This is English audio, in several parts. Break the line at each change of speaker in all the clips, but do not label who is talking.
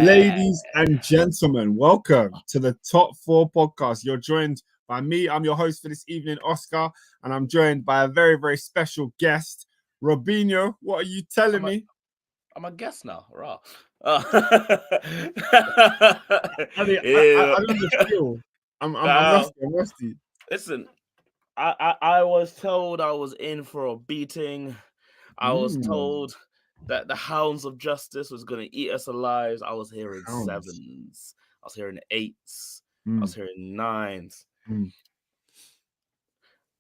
Ladies and gentlemen, welcome to the Top 4 podcast. You're joined by me. I'm your host for this evening, Oscar, and I'm joined by a very, very special guest, Robinho. What are you telling me?
I'm a guest now, raw.
I don't feel. I'm rusty. I'm rusty.
Listen, I was told I was in for a beating. I was told that the hounds of justice was going to eat us alive. I was hearing sevens. I was hearing eights. I was hearing nines.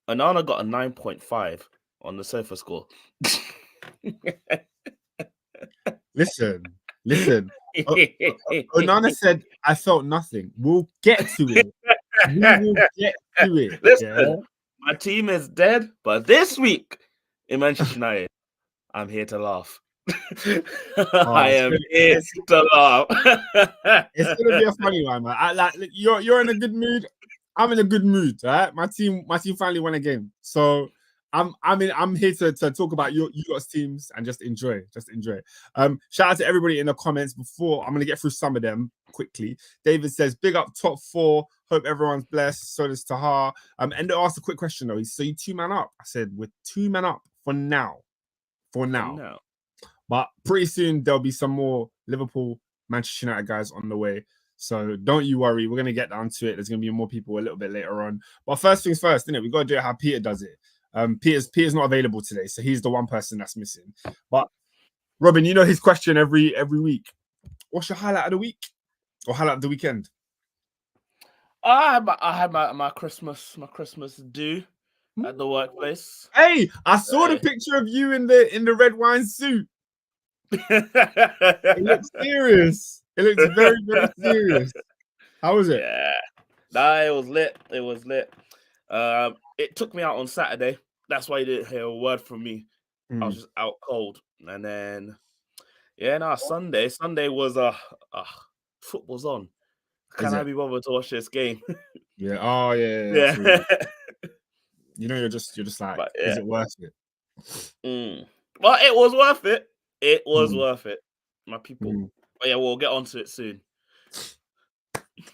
Anana got a 9.5 on the sofa score.
Listen. Onana said, I felt nothing. We'll get to it. We will get to it.
Listen, my team is dead, but this week in Manchester United, I'm here to laugh. I am here to laugh.
It's gonna be a funny one, man. You're in a good mood. I'm in a good mood, right? My team finally won a game, so I'm here to talk about you guys' teams and just enjoy. Shout out to everybody in the comments. Before I'm gonna get through some of them quickly. David says, "Big up top 4. Hope everyone's blessed." So does Tahar. And they asked a quick question though. So you 2 man up? I said we're 2 man up for now. But pretty soon there'll be some more Liverpool, Manchester United guys on the way. So don't you worry. We're gonna get down to it. There's gonna be more people a little bit later on. But first things first, innit? We gotta do it how Peter does it. Peter's not available today, so he's the one person that's missing. But Robin, you know his question every week. What's your highlight of the week or highlight of the weekend?
I had my Christmas do at the workplace.
Hey, I saw the picture of you in the red wine suit. It looks serious. It looks very, very serious. How was it?
Yeah, nah, it was lit. It took me out on Saturday. That's why you didn't hear a word from me. I was just out cold. And then, Sunday was football's on. Can I be bothered to watch this game?
Yeah. Oh yeah. You know, you're just like, is it worth it?
Well, it was worth it. It was worth it, my people. But yeah, we'll get onto it soon.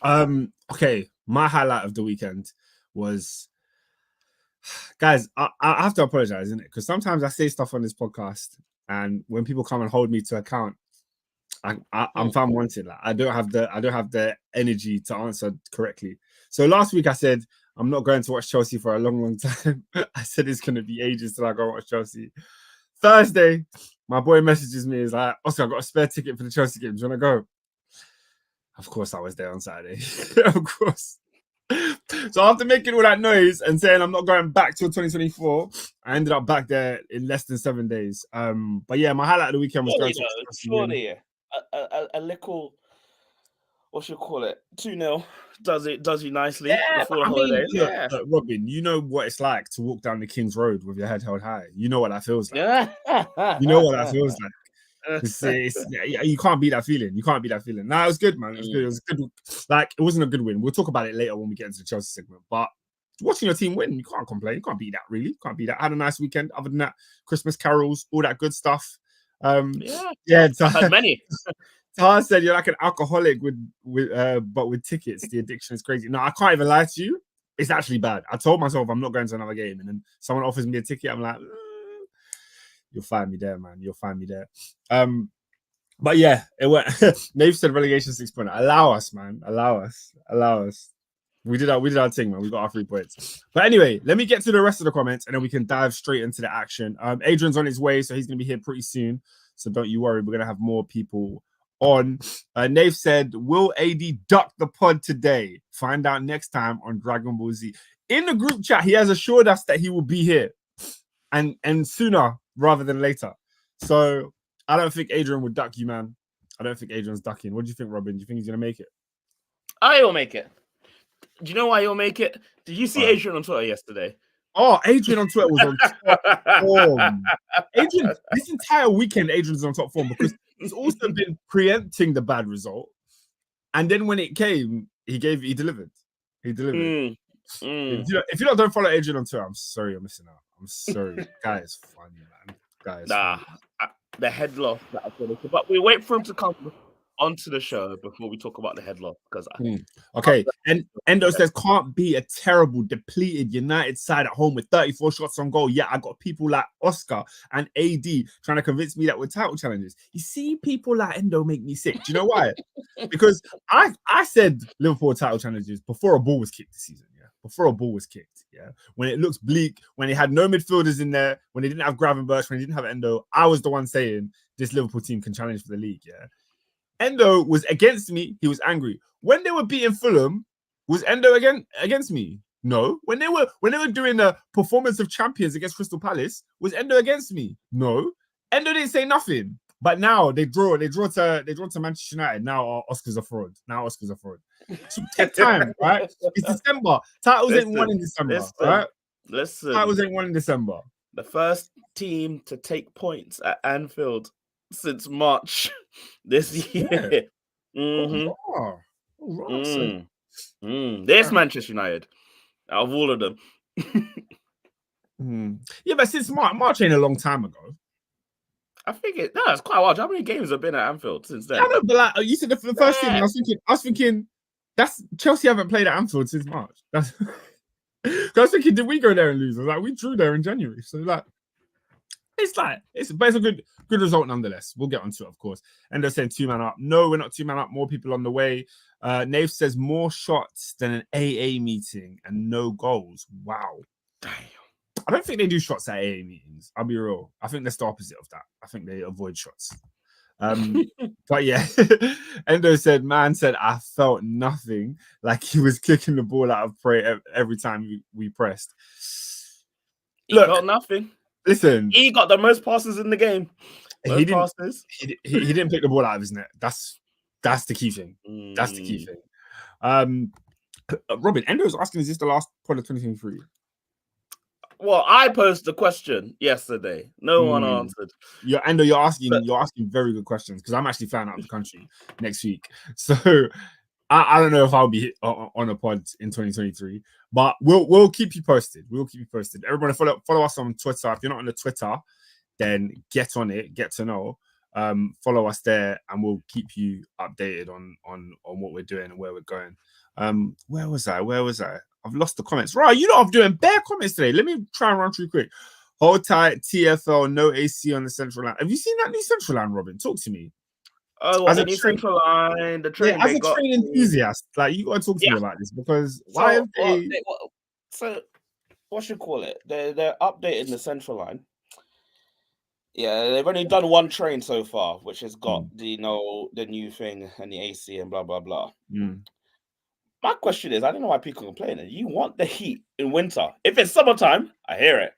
Okay, my highlight of the weekend was, guys, I have to apologize, isn't it? Because sometimes I say stuff on this podcast, and when people come and hold me to account, I'm found wanted. Like I don't have the energy to answer correctly. So last week I said I'm not going to watch Chelsea for a long, long time. I said it's going to be ages till I go watch Chelsea. Thursday, my boy messages me. He's like, Oscar, I got a spare ticket for the Chelsea game. Do you want to go? Of course, I was there on Saturday. Of course. So after making all that noise and saying I'm not going back till 2024, I ended up back there in less than 7 days. But yeah, my highlight of the weekend was going to
surely a little, what should you call it? 2-0 does you nicely before the holidays.
Look, Robin, you know what it's like to walk down the King's Road with your head held high. You know what that feels like. You know what that feels like. You can't beat that feeling. Nah, it was good, man. It was good. Like, it wasn't a good win. We'll talk about it later when we get into the Chelsea segment. But watching your team win, you can't complain. You can't beat that, really. I had a nice weekend. Other than that, Christmas carols, all that good stuff.
I had many.
Tahar said you're like an alcoholic but with tickets. The addiction is crazy. No, I can't even lie to you. It's actually bad. I told myself I'm not going to another game, and then someone offers me a ticket. I'm like, you'll find me there, man. You'll find me there. But yeah, it went. Nave said relegation 6 point. Allow us, man. Allow us. We did our thing, man. We got our 3 points. But anyway, let me get to the rest of the comments, and then we can dive straight into the action. Adrian's on his way, so he's gonna be here pretty soon. So don't you worry. We're gonna have more people on. Nave said, will AD duck the pod today? Find out next time on Dragon Ball Z. In the group chat, he has assured us that he will be here and sooner rather than later. So I don't think Adrian would duck you, man. I don't think Adrian's ducking. What do you think, Robin? Do you think he's going to make it?
I will make it. Do you know why he'll make it? Did you see Adrian on Twitter yesterday?
Oh, Adrian on Twitter was on top form. Adrian, this entire weekend, Adrian's on top form because he's also been preempting the bad result. And then when it came, he delivered. If you don't follow Adrian on Twitter, I'm sorry you're missing out. I'm sorry. Guy is funny, man.
The head loss. But we wait for him to come. onto the show before we talk about the headlock because
okay. And Endo says can't be a terrible depleted United side at home with 34 shots on goal. Yeah, I got people like Oscar and AD trying to convince me that we're title challengers. You see, people like Endo make me sick. Do you know why? Because I said Liverpool title challengers before a ball was kicked this season. Yeah, before a ball was kicked. Yeah, when it looks bleak, when they had no midfielders in there, when they didn't have Gravenberch, when they didn't have Endo, I was the one saying this Liverpool team can challenge for the league. Yeah, Endo was against me. He was angry when they were beating Fulham. Was Endo against me? No. When they were doing the performance of champions against Crystal Palace, was Endo against me? No. Endo didn't say nothing. But now they draw to Manchester United. Now Oscar's a fraud. So take time, right? It's December. Titles ain't won in December, right? Titles ain't won in December.
The first team to take points at Anfield since March this year.
Yeah.
There's Manchester United out of all of them.
Yeah, but since March ain't a long time ago.
I think it's quite a while. How many games have been at Anfield since then?
I know, but like you said, the first team. I was thinking that's Chelsea haven't played at Anfield since March. I was thinking, did we go there and lose? I was like, we drew there in January. So like, it's a good result nonetheless. We'll get onto it, of course. And they're saying 2-man up. No, we're not 2-man up. More people on the way. Nave says more shots than an AA meeting and no goals. Wow.
Damn.
I don't think they do shots at AA meetings. I'll be real. I think that's the opposite of that. I think they avoid shots. But yeah, Endo said, man said, I felt nothing, like he was kicking the ball out of play every time we pressed.
Look, he felt nothing.
Listen,
he got the most passes in the game.
He didn't pick the ball out of his net. That's the key thing. That's the key thing. Robin, Endo was asking, is this the last point of 2023?
Well, I posed the question yesterday. No one answered.
Endo, you're asking very good questions because I'm actually flying out of the country next week. So I don't know if I'll be on a pod in 2023, but we'll keep you posted. Everybody follow us on Twitter. If you're not on the Twitter, then get on it, get to know. Follow us there, and we'll keep you updated on what we're doing and where we're going. Where was I? I've lost the comments. Right, you know I'm doing bare comments today. Let me try and run through quick. Hold tight, TFL, no AC on the central line. Have you seen that new central line, Robin? Talk to me.
Oh, well, the new central line, the train.
Yeah, as a train enthusiast, like you got to talk to me about this because why have they?
So, what should call it? They're updating the central line. Yeah, they've only done one train so far, which has got the new thing and the AC and blah blah blah. My question is, I don't know why people complain. You want the heat in winter. If it's summertime, I hear it.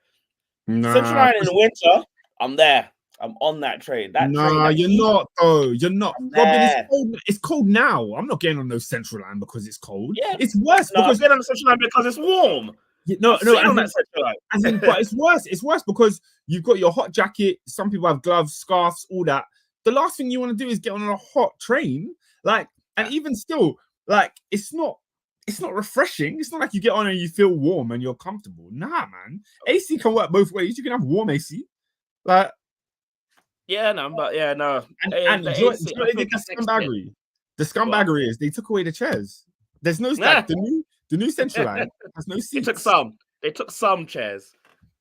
Central line in the winter, I'm there. I'm on that train.
You're not, though. You're not. Robin, it's cold now. I'm not getting on those central line because it's cold. Yeah. It's worse because
I'm getting on the central line because it's warm.
But it's worse. It's worse because you've got your hot jacket. Some people have gloves, scarves, all that. The last thing you want to do is get on a hot train. And even still, it's not refreshing. It's not like you get on and you feel warm and you're comfortable. Nah, man. AC can work both ways. You can have warm AC.
No.
And the scumbaggery is they took away the chairs. There's no the new central line has no seats.
They took some chairs.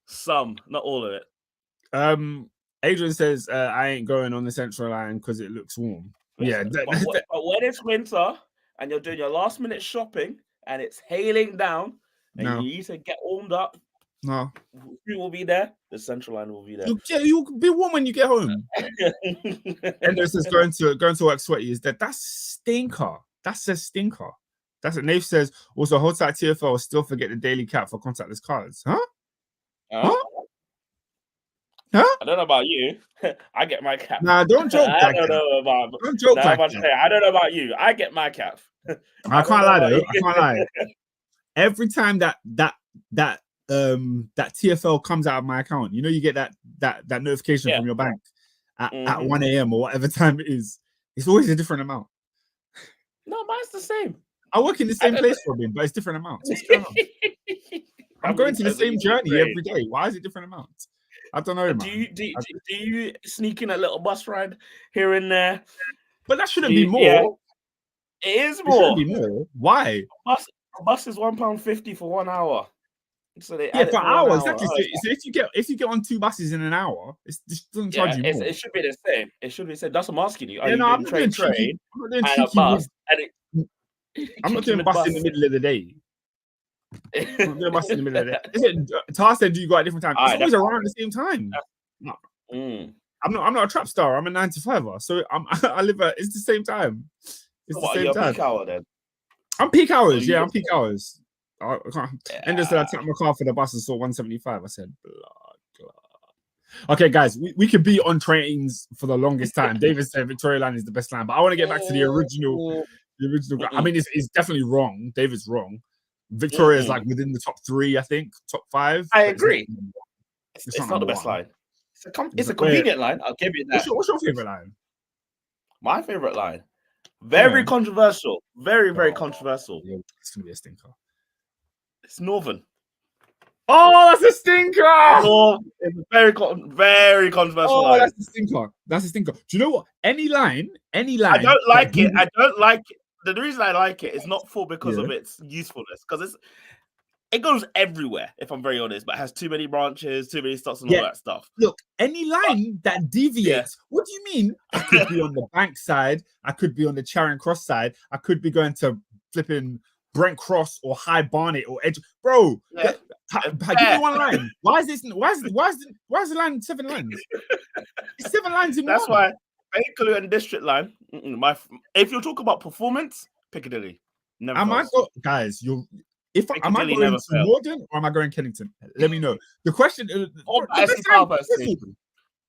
Some, not all of it.
Adrian says I ain't going on the central line because it looks warm.
But when it's winter and you're doing your last minute shopping and it's hailing down and you need to get warmed up,
who
will be there? The central line will be there.
You'll be warm when you get home. And this is going to work sweaty. Is that's stinker? That's a stinker. That's what Nave says. Also, hold tight TFL. Still forget the daily cap for contactless cards. Huh?
I don't know about you. I get my cap.
Nah, don't joke.
I don't know about you. I get my cap.
I can't lie though. I can't lie. Every time that TFL comes out of my account, you get that notification from your bank at 1 a.m. or whatever time it is. It's always a different amount.
No, mine's the same.
I work in the same place, Robin, but it's different amounts. I'm going to the same journey every day. Why is it different amounts? I don't know.
Do you sneak in a little bus ride here and there?
But that shouldn't be more.
Yeah, it is
It
more.
shouldn't be more. Why?
Bus is £1.50 for 1 hour. So they
Yeah,
add it
per
for 1
hour,
hour.
exactly. So if you get on 2 buses in an hour, it just doesn't charge you more.
It should be the same. It should be the same. That's what I'm asking you. Are
Yeah,
you
no, I'm
doing
not doing
train
cheeky. I'm not doing
and a
cheeky
bus?
with.
And
I'm not
cheeky
doing bus in the middle of the day. I'm not doing bus in the middle of the day. Is it Task said, do you go at different times? It's always around the same time. No. I'm not a trap star. I'm a 9 to 5er. So I live at it's the same time. It's the same time.
Peak hour then?
I'm peak hours. Yeah, I'm peak hours. I can't. And just I tapped my car for the bus and saw 175. I said, blood. Okay, guys, we could be on trains for the longest time. David said Victoria Line is the best line, but I want to get back to the original. I mean, it's definitely wrong. David's wrong. Victoria is like within the top 3, I think, top 5.
I agree. It's not the best
1.
line. It's a convenient line. I'll give you that.
What's your favorite line?
My favorite line. Very controversial. Very controversial.
It's gonna be a stinker.
It's Northern.
Oh, that's a stinker!
It's a very controversial line.
That's a stinker. Do you know what? Any line.
I don't like it. I don't like it. The reason I like it is not because of its usefulness, because it goes everywhere, if I'm very honest, but it has too many branches, too many stops, and all that stuff.
Look, any line that deviates, what do you mean? I could be on the bank side, I could be on the Charing Cross side, I could be going to flipping Brent Cross or High Barnet or Edge. Bro, give me one line. Why is the line 7 lines? It's 7 lines in
That's
one.
why Bakerloo and District Line. If you talk about performance, Piccadilly. Never
guys, am I going to Morden or am I going Kennington? Let me know. The question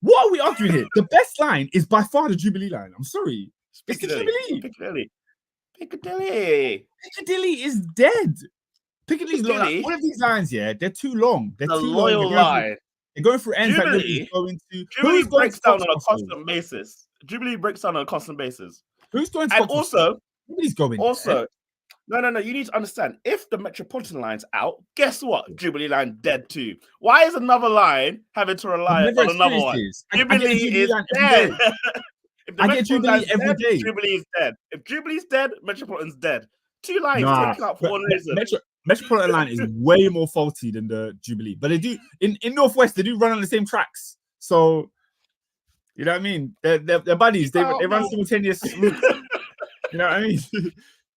what are we arguing here? The best line is by far the Jubilee line. I'm sorry. It's the Jubilee. Piccadilly is dead. Piccadilly's like, all of these lines, they're too long. They're too
loyal
long.
line.
They're going through ends
Jubilee, Jubilee breaks down on a constant basis. Jubilee breaks down on a constant basis.
Who's going to
and also,
nobody's going
also, no. You need to understand, if the Metropolitan line's out, guess what? Jubilee line dead too. Why is another line having to rely on another one? Jubilee is dead.
I get Jubilee every day.
Jubilee is dead. If Jubilee's dead, Metropolitan's dead. 2 lines taken out for one reason.
Metropolitan line is way more faulty than the Jubilee, but they do in Northwest. They do run on the same tracks, so you know what I mean. They're buddies. They run simultaneous routes. You know what I mean?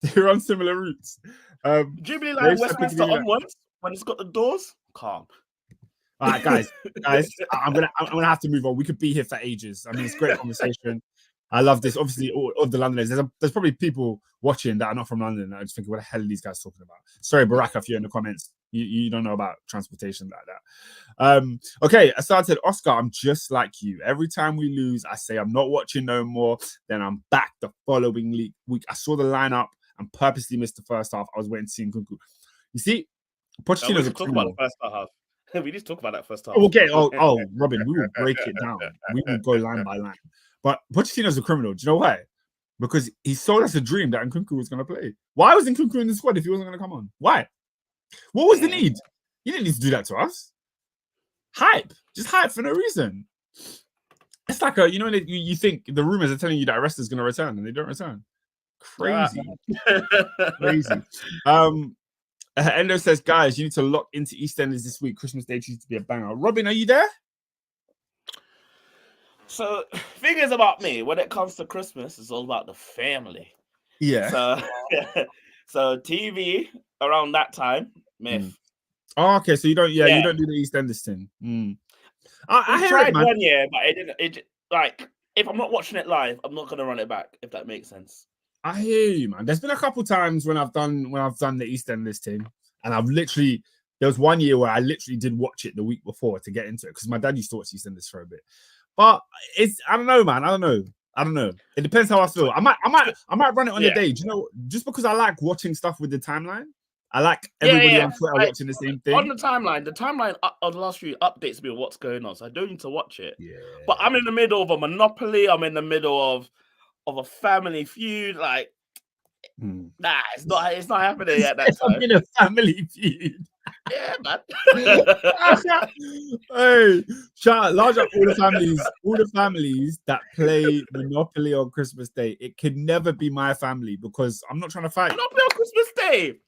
They run similar routes.
Jubilee line Westminster onwards when it's got the doors. Calm.
All right, guys. I'm gonna have to move on. We could be here for ages. I mean, it's a great conversation. I love this. Obviously, all of the Londoners. There's probably people watching that are not from London. I just think, what the hell are these guys talking about? Sorry, Baraka, if you're in the comments, you don't know about transportation like that. Okay, I started. Oscar, I'm just like you. Every time we lose, I say I'm not watching no more. Then I'm back the following week. I saw the lineup and purposely missed the first half. I was waiting to see Nkunku. You see, Pochettino's a criminal.
We need to talk about that first half.
Okay. Oh, Robin, we will break it down. We will go line by line. But Pochettino's a criminal. Do you know why? Because he sold us a dream that Nkunku was going to play. Why was Nkunku in the squad if he wasn't going to come on? Why? What was the need? You didn't need to do that to us. Hype. Just hype for no reason. It's like you think the rumors are telling you that Arresta's going to return and they don't return. Crazy. Crazy. Endo says, guys, you need to lock into EastEnders this week. Christmas Day needs to be a banger. Robin, are you there?
So, thing is about me, when it comes to Christmas, it's all about the family.
Yeah.
So TV around that time, myth.
Oh, okay. So you don't, you don't do the EastEnders thing. I
tried one year, but it like if I'm not watching it live, I'm not gonna run it back. If that makes sense.
I hear you, man. There's been a couple times when I've done the EastEnders thing, and there was one year where I literally did watch it the week before to get into it because my dad used to watch EastEnders for a bit. But I don't know, man. I don't know. It depends how I feel. I might run it on the day. Do you know? Just because I like watching stuff with the timeline. I like everybody on Twitter watching the same thing.
On the timeline on the last few updates me what's going on, so I don't need to watch it. Yeah. But I'm in the middle of a Monopoly. I'm in the middle of a family feud. Like, Nah, it's not happening at that
I'm
time.
in a family feud.
Yeah, man.
Hey, shout out, large up all the families that play Monopoly on Christmas Day. It could never be my family because I'm not trying to fight.
Monopoly on Christmas Day.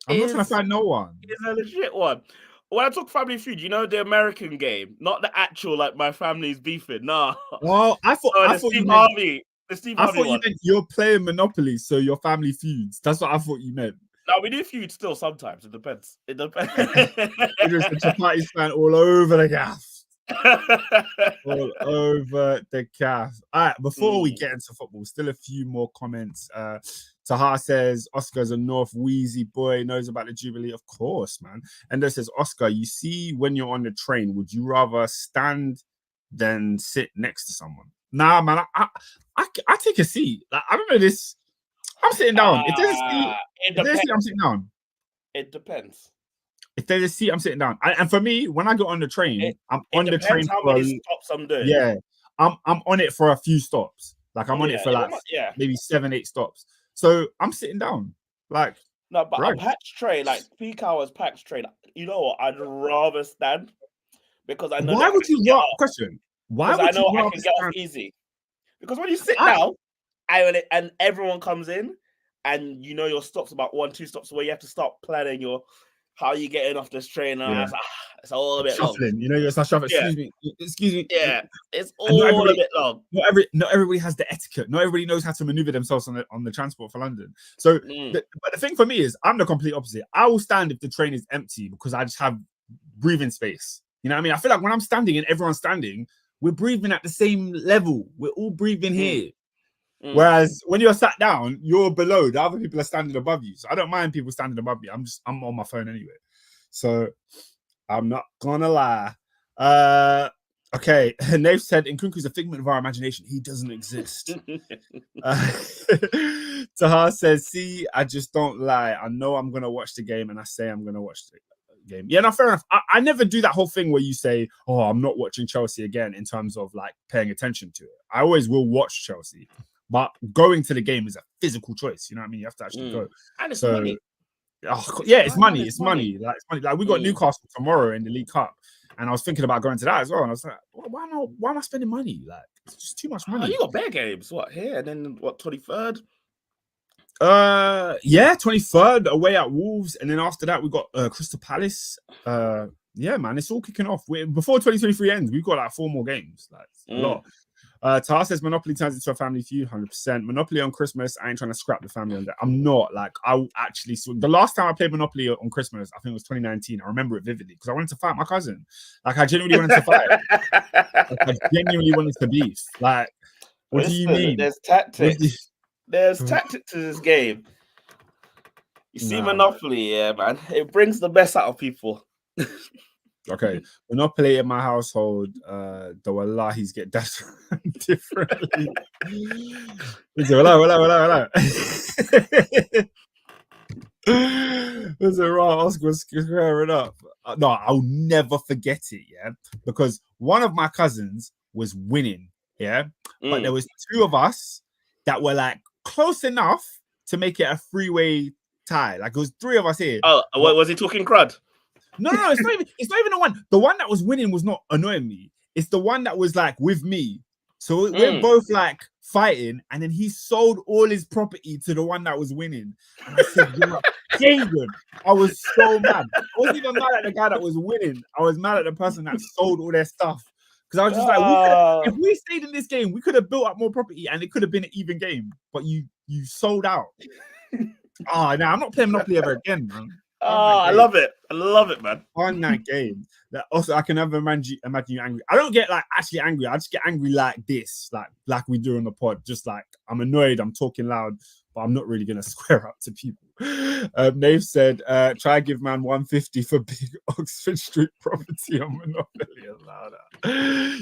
I'm not trying to fight no one.
It's a legit one. When I talk family feud, you know the American game, not the actual like my family's beefing. Nah.
Well, I thought
The Steve Harvey
you
one.
meant you're playing Monopoly, so your family feuds. That's what I thought you meant.
No, we do feud still sometimes. It depends. It depends.
Just the Chapati span all over the gaff. All over the gaff. All right, before we get into football, still a few more comments. Taha says Oscar's a North Wheezy boy, knows about the Jubilee. Of course, man. Endo says, Oscar, you see when you're on the train, would you rather stand than sit next to someone? Nah, man, I take a seat. Like, I remember this. I'm sitting down. If there's a seat, I'm sitting down.
It depends.
If there's a seat, I'm sitting down. And for me, when I go on the train, I'm on the train
how
for
many stops I'm doing.
Yeah, I'm on it for a few stops. Like I'm on it for like maybe 7-8 stops. So I'm sitting down. Like
no, but a packed train, like peak hours packed train. You know what? I'd rather stand because I know.
Why would you rather? Question. Why would
I know
you
I can get off easy. Because when you sit down, and everyone comes in, and you know your stops about 1-2 stops where you have to start planning how you getting off this train. It's all a bit
shuffling.
long.
You know, you're not shuffling. Excuse me.
Yeah, it's all a bit long.
Not everybody has the etiquette. Not everybody knows how to maneuver themselves on the transport for London. So, but the thing for me is, I'm the complete opposite. I will stand if the train is empty because I just have breathing space. You know what I mean? I feel like when I'm standing and everyone's standing, we're breathing at the same level. We're all breathing here. Whereas when you're sat down, you're below. The other people are standing above you. So I don't mind people standing above me. I'm on my phone anyway. So I'm not gonna lie. Okay. Nave said Nkunku's a figment of our imagination. He doesn't exist. Taha says, see, I just don't lie. I know I'm gonna watch the game and I say I'm gonna watch the game. Yeah, no, fair enough. I never do that whole thing where you say, oh, I'm not watching Chelsea again in terms of like paying attention to it. I always will watch Chelsea. But going to the game is a physical choice. You know what I mean? You have to actually go.
And it's money.
It's money. It's money. Like it's money. Like we got Newcastle tomorrow in the League Cup, and I was thinking about going to that as well. And I was like, why am I spending money? Like it's just too much money.
You got bear games. What here? And then what? 23rd.
Yeah, 23rd away at Wolves, and then after that we got Crystal Palace. Yeah, man, it's all kicking off. Before 2023 ends, we've got like 4 more games. Like a lot. Tar says Monopoly turns into a family feud, 100%. Monopoly on Christmas, I ain't trying to scrap the family on that. I'm not. Like, I actually... The last time I played Monopoly on Christmas, I think it was 2019. I remember it vividly because I wanted to fight my cousin. Like, I genuinely wanted to fight. I genuinely wanted to beef. Like, what do you mean?
There's tactics. There's tactics to this game. You see Monopoly, yeah, man. It brings the best out of people.
Okay, Monopoly in my household, the Wallahis get dashed differently. Hello. Listen, right, Oscar squaring up. No, I'll never forget it, yeah, because one of my cousins was winning, yeah, but there was 2 of us that were like close enough to make it a 3-way tie. Like it was 3 of us here.
Oh, what was he talking crud?
No, it's not even the one. The one that was winning was not annoying me. It's the one that was like with me. So we're both like fighting, and then he sold all his property to the one that was winning. And I said, you're a pagan. I was so mad. I wasn't even mad at the guy that was winning. I was mad at the person that sold all their stuff. Because I was just like, if we stayed in this game, we could have built up more property and it could have been an even game. But you sold out. I'm not playing Monopoly ever again, man.
I love it. I love it, man.
On that game. Also, I can never imagine you angry. I don't get like actually angry. I just get angry like this, like we do on the pod. Just like I'm annoyed, I'm talking loud, but I'm not really gonna square up to people. Nave said, try give man 150 for big Oxford Street property on Monopoly.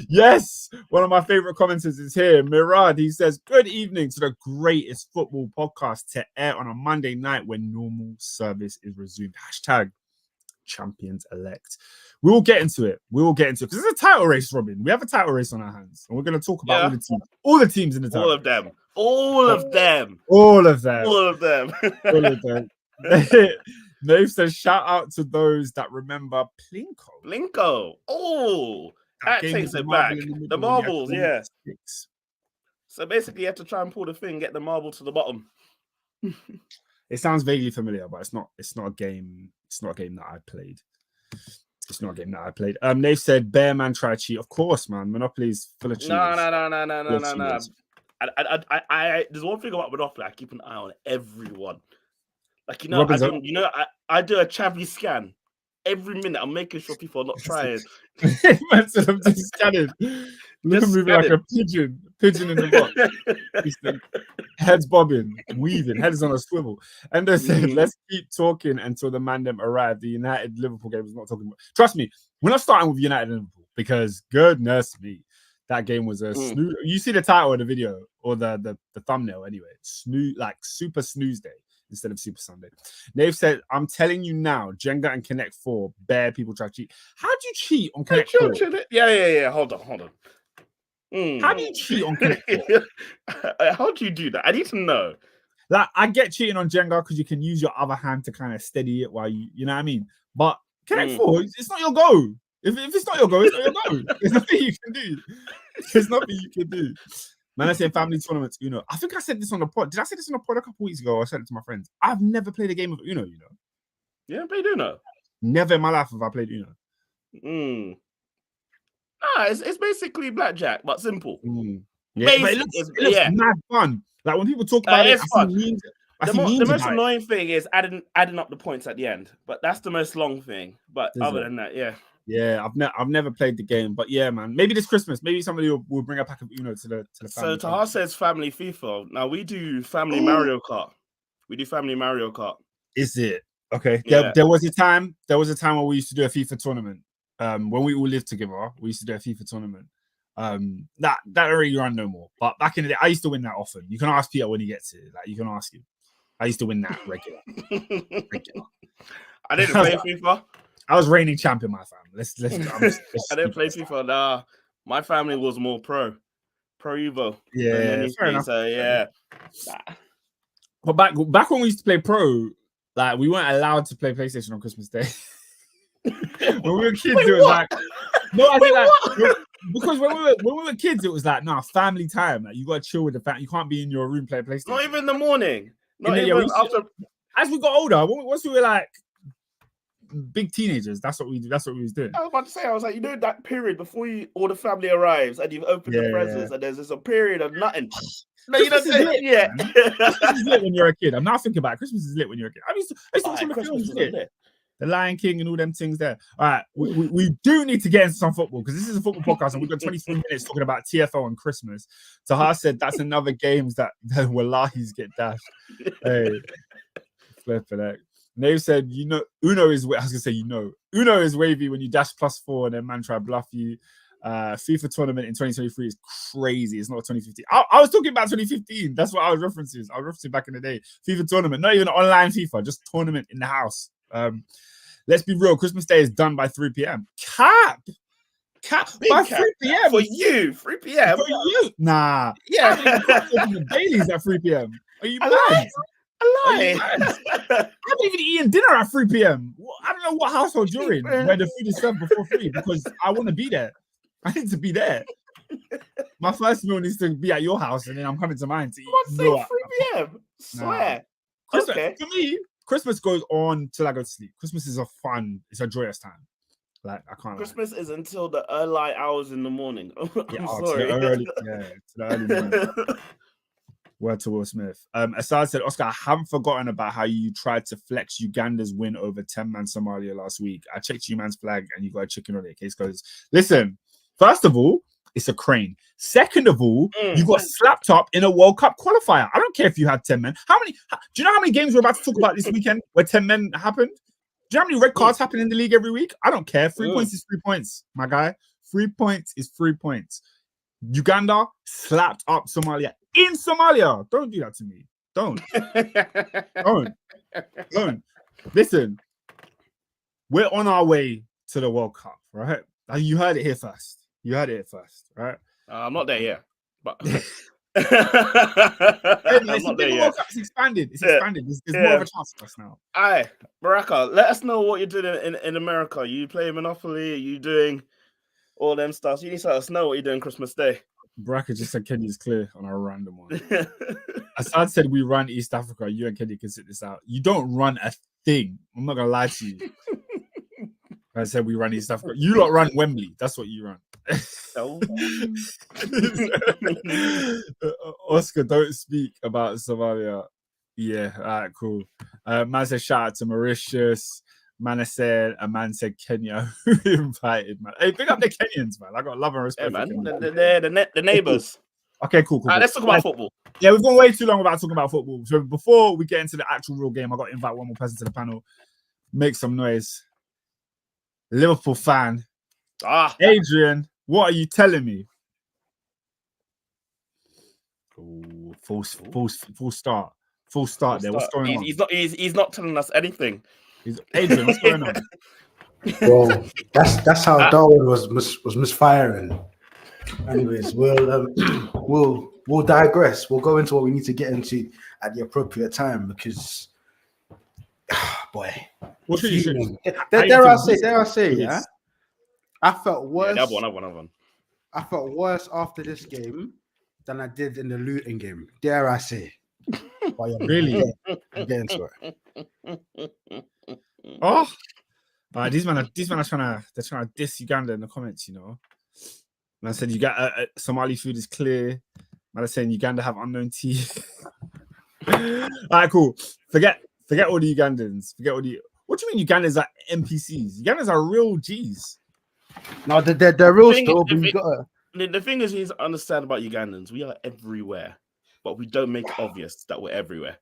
Yes, one of my favorite commenters is here. Mirad, he says, good evening to the greatest football podcast to air on a Monday night when normal service is resumed. # champions elect. We will get into it. Because it's a title race, Robin. We have a title race on our hands, and we're going to talk about all the teams in the title.
All of them. All of them.
All of them.
All of them.
All of them. Nave says, shout out to those that remember Plinko.
Plinko. Oh, that
game
takes
with
it
marble
back.
in middle
The
when you had
marbles,
to
yeah.
use sticks.
So basically, you have to try and pull the thing, get the marble to the bottom.
It sounds vaguely familiar, but it's not. It's not a game. It's not a game that I played. It's not a game that I played. They've said Bear Man try cheat. Of course, man. Monopoly's full of cheaters.
No. I there's one thing about Monopoly. I keep an eye on everyone. Like I do a chavvy scan every minute. I'm making sure people are not trying.
I'm just scanning. Look at me like a pigeon in the box. Heads bobbing, weaving, heads on a swivel. And they said, let's keep talking until the man them arrive. The United Liverpool game is not talking about. Trust me, we're not starting with United Liverpool because goodness me, that game was a snooze. You see the title of the video or the thumbnail anyway. Snooze, like Super Snooze Day instead of Super Sunday. They've said, I'm telling you now, Jenga and Connect 4, bare people try to cheat. How do you cheat on Connect 4?
Yeah. Hold on.
How do you cheat on Connect 4?
How do you do that? I need to know.
Like, I get cheating on Jenga because you can use your other hand to kind of steady it while you know what I mean? But Connect 4, it's not your go. If it's not your go, it's not your go. There's nothing you can do. There's nothing you can do. Man, I say family tournaments, Uno. I think I said this on the pod. Did I say this on the pod a couple weeks ago? I said it to my friends. I've never played a game of Uno, you know.
Yeah, played Uno.
Never in my life have I played Uno.
It's basically blackjack, but simple.
Yeah, but it looks mad fun. Like when people talk about it,
it's fun.
The
most annoying thing is adding up the points at the end, but that's the most long thing. But other than that, yeah.
Yeah, I've never played the game, but yeah, man. Maybe this Christmas, maybe somebody will bring a pack of Uno to the family.
So Tahar says family FIFA. Now we do family Mario Kart. We do family Mario Kart.
Is it? Okay.
Yeah.
There was a time where we used to do a FIFA tournament. When we all lived together, we used to do a FIFA tournament. That already run no more. But back in the day, I used to win that often. You can ask Peter when he gets it. Like you can ask him. I used to win that regular.
I didn't play FIFA.
I was reigning champion, my family. Let's
I didn't play FIFA. Nah, my family was more pro Evo.
Yeah, fair enough.
So yeah.
But back when we used to play pro, like we weren't allowed to play PlayStation on Christmas Day. When we were kids, it was like because when we were kids, it was like family time. Like you gotta chill with the family. You can't be in your room playing PlayStation.
Not even in the morning. Not even after.
As we got older, once we were like big teenagers, that's what we was doing.
I was about to say, I was like, that period before all the family arrives and you've opened the presents and there's just a period of nothing. No, you don't say it yet.
Christmas is lit when you're a kid. I'm now thinking about it. Christmas is lit when you're a kid. I used to watch the films, The Lion King and all them things there. All right, we do need to get into some football because this is a football podcast and we've got 23 minutes talking about TFL and Christmas. Tahar said that's another games that Wallahis get dashed. Hey, flip for that. Nave said, Uno is Uno is wavy when you dash +4 and then man try bluff you. FIFA tournament in 2023 is crazy. It's not 2015. I was talking about 2015. That's what I was referencing. I was referencing back in the day. FIFA tournament, not even online FIFA, just tournament in the house. Let's be real. Christmas Day is done by 3 p.m. Cap by 3 p.m.
For you, 3 p.m.
For you. Nah.
Yeah.
The dailies at 3 p.m. Are you mad? I haven't even eaten dinner at 3 p.m. I don't know what household you're in where the food is served before 3 because I want to be there. I need to be there. My first meal needs to be at your house and then I'm coming to mine to eat.
What's 3 p.m.? Swear.
Okay. For me, Christmas goes on till I go to sleep. Christmas is it's a joyous time. Like I can't.
Christmas is until the early hours in the morning. I'm sorry.
To the early morning. Word to Will Smith. Assad said, Oscar, I haven't forgotten about how you tried to flex Uganda's win over 10-man Somalia last week. I checked you man's flag and you got a chicken on it. Case goes, listen, first of all, it's a crane. Second of all, you got slapped up in a World Cup qualifier. I don't care if you had 10 men. Do you know how many games we're about to talk about this weekend where 10 men happened? Do you know how many red cards happen in the league every week? I don't care. 3 points is 3 points, my guy. 3 points is 3 points. Uganda slapped up Somalia in Somalia. Don't do that to me. Don't. Listen, we're on our way to the World Cup, right? You heard it here first. Right?
I'm not there yet, but I'm not there yet.
It's expanded. It's expanded. There's more of a chance for us now.
Aye, Baraka, let us know what you're doing in America. You play Monopoly? Are you doing all them stuff? You need to let us know what you're doing Christmas Day.
Baraka just said Kenya's clear on a random one. Assad said we run East Africa. You and Kenya can sit this out. You don't run a thing. I'm not gonna lie to you. I said we run East Africa. You lot run Wembley. That's what you run. Oscar, don't speak about Somalia. Yeah, all right, cool. Man said shout out to Mauritius. Man said Kenya. Who invited, man? Hey, pick up the Kenyans, man. I got love and respect.
Yeah, man. They're the neighbors.
Okay, cool.
Right, let's talk about football.
Yeah, we've gone way too long about talking about football. So before we get into the actual real game, I got to invite one more person to the panel. Make some noise. Liverpool fan. Adrian, what are you telling me? Ooh, full start. Full start there. What's going on?
He's not telling us anything.
Adrian, what's going on?
Well, that's how Darwin was misfiring. Anyways, we'll digress. We'll go into what we need to get into at the appropriate time because, boy,
what should you choose?
Dare I say, yeah. I felt worse.
Yeah, that one.
I felt worse after this game than I did in the Luton game. Dare I say?
Really?
Get into it.
Oh, these men are trying to diss Uganda in the comments. You know, man said you got Somali food is clear. Man is saying Uganda have unknown teeth. All right, cool. Forget all the Ugandans. What do you mean Ugandans are NPCs? Ugandans are real G's.
No, they're real still.
The thing is, you need to understand about Ugandans. We are everywhere, but we don't make it obvious that we're everywhere.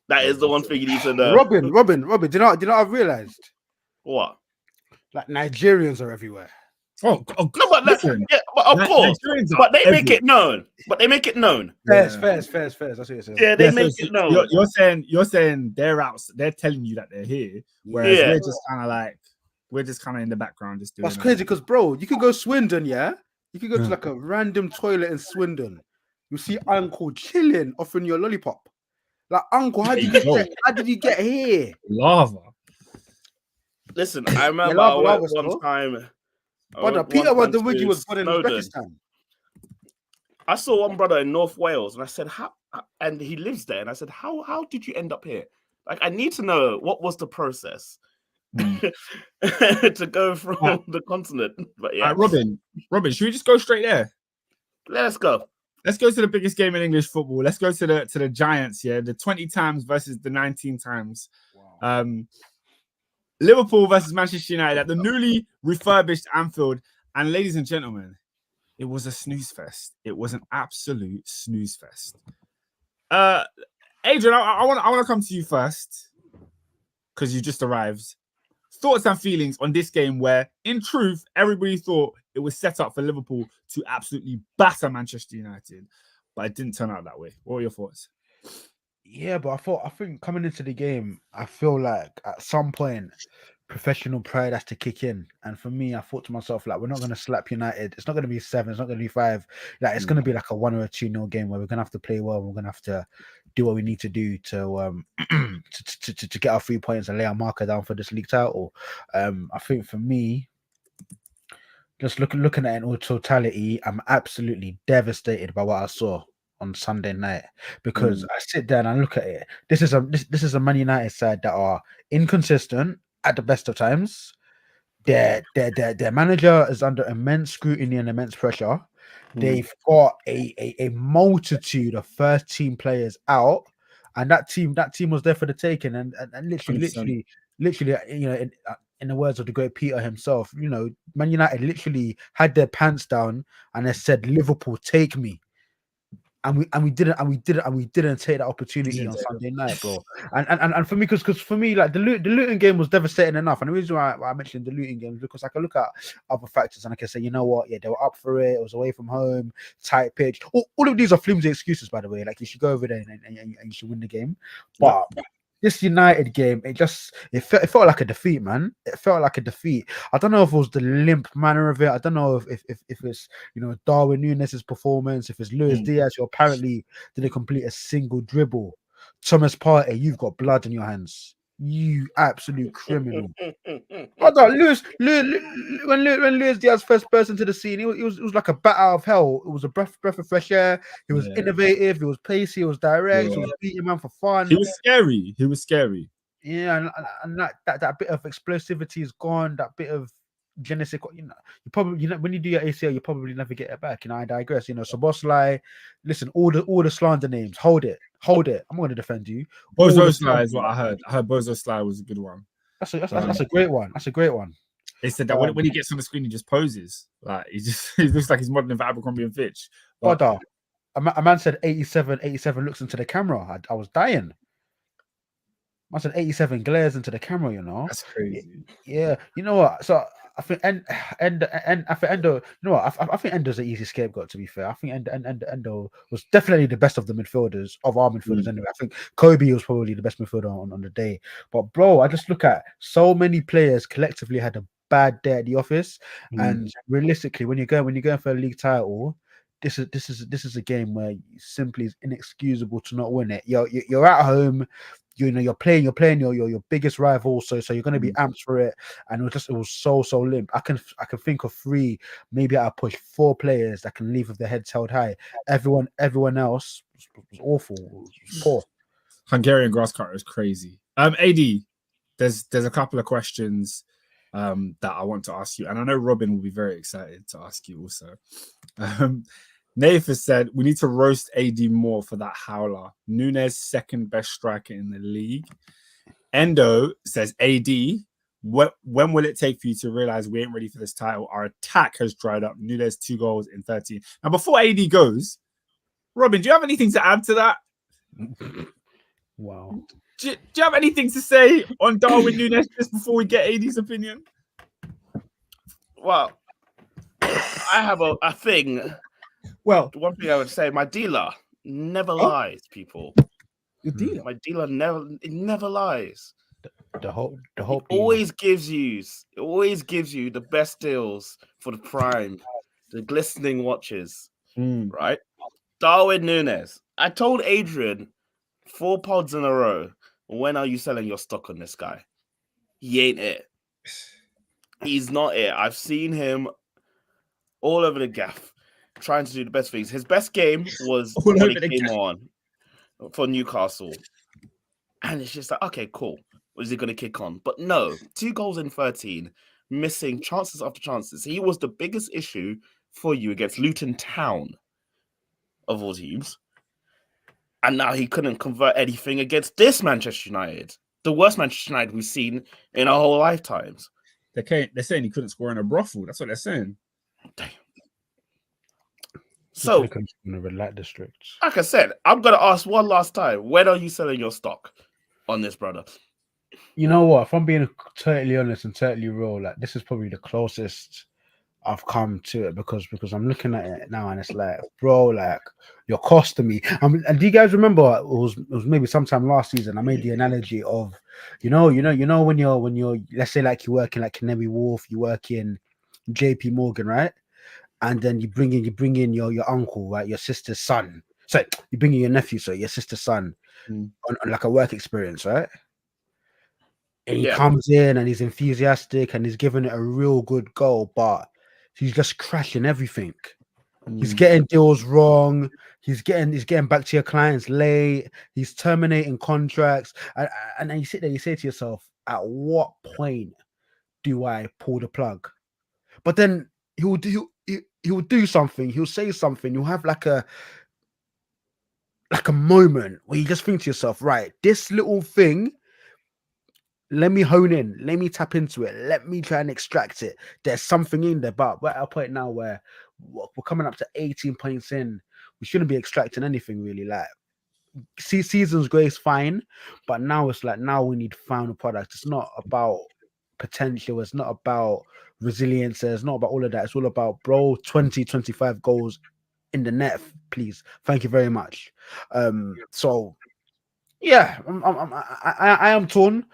That is the one thing you need to know.
Robin, do you know what I've realized?
What?
Like Nigerians are everywhere.
Oh
no, but listen, of course. But they make it known.
Fairs. That's what it says.
Yeah, they make it known.
You're saying they're out. They're telling you that they're here, whereas we're just kind of in the background, just doing.
That's crazy because, bro, you can go Swindon, yeah. You can go to like a random toilet in Swindon. You see Uncle chilling, offering you a lollipop. Like, Uncle, how did you get here?
Lava.
Listen, I remember I went one time.
Brother, Peter was the wiggy was born in Uzbekistan.
I saw one brother in North Wales, and I said, "How?" And he lives there, and I said, "How did you end up here? Like, I need to know what was the process to go from the continent." But yeah,
Robin, should we just go straight there?
Let's go.
Let's go to the biggest game in English football. Let's go to the Giants. Yeah, the 20 times versus the 19 times. Wow. Liverpool versus Manchester United at the newly refurbished Anfield. And ladies and gentlemen, it was a snooze fest. It was an absolute snooze fest. Adrian, I want to come to you first because you just arrived. Thoughts and feelings on this game where, in truth, everybody thought it was set up for Liverpool to absolutely batter Manchester United, but it didn't turn out that way. What were your thoughts?
Yeah, but I think coming into the game, I feel like at some point, professional pride has to kick in. And for me, I thought to myself, like, we're not going to slap United. It's not going to be 7. It's not going to be 5. Like, it's going to be like a 1 or a 2-0 game where we're going to have to play well. We're going to have to do what we need to do to to get our 3 points and lay our marker down for this league title. I think for me, just looking at it in totality, I'm absolutely devastated by what I saw on Sunday night because I sit there and I look at it. This is a Man United side that are inconsistent at the best of times. Their manager is under immense scrutiny and immense pressure. They've got a multitude of first team players out, and that team was there for the taking. And literally, you know, in the words of the great Peter himself, you know, Man United literally had their pants down and they said, "Liverpool, take me." And we didn't take that opportunity on Sunday night, bro. And for me, because for me, like the Luton game was devastating enough. And the reason why I mentioned the Luton game is because I can look at other factors and I can say, you know what, yeah, they were up for it. It was away from home, tight pitch. All of these are flimsy excuses, by the way. Like you should go over there and you should win the game. But this United game, it felt like a defeat, man. It felt like a defeat. I don't know if it was the limp manner of it. I don't know if it's Darwin Núñez's performance, if it's Luis Diaz, who apparently didn't complete a single dribble. Thomas Partey, you've got blood in your hands. You absolute criminal. Hold on, when Luis Diaz first burst into the scene, it was like a bat out of hell. It was a breath of fresh air. He was innovative. He was pacey. He was direct. He was beating man for fun.
He was scary.
Yeah, and that bit of explosivity is gone. That bit of genesis, you probably when you do your ACL, you probably never get it back. I digress. Szoboszlai, listen, all the slander names. Hold it. I'm going to defend you.
Bozoslai is what I heard. I heard Bozoslai was a good one.
That's a great one. That's a great one.
They said that when he gets on the screen, he just poses. Like he looks like he's modeling for Abercrombie and Fitch.
But a man said 87 looks into the camera. I was dying. I said 87 glares into the camera.
That's crazy.
Yeah, you know what? So I think I think Endo. You know what? I think Endo's an easy scapegoat. To be fair, I think Endo was definitely the best of the midfielders of our midfielders. Anyway, I think Kobe was probably the best midfielder on the day. But bro, I just look at so many players collectively had a bad day at the office, and realistically, when you're going for a league title, this is a game where simply is inexcusable to not win it. You're at home. You're playing your biggest rival, so you're going to be amped for it, and it was so limp. I can think of 3, maybe I'll push 4 players that can leave with their heads held high. Everyone else was awful, was poor.
Hungarian grass cutter is crazy. AD, there's a couple of questions that I want to ask you, and I know Robin will be very excited to ask you also. Naif has said we need to roast AD more for that howler. Núñez, second best striker in the league. Endo says AD, when will it take for you to realize we ain't ready for this title? Our attack has dried up. Núñez 2 goals in 13. Now, before AD goes, Robin, do you have anything to add to that?
Wow.
Do you have anything to say on Darwin Núñez just before we get AD's opinion?
Well, I have a thing.
Well,
one thing I would say, my dealer never lies, people.
Your dealer?
My dealer never lies.
The whole
always gives you the best deals for the prime, the glistening watches, right? Darwin Núñez. I told Adrian 4 pods in a row. When are you selling your stock on this guy? He ain't it. He's not it. I've seen him all over the gaff, trying to do the best things. His best game was when he came on for Newcastle. And it's just like, okay, cool. Was he going to kick on? But no, 2 goals in 13, missing chances after chances. He was the biggest issue for you against Luton Town, of all teams. And now he couldn't convert anything against this Manchester United, the worst Manchester United we've seen in our whole lifetimes.
They're saying he couldn't score in a brothel. That's what they're saying.
Damn. So,
in the red light district.
Like I said, I'm going to ask one last time. When are you selling your stock on this, brother?
You know what? If I'm being totally honest and totally real, like this is probably the closest I've come to it because I'm looking at it now and it's like, bro, like you're costing me. And do you guys remember it was maybe sometime last season? I made the analogy of, you know when you're let's say like you work in like Canary Wharf, you work in JP Morgan, right? And then you bring in your uncle, right? Your sister's son. So you bring in your nephew, so your sister's son on like a work experience, right? And he comes in and he's enthusiastic and he's giving it a real good go, but he's just crashing everything. He's getting deals wrong. He's getting back to your clients late. He's terminating contracts. And then you sit there, you say to yourself, at what point do I pull the plug? But then he'll do something. He'll say something. You'll have like a moment where you just think to yourself, right, this little thing, let me hone in. Let me tap into it. Let me try and extract it. There's something in there. But we're at a point now where we're coming up to 18 points in. We shouldn't be extracting anything really. Like, season's grace, fine. But now it's like, now we need final product. It's not about potential. It's not about resilience. It's not about all of that. It's all about, bro, 20-25 goals in the net, please. Thank you very much. So Yeah, I am torn.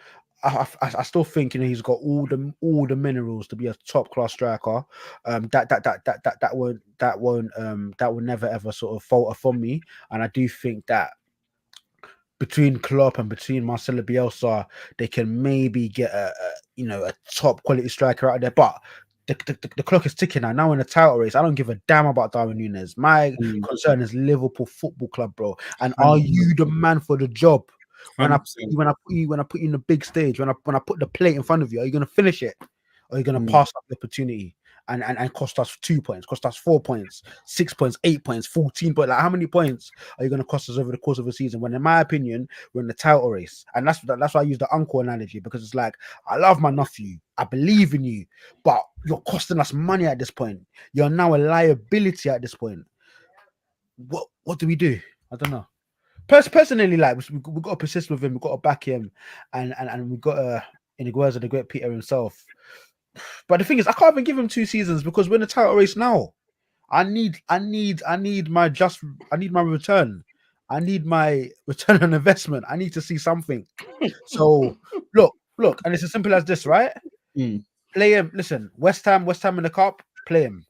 I still think he's got all the minerals to be a top class striker. That will never ever sort of falter from me. And I do think that between Klopp and between Marcelo Bielsa, they can maybe get a top quality striker out there. But the clock is ticking now. Now in the title race, I don't give a damn about Darwin Núñez. My concern is Liverpool Football Club, bro. And are you the man for the job? When I put you in the big stage, when I put the plate in front of you, are you gonna finish it? Or are you gonna pass up the opportunity and cost us 2 points, cost us 4 points, 6 points, 8 points, 14 points? Like how many points are you gonna cost us over the course of a season? When in my opinion, we're in the title race. And that's why I use the uncle analogy, because it's like I love my nephew, I believe in you, but you're costing us money at this point. You're now a liability at this point. What do we do? I don't know. Personally, like we've got to persist with him, we've got to back him, and we've got in the words of the great Peter himself. But the thing is, I can't even give him 2 seasons because we're in the title race now. I need my return. I need my return on investment. I need to see something. So look, and it's as simple as this, right? Play him. Listen, West Ham in the cup, play him.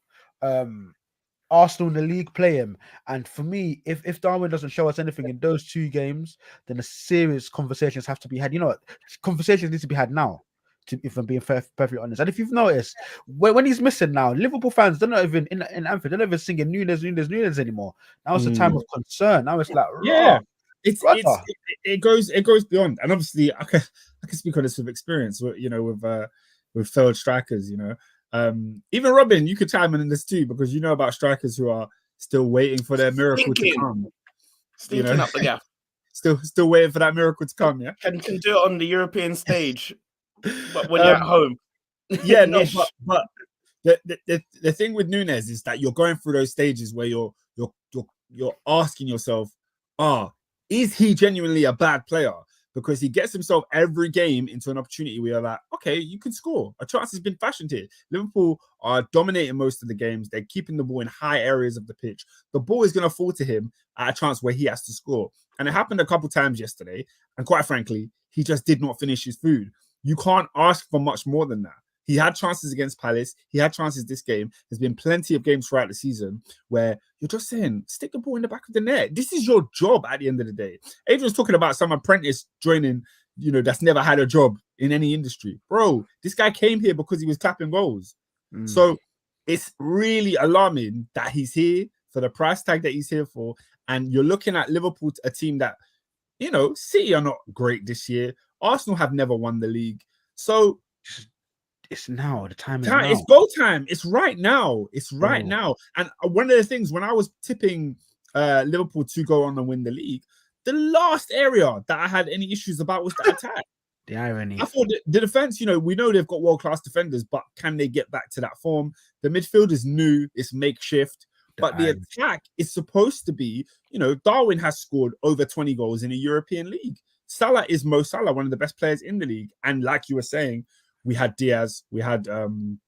Arsenal in the league, play him. And for me, if Darwin doesn't show us anything in those 2 games, then the serious conversations have to be had. You know what? Conversations need to be had now, if I'm being perfectly honest. And if you've noticed, when he's missing now, Liverpool fans, they're not even in Anfield, they're not even singing Núñez anymore. Now it's a time of concern. Now it's like,
it goes beyond. And obviously, I can speak on this with experience, with failed strikers, even Robin, you could chime in this too, because you know about strikers who are still waiting for their miracle to come.
Stinking up the gap.
Still waiting for that miracle to come. Yeah,
can do it on the European stage, but when you're at home,
yeah, no, but the thing with Núñez is that you're going through those stages where you're asking yourself, is he genuinely a bad player? Because he gets himself every game into an opportunity where you're like, okay, you can score. A chance has been fashioned here. Liverpool are dominating most of the games. They're keeping the ball in high areas of the pitch. The ball is going to fall to him at a chance where he has to score. And it happened a couple times yesterday. And quite frankly, he just did not finish his food. You can't ask for much more than that. He had chances against Palace. He had chances this game. There's been plenty of games throughout the season where you're just saying, stick the ball in the back of the net. This is your job at the end of the day. Adrian's talking about some apprentice joining, that's never had a job in any industry. Bro, this guy came here because he was clapping goals. So it's really alarming that he's here for the price tag that he's here for. And you're looking at Liverpool, a team that, City are not great this year. Arsenal have never won the league. So
it's now. The time is now.
It's go time. It's right now. It's right now. And one of the things, when I was tipping Liverpool to go on and win the league, the last area that I had any issues about was the attack.
The irony.
I thought the defense, we know they've got world-class defenders, but can they get back to that form? The midfield is new. It's makeshift. But the attack is supposed to be, Darwin has scored over 20 goals in a European league. Salah is Mo Salah, one of the best players in the league. And like you were saying, we had Diaz, we had an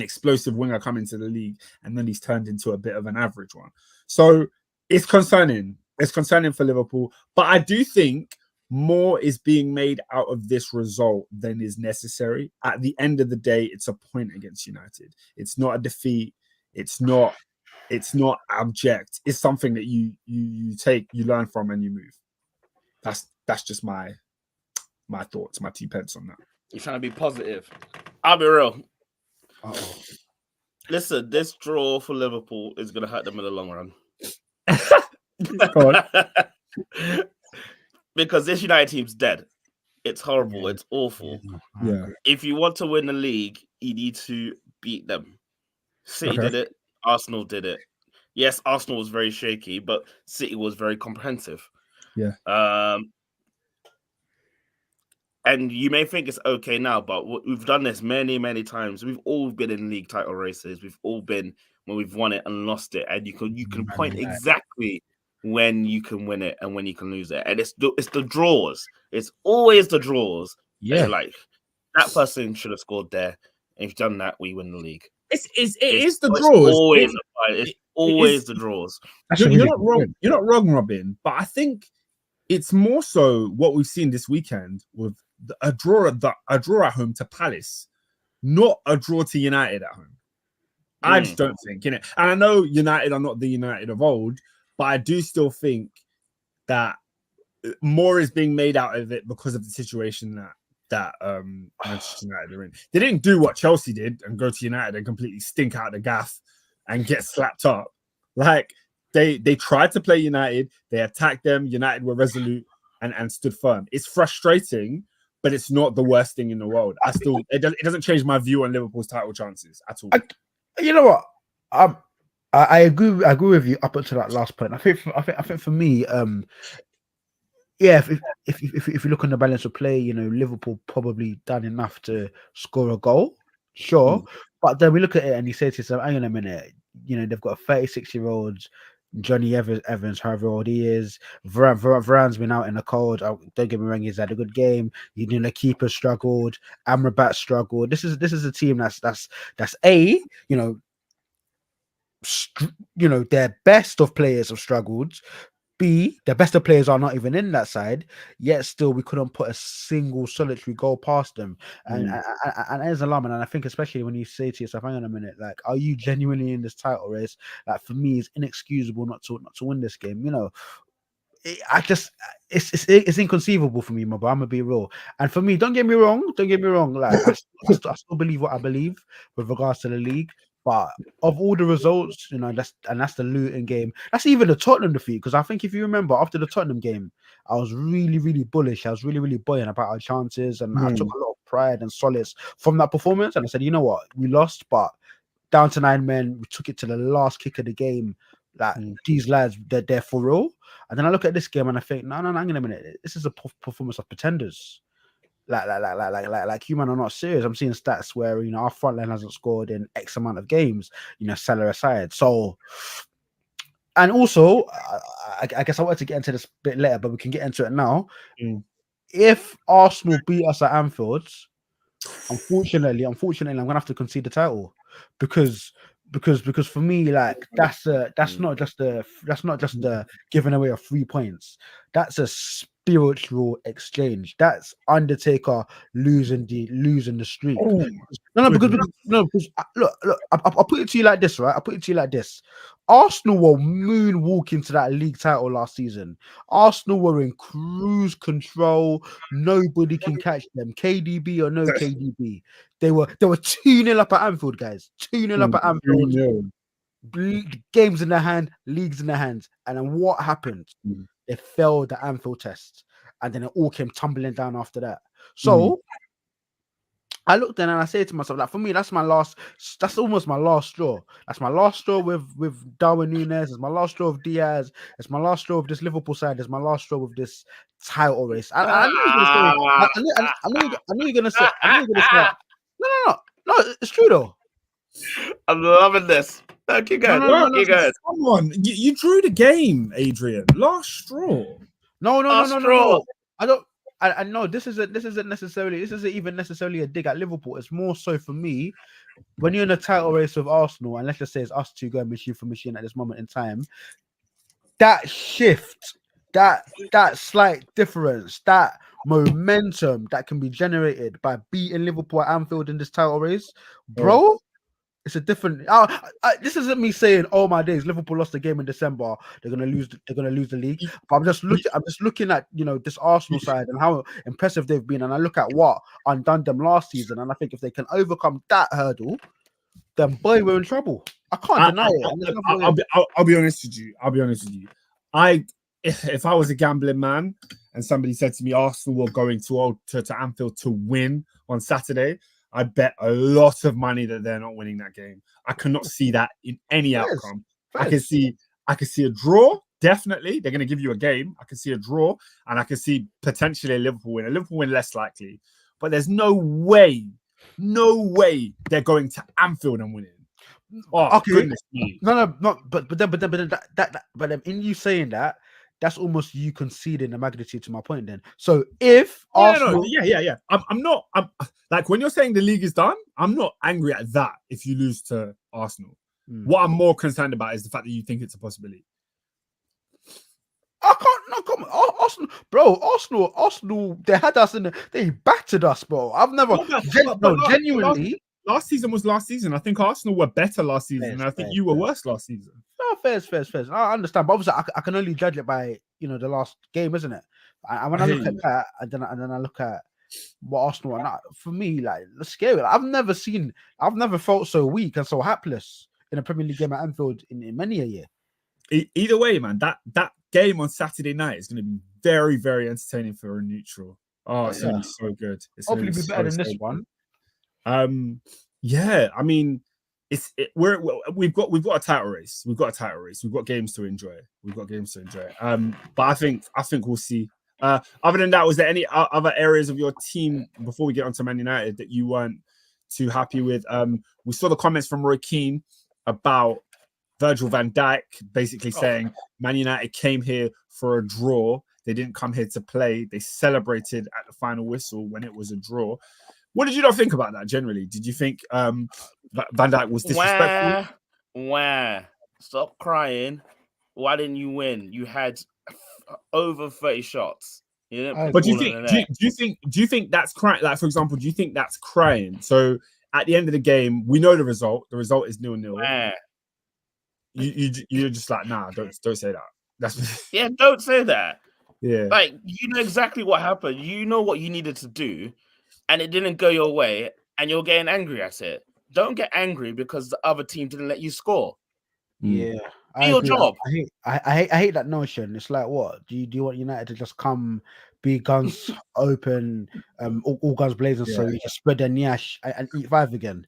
explosive winger come into the league, and then he's turned into a bit of an average one. So it's concerning. It's concerning for Liverpool. But I do think more is being made out of this result than is necessary. At the end of the day, it's a point against United. It's not a defeat. It's not abject. It's something that you take, you learn from, and you move. That's just my thoughts, my 2 pence on that.
You're trying to be positive. I'll be real. Listen, this draw for Liverpool is going to hurt them in the long run.
Go on.
Because this United team's dead. It's horrible. Yeah. It's awful.
Yeah.
If you want to win the league, you need to beat them. City did it. Arsenal did it. Yes, Arsenal was very shaky, but City was very comprehensive.
Yeah.
And you may think it's okay now, but we've done this many, many times. We've all been in league title races. We've all been when we've won it and lost it. And you can point exactly when you can win it and when you can lose it. And it's the draws. It's always the draws.
Yeah.
Like, that person should have scored there. And if you've done that, we win the league.
It is the draws.
It's always the draws.
You're not wrong. You're not wrong, Robin. But I think it's more so what we've seen this weekend with a draw at home to Palace, not a draw to United at home. I just don't think, innit? And I know United are not the United of old, but I do still think that more is being made out of it because of the situation that Manchester United are in. They didn't do what Chelsea did and go to United and completely stink out the gaff and get slapped up. Like they tried to play United, they attacked them. United were resolute and stood firm. It's frustrating, but it's not the worst thing in the world. It doesn't change my view on Liverpool's title chances at all.
You know what? I agree with you up until that last point. I think for me, yeah, if you look on the balance of play, you know, Liverpool probably done enough to score a goal, sure. But then we look at it and you say to yourself, hang on a minute, you know, they've got a 36-year-old Johnny Evans, however old he is. Varane's been out in the cold. Don't get me wrong, he's had a good game. You know, the keeper struggled. Amrabat struggled. This is a team that's a, you know, their best of players have struggled. B, the best of players are not even in that side, yet still we couldn't put a single solitary goal past them. And as alarming, and I think especially when you say to yourself, hang on a minute, like, are you genuinely in this title race? Like, for me, it's inexcusable not to win this game. You know, it's inconceivable for me, my bro. I'm gonna be real. And for me, don't get me wrong. Like, I still believe what I believe with regards to the league. But of all the results, you know, that's the Luton game. That's even the Tottenham defeat. Because I think if you remember, after the Tottenham game, I was really, really bullish. I was really, really buoyant about our chances, and I took a lot of pride and solace from that performance. And I said, you know what, we lost, but down to 9 men, we took it to the last kick of the game. Like, these lads, they're for real. And then I look at this game and I think, no, hang on a minute. This is a performance of pretenders. Like you man are not serious. I'm seeing stats where, you know, our front line hasn't scored in X amount of games, you know, Salah aside. So, and also, I guess I wanted to get into this a bit later, but we can get into it now. If Arsenal beat us at Anfield, unfortunately, I'm gonna have to concede the title because for me, like, that's not just the giving away of 3 points. That's a spiritual exchange. That's Undertaker losing the streak. Because look, I'll put it to you like this, right? Arsenal were moonwalking into that league title last season. Arsenal were in cruise control. Nobody can catch them. KDB or no KDB. They were 2-0 up at Anfield, guys. 2-0 up at Anfield. Games in their hand, leagues in their hands. And then what happened? They failed the Anfield test. And then it all came tumbling down after that. So I looked in and I said to myself, like, for me, that's almost my last straw. That's my last straw with Darwin Núñez. It's my last straw of Diaz. It's my last straw of this Liverpool side. It's my last straw of this title race. I knew you're gonna say that. No, it's true though.
I'm loving this. Keep going.
Come on, you drew the game, Adrian. Last straw.
No. I don't. I know this isn't even necessarily a dig at Liverpool. It's more so for me, when you're in a title race with Arsenal, and let's just say it's us two going machine for machine at this moment in time, that shift, that slight difference, that momentum that can be generated by beating Liverpool at Anfield in this title race, bro. It's a different. This isn't me saying, "Oh my days, Liverpool lost the game in December. They're gonna lose the league." But I'm just looking at, you know, this Arsenal side and how impressive they've been, and I look at what undone them last season, and I think if they can overcome that hurdle, then boy, we're in trouble. I can't deny it.
I'll be honest with you. If I was a gambling man and somebody said to me, Arsenal were going to Anfield to win on Saturday, I bet a lot of money that they're not winning that game. I cannot see that in any outcome. I can see a draw. Definitely, they're going to give you a game. I can see a draw, and I can see potentially a Liverpool win. A Liverpool win less likely, but there's no way they're going to Anfield and winning. Oh, okay. Goodness me.
No. But then in you saying that, that's almost you conceding the magnitude to my point then. So if Arsenal...
Yeah. I'm not like, when you're saying the league is done, I'm not angry at that if you lose to Arsenal. What I'm more concerned about is the fact that you think it's a possibility.
I can't. No, come on. Arsenal, they had us they battered us, bro. I've never, genuinely.
Last season was last season. I think Arsenal were better last season. I think you were worse last season.
No, fair. I understand, but obviously I can only judge it by the last game, isn't it? And when I look at that, and then I look at what Arsenal are not, for me, like, it's scary. I've never felt so weak and so hapless in a Premier League game at Anfield in many a year.
Either way, man, that game on Saturday night is going to be very, very entertaining for a neutral. Oh, it's going to be so good. It's
hopefully be better than this one.
Yeah, I mean, we've got a title race. We've got games to enjoy. But I think we'll see. Other than that, was there any other areas of your team before we get onto Man United that you weren't too happy with? We saw the comments from Roy Keane about Virgil van Dijk basically saying Man United came here for a draw. They didn't come here to play. They celebrated at the final whistle when it was a draw. What did you not think about that generally? Did you think Van Dijk was disrespectful?
Stop crying. Why didn't you win? You had over 30 shots.
But do you think that's crying? Like, for example, do you think that's crying? So at the end of the game, we know the result. The result is 0-0. You're just like, nah, don't say that. That's
don't say that.
Yeah,
like, you know exactly what happened. You know what you needed to do, and it didn't go your way, and you're getting angry at it. Don't get angry because the other team didn't let you score.
Yeah,
do your job.
I hate that notion. It's like, what do you want United to just come, be guns open, all guns blazing, so you just spread their nyash and eat five again?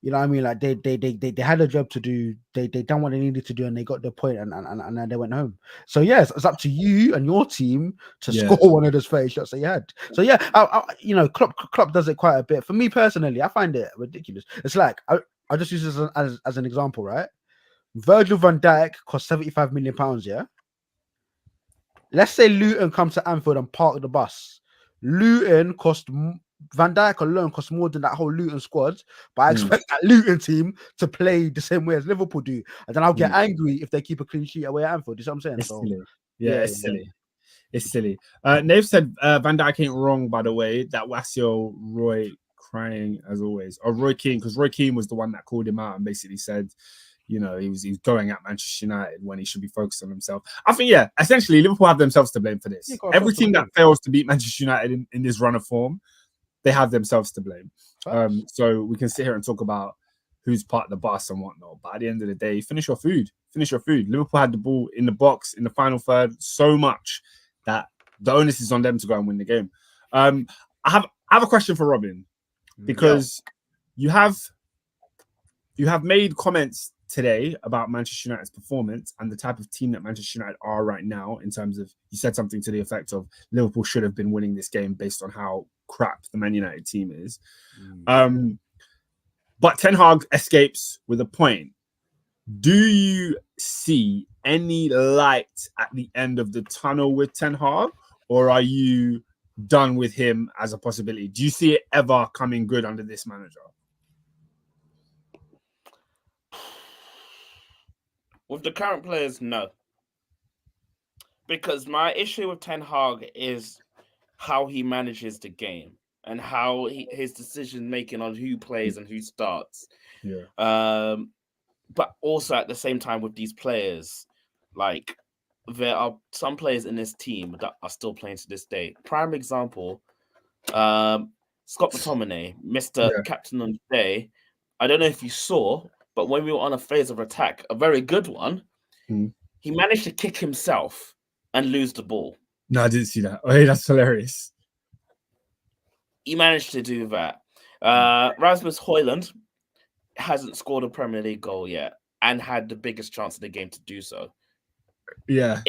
You know what I mean? Like, they had a job to do. They done what they needed to do, and they got the point, and then they went home. So yes, it's up to you and your team to score one of those 30 shots that you had. So yeah, Klopp does it quite a bit. For me personally, I find it ridiculous. It's like, I just use this as an example, right? Virgil van Dijk cost £75 million. Yeah. Let's say Luton comes to Anfield and park the bus. Luton cost. Van Dijk alone costs more than that whole Luton squad, but I expect that Luton team to play the same way as Liverpool do, and then I'll get angry if they keep a clean sheet away at Anfield. You see what I'm saying?
It's silly. It's silly. It's silly. Nave said Van Dijk ain't wrong, by the way. That Wasio Roy crying as always. Or Roy Keane, because Roy Keane was the one that called him out and basically said, he was going at Manchester United when he should be focused on himself. I think, essentially Liverpool have themselves to blame for this. Every team that fails to beat Manchester United in this run of form, they have themselves to blame. So we can sit here and talk about who's part of the bus and whatnot. But at the end of the day, finish your food. Liverpool had the ball in the box in the final third so much that the onus is on them to go and win the game. I have a question for Robin, because you have made comments today about Manchester United's performance and the type of team that Manchester United are right now, in terms of, you said something to the effect of Liverpool should have been winning this game based on how crap the Man United team is. But Ten Hag escapes with a point. Do you see any light at the end of the tunnel with Ten Hag, or are you done with him as a possibility? Do you see it ever coming good under this manager?
With the current players, no. Because my issue with Ten Hag is how he manages the game and how his decision making on who plays and who starts. But also at the same time with these players, like, there are some players in this team that are still playing to this day. Prime example, Scott McTominay, Mr. Captain on the day. I don't know if you saw, but when we were on a phase of attack, a very good one, he managed to kick himself and lose the ball.
No, I didn't see that. Oh, hey, that's hilarious.
He managed to do that. Rasmus Højlund hasn't scored a Premier League goal yet and had the biggest chance of the game to do so.
Yeah.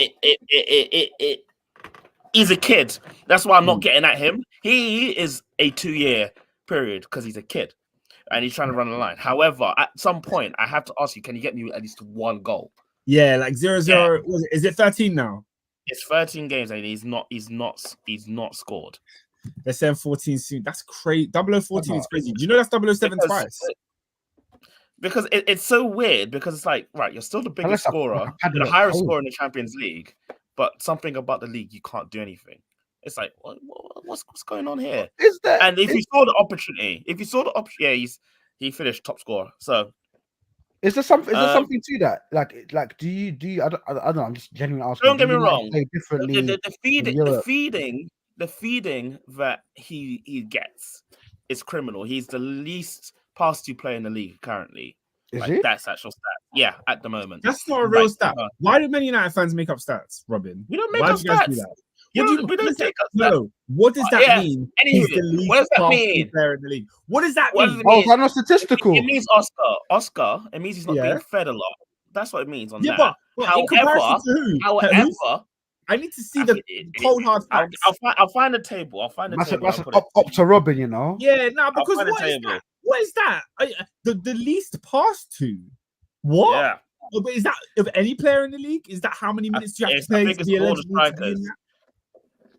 He's a kid. That's why I'm not getting at him. He is a 2-year period because he's a kid and he's trying to run the line. However, at some point, I have to ask you, can you get me at least one goal?
Yeah, like 0-0. Yeah. Is it 13 now?
It's 13 games and he's not scored.
They're saying 14 soon. That's crazy. 0014 is crazy. Do you know that's 007 twice?
Because it's so weird, because it's like, right, you're still the biggest scorer, the highest scorer in the Champions League, but something about the league, you can't do anything. It's like, what's going on here?
Is that?
And if you saw the opportunity, he finished top scorer. So
Is there something? Is there something to that? Like, do you? I don't know. I'm just genuinely asking.
don't get me wrong.
Play differently.
The feeding that he gets is criminal. He's the least pass to player in the league currently.
Is he?
That's actual stat. Yeah, at the moment.
That's not a real stat. Why do many United fans make up stats, Robin?
We don't make up stats. We don't take up stats.
No. What does that mean?
Anyway,
He's the least
what does that mean?
player in the league. What does that mean?
Oh, it's not statistical.
It means Oscar. It means he's not being fed a lot. That's what it means on that.
But in comparison to who?
However,
I need to see the cold hard facts.
I'll find a table.
That's up to Robin, you know.
Yeah, no, because what is that? The least pass to? What?
Yeah.
But is that of any player in the league? Is that how many minutes you have to play to be eligible to be in that?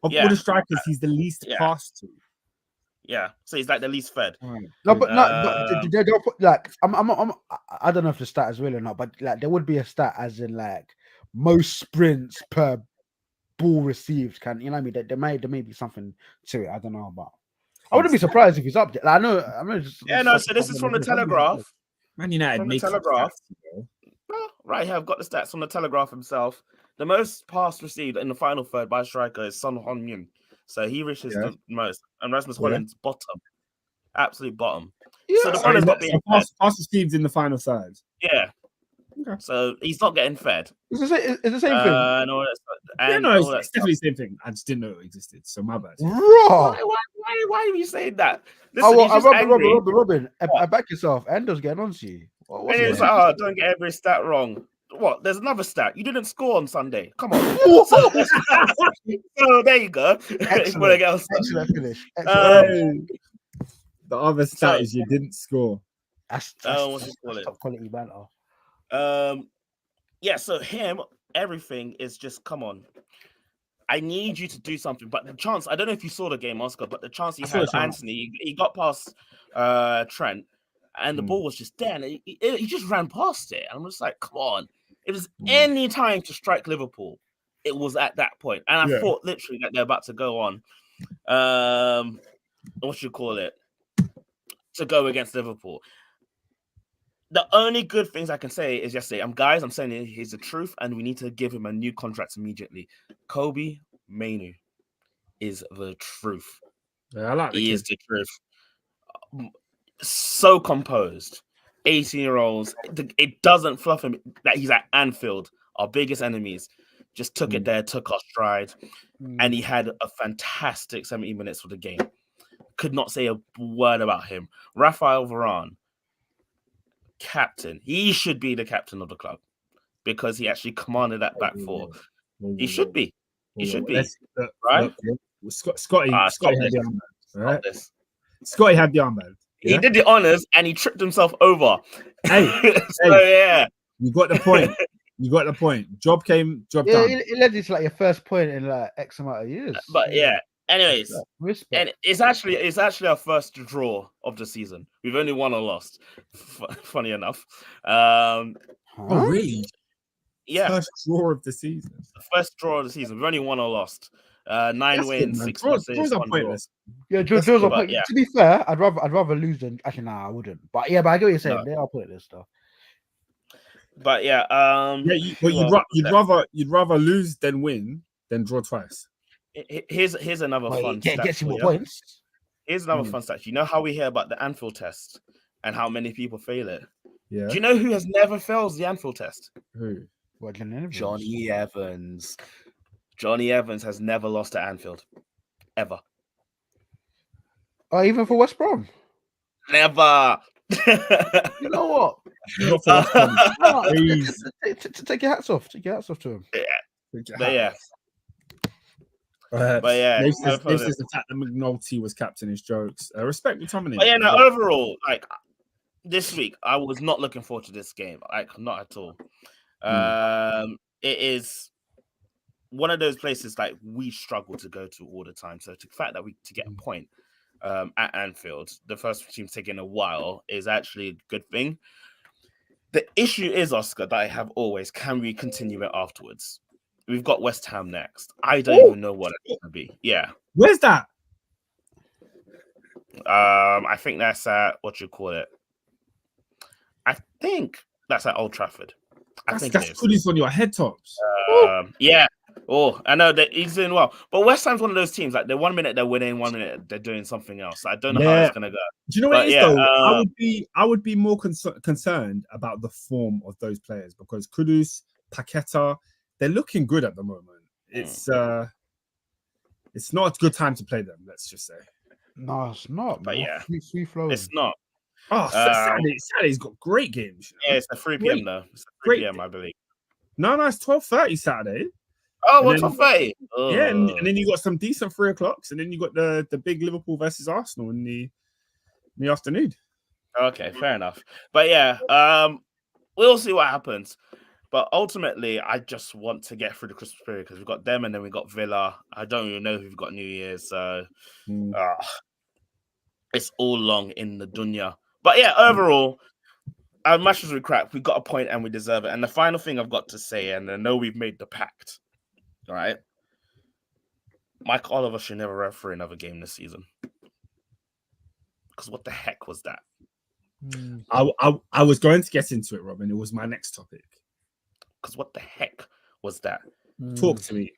Of all the strikers, he's the least pass to.
Yeah, so he's like the least fed.
No, but they don't put like I don't know if the stat is real or not, but like there would be a stat as in like most sprints per ball received. Can you know what I mean? There may be something to it. I don't know, but I wouldn't be surprised if he's up there. Like, I know.
So this is from the Telegraph.
Man United
from the Telegraph. Right here, I've got the stats from the Telegraph himself. The most pass received in the final third by a striker is Son Heung-min. So he reaches the most. And Rasmus Højlund's bottom. Absolute bottom. Yeah. So the one is not being
pass received in the final third.
Yeah. Okay. So he's not getting fed.
It's the same thing.
No,
it's definitely the same thing. I just didn't know it existed. So my bad.
Why are you saying that? Listen,
Robin, I back yourself. Endo's getting on to you.
Don't get every stat wrong. What? There's another stat. You didn't score on Sunday. Come on. So there you go.
Excellent finish.
The other stat is you didn't score.
That's
what you call it?
Top quality banter.
So him, everything is just come on. I need you to do something. But the chance, I don't know if you saw the game, Oscar, but the chance he had, Anthony, he got past Trent, and the ball was just there, and he just ran past it. And I'm just like, come on. If there's any time to strike Liverpool, it was at that point. And I thought literally that they're about to go on. What you call it? To go against Liverpool. The only good things I can say is just say, I'm saying he's the truth, and we need to give him a new contract immediately. Kobe Mainoo is the truth.
Yeah, I like
he is the truth. So composed. 18-year-olds. It doesn't fluff him that he's at Anfield, our biggest enemies. Just took it there, took our stride, and he had a fantastic 70 minutes for the game. Could not say a word about him. Rafael Varane, captain. He should be the captain of the club because he actually commanded that back four. He should be. He should be. Right?
Scotty had the armband. Right? Scotty had the armband.
He did the honors and he tripped himself over.
Yeah. You got the point. You got the point. Job done.
It led you to like your first point in like X amount of years.
But anyways, and it's actually our first draw of the season. We've only won or lost. Funny enough.
Oh really?
Yeah.
First draw of the season.
First draw of the season. We've only won or lost. 9 wins, 6 losses.
Draws are pointless.
Yeah, draws are pointless. To be fair, I'd rather lose than actually. Nah, I wouldn't. But I get what you're saying. They are pointless stuff.
But
you'd rather lose than win than draw twice.
Here's another fun stat.
Gets you more points.
Here's another fun stat. You know how we hear about the Anfield test and how many people fail it?
Yeah.
Do you know who has never failed the Anfield test?
Who?
Johnny Evans. Johnny Evans has never lost at Anfield. Ever.
Oh, even for West Brom?
Never.
You know what? Take your hats off. Take your hats off to him.
Yeah. But
this is the fact that McNulty was captain. His jokes. Respect McTominay.
But overall, like this week, I was not looking forward to this game. Like, not at all. It is one of those places like we struggle to go to all the time. So the fact that to get a point at Anfield, the first team taking a while, is actually a good thing. The issue is, Oscar, that I have always: can we continue it afterwards? we've got West Ham next. I don't even know what it's gonna be. Yeah.
Where's that?
I think that's at what you call it. I think that's at Old Trafford. I think
that's
it is.
Kudus on your head tops.
Yeah. Oh, I know that he's doing well, but West Ham's one of those teams. Like, they're 1 minute they're winning, 1 minute they're doing something else. I don't know how it's gonna go.
Do you know what it is though? I would be more concerned about the form of those players because Kudus, Paqueta, they're looking good at the moment. It's not a good time to play them. Let's just say.
No, it's not.
But
man.
yeah,
free flowing.
it's not.
Oh, Saturday's got great games.
Yeah, it's a 3 p.m. though. It's 3 p.m. I believe.
No, it's 12:30 Saturday.
Oh, what's 12:30?
Yeah, and then you got some decent 3 o'clocks, and then you got the big Liverpool versus Arsenal in the afternoon.
Okay, fair enough. But yeah, we'll see what happens. But ultimately, I just want to get through the Christmas period because we've got them and then we've got Villa. I don't even know if we've got New Year's, so it's all long in the dunya. But yeah, overall, our matches were crap. We got a point and we deserve it. And the final thing I've got to say, and I know we've made the pact, right? Mike Oliver should never referee another game this season. Because what the heck was that?
I was going to get into it, Robin. It was my next topic.
Because what the heck was that?
Talk to me.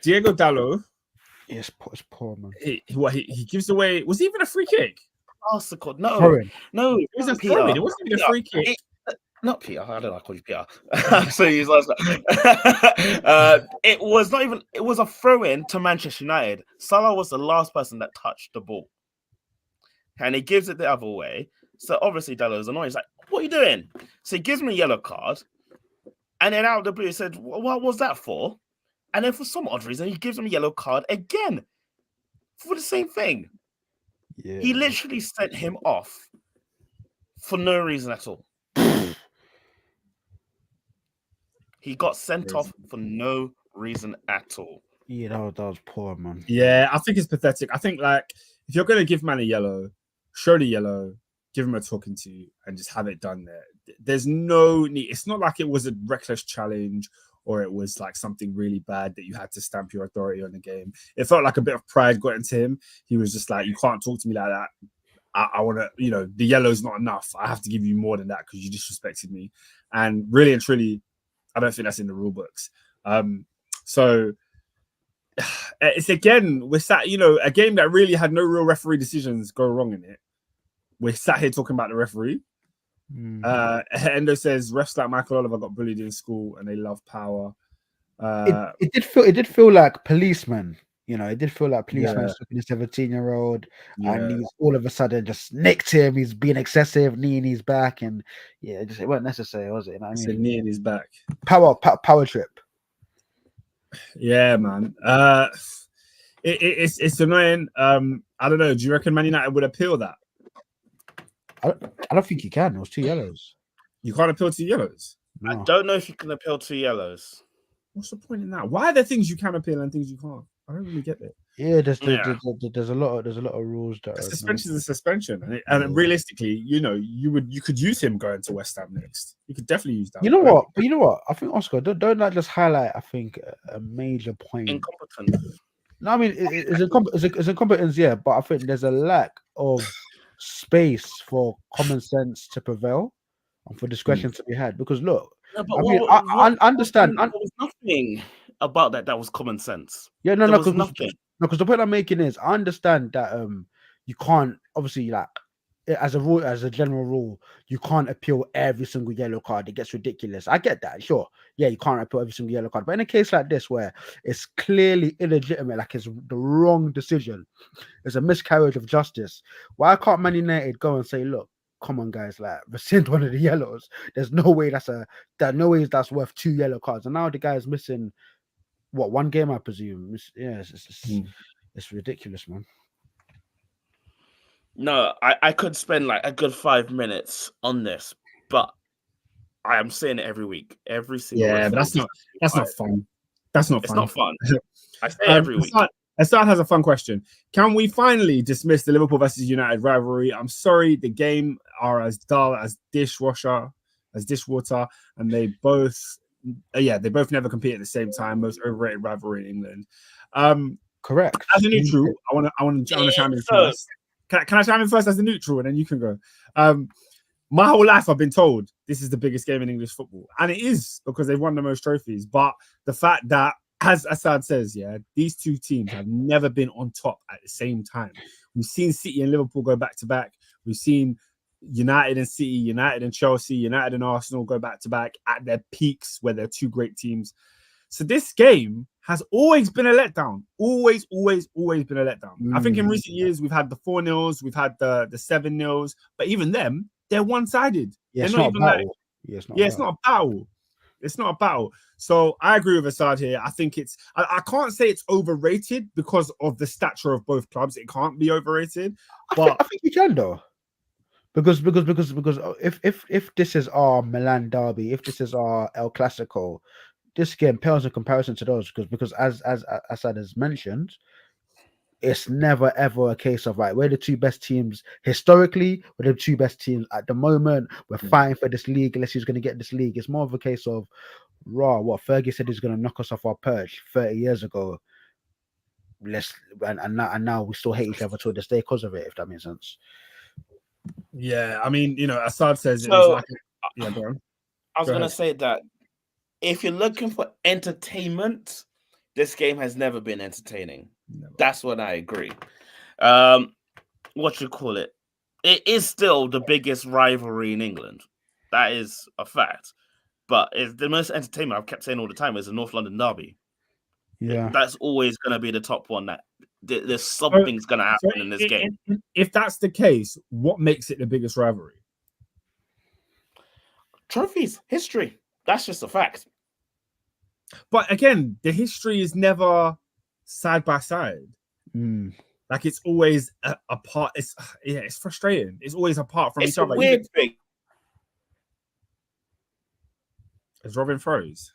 Diego Dallo.
Yes, it's poor, man.
He gives away. Was it even a free kick?
Arsicle. No.
Throwing.
No.
It was a throw-in. It wasn't even a free kick.
Not Peter. I don't know. I call you Peter. So he's it was not even. It was a throw-in to Manchester United. Salah was the last person that touched the ball, and he gives it the other way. So obviously Dallo's annoyed. He's like, "What are you doing?" So he gives me a yellow card, and then out of the blue he said, "What was that for?" And then for some odd reason he gives him a yellow card again for the same thing.
Yeah.
He literally sent him off for no reason at all. He got sent off for no reason at all.
Yeah, that was poor, man.
Yeah, I think it's pathetic. I think, like, if you're going to give man a yellow, show the yellow, give him a talking to, and just have it done there. There's no need. It's not like it was a reckless challenge or it was like something really bad that you had to stamp your authority on the game. It felt like a bit of pride got into him. He was just like, you can't talk to me like that. I want to, the yellow's not enough. I have to give you more than that because you disrespected me. And really and truly, I don't think that's in the rule books. So it's again, we're sat, a game that really had no real referee decisions go wrong in it. We're sat here talking about the referee. Endo says refs like Michael Oliver got bullied in school and they love power.
It did feel like policemen. It did feel like policemen stopping a 17-year-old, and he's all of a sudden just nicked him. He's being excessive, knee in his back, and it wasn't necessary, was it?
It's a knee in his back.
Power trip.
Yeah, man. It's annoying. I don't know. Do you reckon Man United would appeal that?
I don't think you can. It was 2 yellows.
You can't appeal 2 yellows.
No.
I don't know if you can appeal 2 yellows.
What's the point in that? Why are there things you can appeal and things you can't? I don't really get it.
Yeah, there's a lot of rules that
a suspension is a suspension, and realistically, you could use him going to West Ham next. You could definitely use that.
You know what? But you know what? I think Oscar don't like just highlight. I think a major point.
Incompetence.
No, I mean it's incompetence, yeah, but I think there's a lack of space for common sense to prevail and for discretion to be had. Because look, I understand.
There was nothing about that was common sense.
Yeah, no, because the point I'm making is I understand that you can't obviously, like, as a general rule, you can't appeal every single yellow card. It gets ridiculous. I get that, sure. Yeah, you can't appeal every single yellow card. But in a case like this where it's clearly illegitimate, like it's the wrong decision, it's a miscarriage of justice, why can't Man United go and say, look, come on, guys, like, rescind one of the yellows? There's no way that's worth 2 yellow cards. And now the guy's missing 1 game, I presume. It's ridiculous, man.
No, I could spend like a good 5 minutes on this, but I am saying it every week, every single.
Yeah, but that's not fun. That's not fun.
It's not fun. I say every week.
Assad has a fun question. Can we finally dismiss the Liverpool versus United rivalry? I'm sorry, the game are as dull as dishwater, and they both yeah, they both never compete at the same time. Most overrated rivalry in England.
Correct.
As a neutral, I want to chime in first. Can I chime in first as a neutral, and then you can go? My whole life, I've been told this is the biggest game in English football, and it is because they've won the most trophies. But the fact that, as Assad says, yeah, these two teams have never been on top at the same time. We've seen City and Liverpool go back to back. We've seen United and City, United and Chelsea, United and Arsenal go back to back at their peaks where they're two great teams. So this game has always been a letdown. Always been a letdown. I think in recent years we've had the 4-0s, we've had the 7-0s, but even them, they're one-sided.
Yeah,
they're not even like,
it's not a battle.
It's not a battle. So I agree with Assad here. I think I can't say it's overrated because of the stature of both clubs. It can't be overrated. But
I think you can though. Because if this is our Milan derby, if this is our El Clasico, this game pales in comparison to those because as Assad has mentioned, it's never ever a case of we're the two best teams historically, we're the two best teams at the moment, we're fighting for this league, unless who's going to get this league. It's more of a case of what Fergie said he's going to knock us off our perch 30 years ago. And now we still hate each other to this day because of it, if that makes sense.
Yeah, I mean, Assad says
so,
it was like bro.
I was going to say that if you're looking for entertainment, this game has never been entertaining. Never. That's what I agree. What you call it? It is still the biggest rivalry in England. That is a fact. But it's the most entertainment. I've kept saying all the time is the North London derby.
Yeah,
that's always going to be the top one. That there's something's going to happen in this game.
If that's the case, what makes it the biggest rivalry?
Trophies, history. That's just a fact.
But again, the history is never side by side. Like it's always apart. It's frustrating. It's always apart from each other.
It's a weird thing.
Is Robin froze?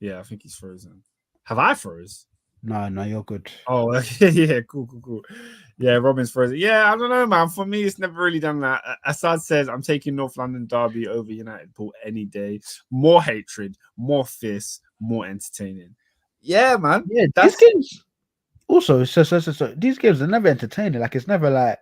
Yeah, I think he's frozen. Have I froze?
No, you're good.
Oh, yeah, cool. Yeah, Robin's frozen. Yeah, I don't know, man. For me, it's never really done that. Assad says, I'm taking North London derby over United Pool any day. More hatred, more fierce, more entertaining. Yeah, man.
Yeah, these games also, so these games are never entertaining. Like, it's never like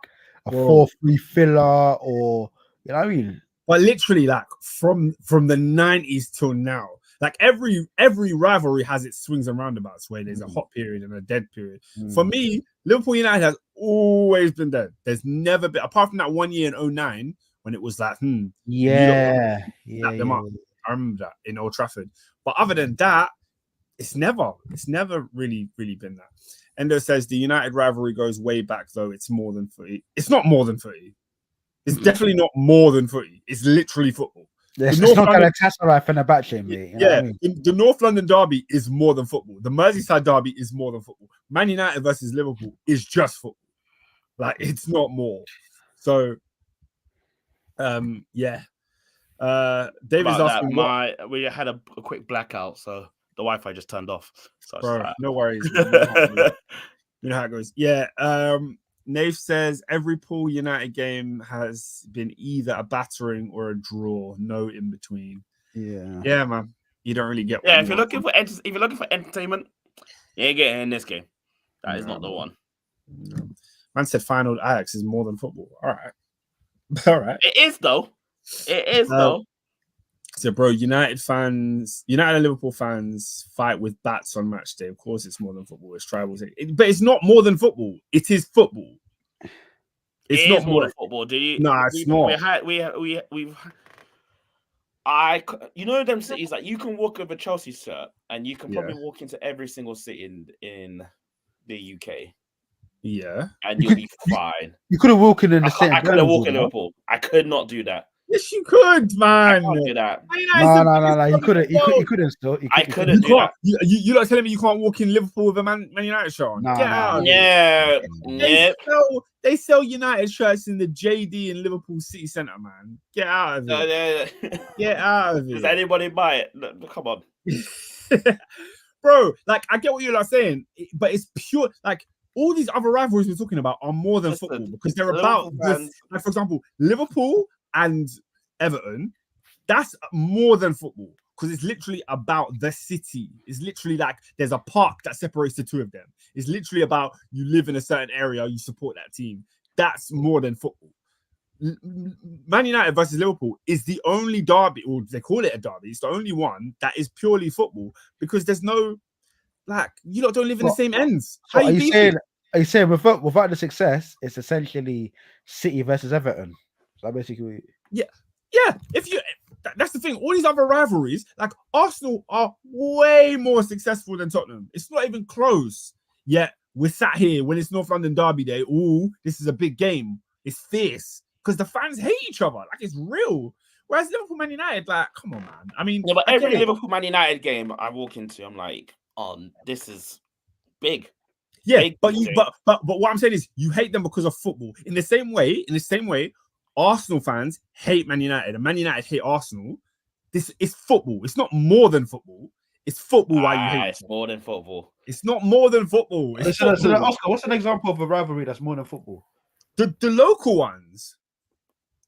a 4-3 filler or, you know what I mean?
But literally, like, from the 90s till now, like every rivalry has its swings and roundabouts where there's a hot period and a dead period. For me, Liverpool United has always been dead. There's never been, apart from that 1 year in 2009 when it was like,
yeah.
I remember that in Old Trafford. But other than that, it's never really been that. Endo says the United rivalry goes way back, though. It's more than footy. It's not more than footy. It's definitely not more than footy. It's literally football.
It's not Galatasaray Fenerbahce, mate. You know what I mean?
The North London derby is more than football. The Merseyside derby is more than football. Man United versus Liverpool is just football. Like, it's not more. So, yeah. David's asking
we had a quick blackout, so the Wi-Fi just turned off. So
bro, no worries. Man. You know how it goes. Yeah. Nave says every Pool United game has been either a battering or a draw, no in between. Yeah, man. You don't really get.
Yeah, if you're looking for entertainment, you ain't getting in this game. That is not the one.
No. Man said final Ajax is more than football. All right.
It is though.
So, bro, United and Liverpool fans fight with bats on match day. Of course, it's more than football. It's tribals, but it's not more than football. It is football.
It's not more than football. Do you?
No, it's not.
You know them cities like you can walk with a Chelsea shirt and you can probably walk into every single city in the UK.
Yeah,
and you'll be fine.
You could have walked in the same.
I could have walked in Liverpool. I could not do that.
Yes, you could, man.
I can't do that.
No. You couldn't. You couldn't still.
I couldn't do that.
You not telling me you can't walk in Liverpool with a Man United shirt on? Get out.
Yeah.
They sell United shirts in the JD in Liverpool City Centre, man. Get out of it. Get out of it.
Does anybody buy it? Come on.
Bro, like, I get what you're saying, but it's pure, like, all these other rivalries we're talking about are more than football because they're about this. Like, for example, Liverpool and Everton, that's more than football because it's literally about the city. It's literally like there's a park that separates the two of them. It's literally about you live in a certain area, you support that team. That's more than football. Man United versus Liverpool is the only derby, or they call it a derby. It's the only one that is purely football because there's no, like, you lot don't live in the same ends.
So
How
are
you
you saying? Are you saying without the success, it's essentially City versus Everton? So basically,
yeah. If you, that's the thing. All these other rivalries, like Arsenal, are way more successful than Tottenham. It's not even close. Yet we're sat here when it's North London Derby Day. Oh, this is a big game. It's fierce because the fans hate each other. Like, it's real. Whereas Liverpool, Man United, like, come on, man. I mean,
yeah, but every Liverpool Man United game I walk into, I'm like, this is big.
Yeah,
big,
but
big.
but what I'm saying is you hate them because of football. In the same way, Arsenal fans hate Man United and Man United hate Arsenal. This is football. It's not more than football. It's football. Why you hate?
It's more than football.
It's not more than football. It's
so
football.
Oscar, what's an example of a rivalry that's more than football?
The local ones.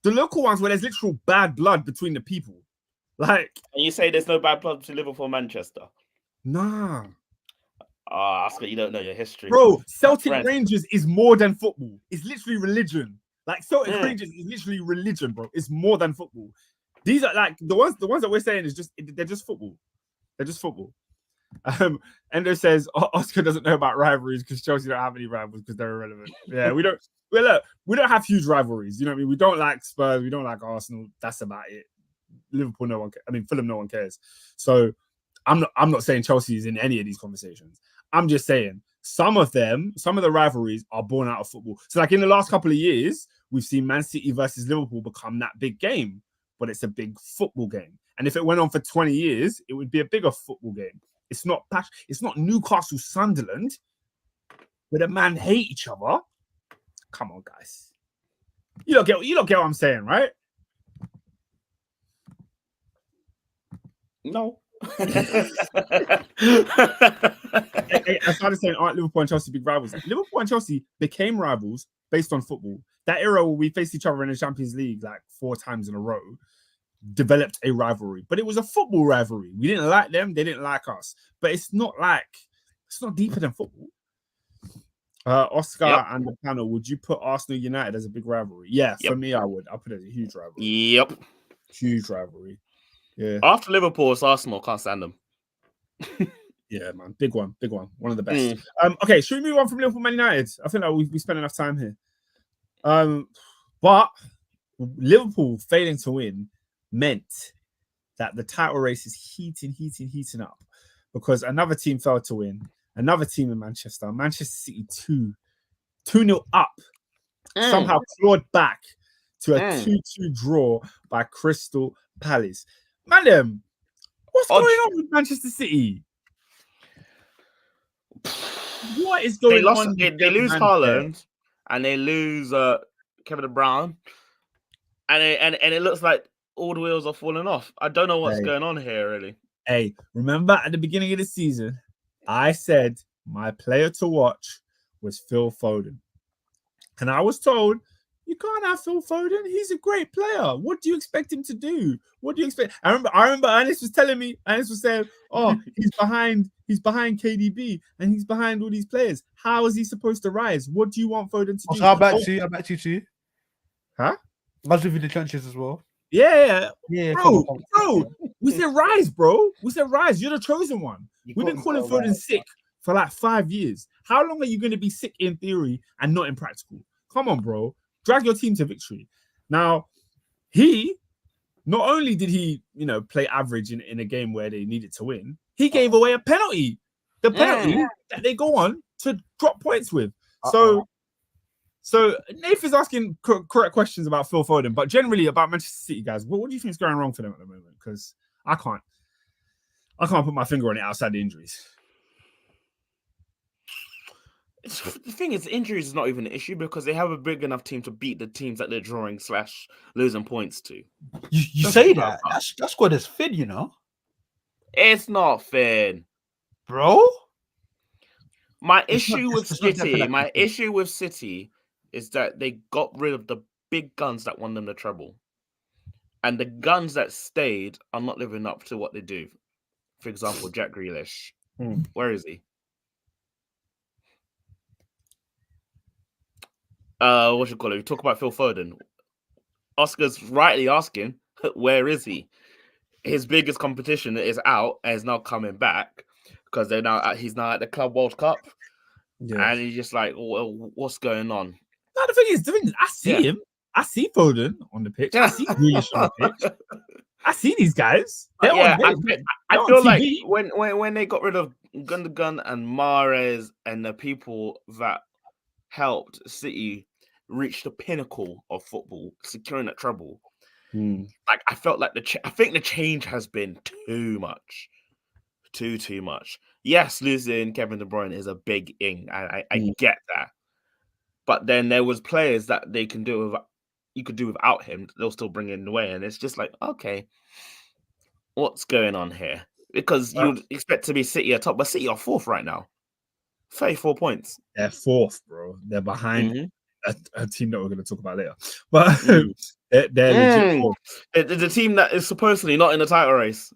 The local ones where there's literal bad blood between the people. Like,
and you say there's no bad blood between Liverpool and Manchester?
Nah.
Oscar, you don't know your history.
Bro, Celtic Rangers is more than football. It's literally religion. Like, Celtic Rangers is literally religion, bro. It's more than football. These are like the ones that we're saying is just, they're just football. They're just football. Endo says Oscar doesn't know about rivalries because Chelsea don't have any rivals because they're irrelevant. Yeah, we don't. Well, look, we don't have huge rivalries. You know what I mean? We don't like Spurs. We don't like Arsenal. That's about it. Liverpool, no one. I mean, Fulham, no one cares. So I'm not saying Chelsea is in any of these conversations. I'm just saying some of the rivalries are born out of football. So, like in the last couple of years, we've seen Man City versus Liverpool become that big game, but it's a big football game. And if it went on for 20 years, it would be a bigger football game. It's not Newcastle Sunderland, where the man hate each other. Come on, guys. You don't get what I'm saying, right?
No.
I started saying, aren't Liverpool and Chelsea big rivals? Liverpool and Chelsea became rivals based on football. That era where we faced each other in the Champions League like 4 times in a row developed a rivalry, but it was a football rivalry. We didn't like them, they didn't like us. But it's not deeper than football. Oscar and the panel, would you put Arsenal United as a big rivalry? Yeah, for me, I would. I'll put it as a huge rivalry.
Yep.
Huge rivalry. Yeah.
After Liverpool, it's Arsenal. Can't stand them.
Yeah, man. Big one. One of the best. Okay, should we move on from Liverpool Man United? I think like we spent enough time here. But Liverpool failing to win meant that the title race is heating up because another team failed to win. Another team in Manchester City 2-0 up, somehow clawed back to a 2-2 draw by Crystal Palace. Madam, what's going on with Manchester City? What is going on?
They lose Haaland and they lose Kevin De Bruyne, and it looks like all the wheels are falling off. I don't know what's going on here, really.
Hey, remember at the beginning of the season, I said my player to watch was Phil Foden. And I was told, you can't have Phil Foden. He's a great player. What do you expect him to do? What do you expect? I remember Ernest was telling me, Ernest was saying, oh, he's behind KDB and he's behind all these players. How is he supposed to rise? What do you want Foden to do?
So I'll back you too.
Huh?
I was with the trenches as well.
Yeah.
Bro,
we said rise, bro. We said rise. You're the chosen one. We've been calling Foden sick for like 5 years. How long are you going to be sick in theory and not in practical? Come on, bro. Drag your team to victory. Now, not only did he, play average in a game where they needed to win, he gave away a penalty. The penalty that they go on to drop points with. So Nath is asking correct questions about Phil Foden, but generally about Manchester City, guys. What do you think is going wrong for them at the moment? Because I can't put my finger on it outside the injuries.
The thing is, injuries is not even an issue because they have a big enough team to beat the teams that they're drawing / losing points to.
You say that? That squad is thin, you know.
It's not thin,
bro.
My issue with City is that they got rid of the big guns that won them the treble. and the guns that stayed are not living up to what they do. For example, Jack Grealish. Where is he? What you call it? We talk about Phil Foden. Oscar's rightly asking, where is he? His biggest competition is out and is now coming back because he's now at the Club World Cup, and he's just like, well, what's going on?
No, the thing is, I see him. I see Foden on the pitch. I see Grealish on the pitch. I see these guys.
I feel like when they got rid of Gundogan and Mahrez and the people that helped City reach the pinnacle of football, securing that treble. Like I felt like I think the change has been too much, too much. Yes, losing Kevin De Bruyne is a big ing. I get that, but then there was players that you could do without him. They'll still bring in the way, and it's just like, okay, what's going on here? Because you'd expect to be City at top, but City are fourth right now, 34 points.
They're fourth, bro. They're behind a team that we're going to talk about later, but they're legit fourth.
The team that is supposedly not in the title race,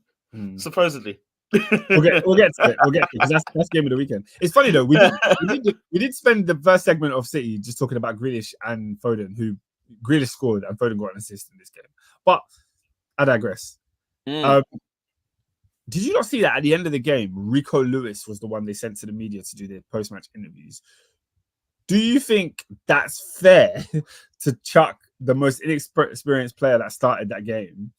supposedly.
We'll get to it. Because that's game of the weekend. It's funny though. We did spend the first segment of City just talking about Grealish and Foden, who Grealish scored and Foden got an assist in this game. But I digress. Did you not see that at the end of the game, Rico Lewis was the one they sent to the media to do their post-match interviews? Do you think that's fair to chuck the most inexperienced player that started that game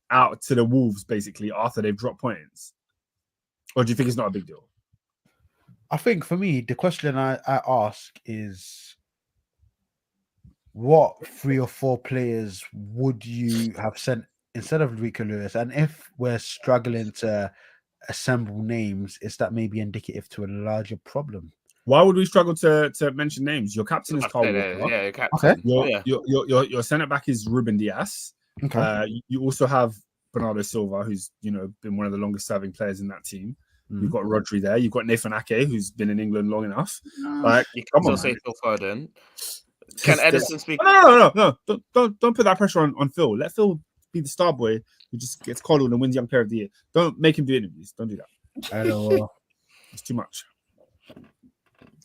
out to the Wolves basically after they've dropped points? Or do you think it's not a big deal?
I think for me, the question I ask is, what 3 or 4 players would you have sent instead of Rico Lewis? And if we're struggling to assemble names, is that maybe indicative to a larger problem?
Why would we struggle to mention names? Your captain is Carl Walker.
Yeah, captain.
Okay. Your centre back is Ruben Dias.
Okay.
You also have Bernardo Silva, who's been one of the longest serving players in that team. You've got Rodri there. You've got Nathan Ake, who's been in England long enough. Like,
you can also say Phil Foden. Can Edison speak?
No. Don't put that pressure on Phil. Let Phil be the star boy who just gets called and wins Young Player of the Year. Don't make him do interviews. Don't do that.
I know.
It's too much.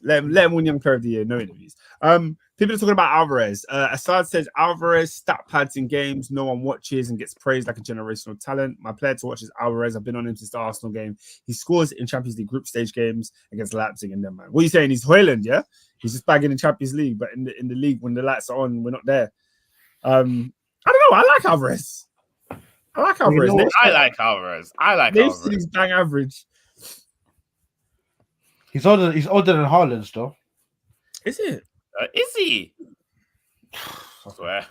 Let him win Young Player of the Year. No interviews. People are talking about Alvarez. Assad says Alvarez stat pads in games no one watches and gets praised like a generational talent. My player to watch is Alvarez. I've been on him since the Arsenal game. He scores in Champions League group stage games against Leipzig and them, man. What are you saying? He's Hoyland, yeah? He's just bagging in Champions League, but in the league when the lights are on, we're not there. I don't know. I like Alvarez. I like Alvarez.
I like Alvarez.
He's bang average.
He's older than Haaland, though.
Is it?
Is he? I swear.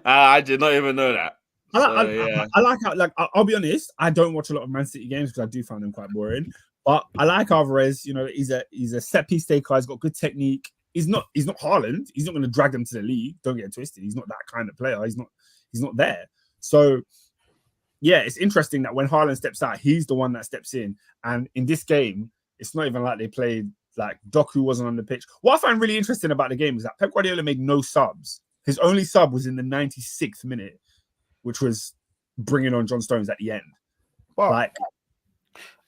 I did not even know that.
I like how, like, I'll be honest, I don't watch a lot of Man City games because I do find them quite boring. But I like Alvarez. He's a set piece taker. He's got good technique. He's not Haaland. He's not going to drag them to the league. Don't get it twisted. He's not that kind of player. He's not there. So yeah, it's interesting that when Haaland steps out, he's the one that steps in. And in this game, it's not even like they played, like Doku wasn't on the pitch. What I find really interesting about the game is that Pep Guardiola made no subs. His only sub was in the 96th minute, which was bringing on John Stones at the end.
But
like,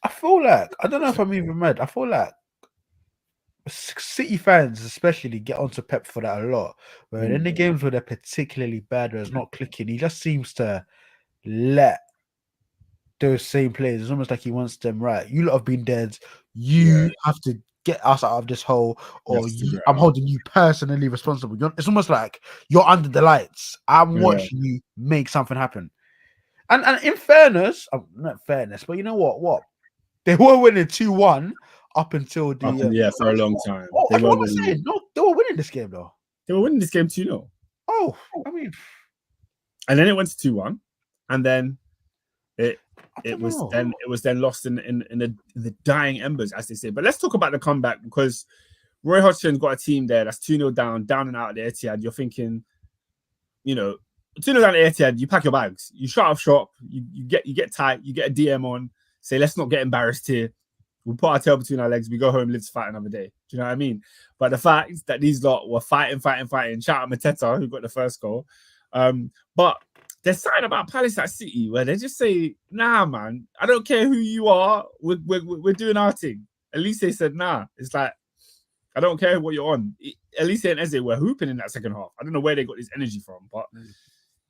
I feel like, I don't know if I'm even mad. I feel like City fans especially get onto Pep for that a lot. Where in the games where they're particularly bad, where it's not clicking, he just seems to let those same players. It's almost like he wants them right. You lot have been dead. You have to get us out of this hole, or I'm holding you personally responsible. It's almost like you're under the lights. I'm watching you make something happen. And in fairness, not fairness, but you know what? They were winning 2-1 up until the
for a long time.
They were winning this game though.
They were winning this game 2-0.
Oh, I mean,
and then it went to 2-1, and then it was then lost in the dying embers, as they say. But let's talk about the comeback, because Roy Hodgson's got a team there that's 2-0 down and out at the Etihad. You're thinking, 2-0 down at the Etihad, you pack your bags, you shut up shop, you get tight, you get a DM on, say, let's not get embarrassed here. We'll put our tail between our legs, we go home, live to fight another day. Do you know what I mean? But the fact that these lot were fighting. Shout out Mateta, who got the first goal. But there's something about Palace at City where they just say, nah, man, I don't care who you are. We're doing our thing. Olise said, nah. It's like, I don't care what you're on. Olise and Eze were hooping in that second half. I don't know where they got this energy from, but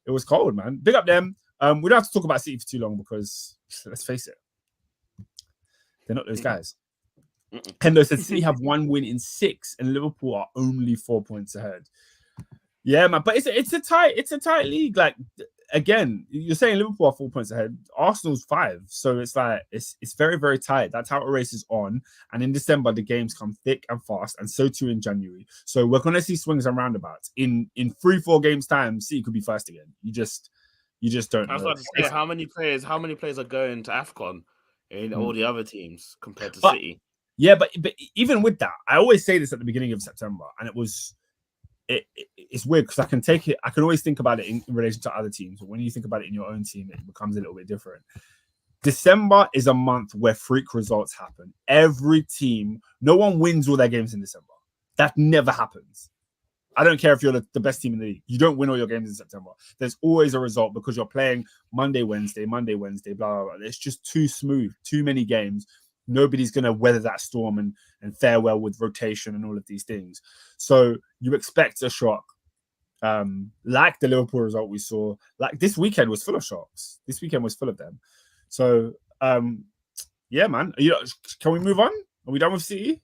it was cold, man. Big up them. We don't have to talk about City for too long because, let's face it, they're not those guys. Hendo said City have 1 win in 6 and Liverpool are only 4 points ahead. Yeah, man, but it's a tight league. Like, again, you're saying Liverpool are 4 points ahead. Arsenal's 5, so it's like it's very, very tight. That title race is on, and in December the games come thick and fast, and so too in January. So we're gonna see swings and roundabouts. In 3-4 games time, City could be first again. You just don't know.
I was about to say, how many players are going to AFCON in all the other teams compared to City?
Yeah, but even with that, I always say this at the beginning of September, and it's weird because I can always think about it in relation to other teams, but when you think about it in your own team, it becomes a little bit different. December is a month where freak results happen. Every team, no one wins all their games in December. That never happens. I don't care if you're the best team in the league. You don't win all your games in September. There's always a result because you're playing Monday, Wednesday, blah, blah, blah. It's just too smooth, too many games. Nobody's going to weather that storm and fare well with rotation and all of these things. So you expect a shock. Like the Liverpool result we saw. Like this weekend was full of shocks. This weekend was full of them. So, yeah, man. Can we move on? Are we done with City?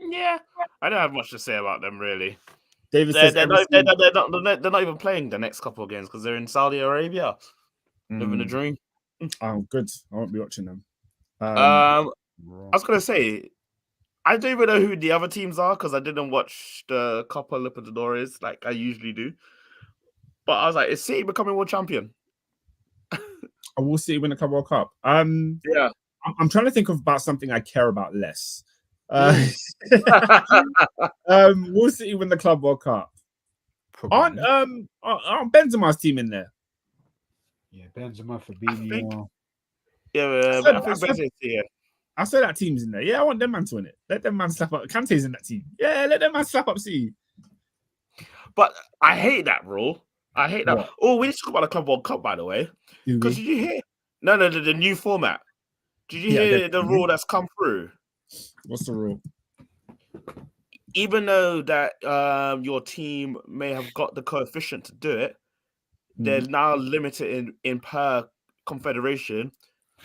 Yeah. I don't have much to say about them, really.
David says
they're not even playing the next couple of games because they're in Saudi Arabia. Living the dream.
Oh, good. I won't be watching them.
I was going to say, I don't even know who the other teams are because I didn't watch the Copa Libertadores like I usually do. But I was like, is City becoming world champion?
I will see win the Club World Cup.
Yeah.
I'm trying to think about something I care about less. We'll see win the Club World Cup. Aren't Benzema's team in there?
Yeah, Benzema, Fabinho.
I think Benzema's here.
I say that team's in there. Yeah, I want them man to win it. Let them man slap up. Kante's in that team. Yeah, let them man slap up City.
But I hate that rule. I hate that. What? Oh, we need to talk about the Club World Cup, by the way. Because did you hear? No, the new format. Did you hear the rule that's come through?
What's the rule?
Even though that your team may have got the coefficient to do it, they're now limited in per confederation,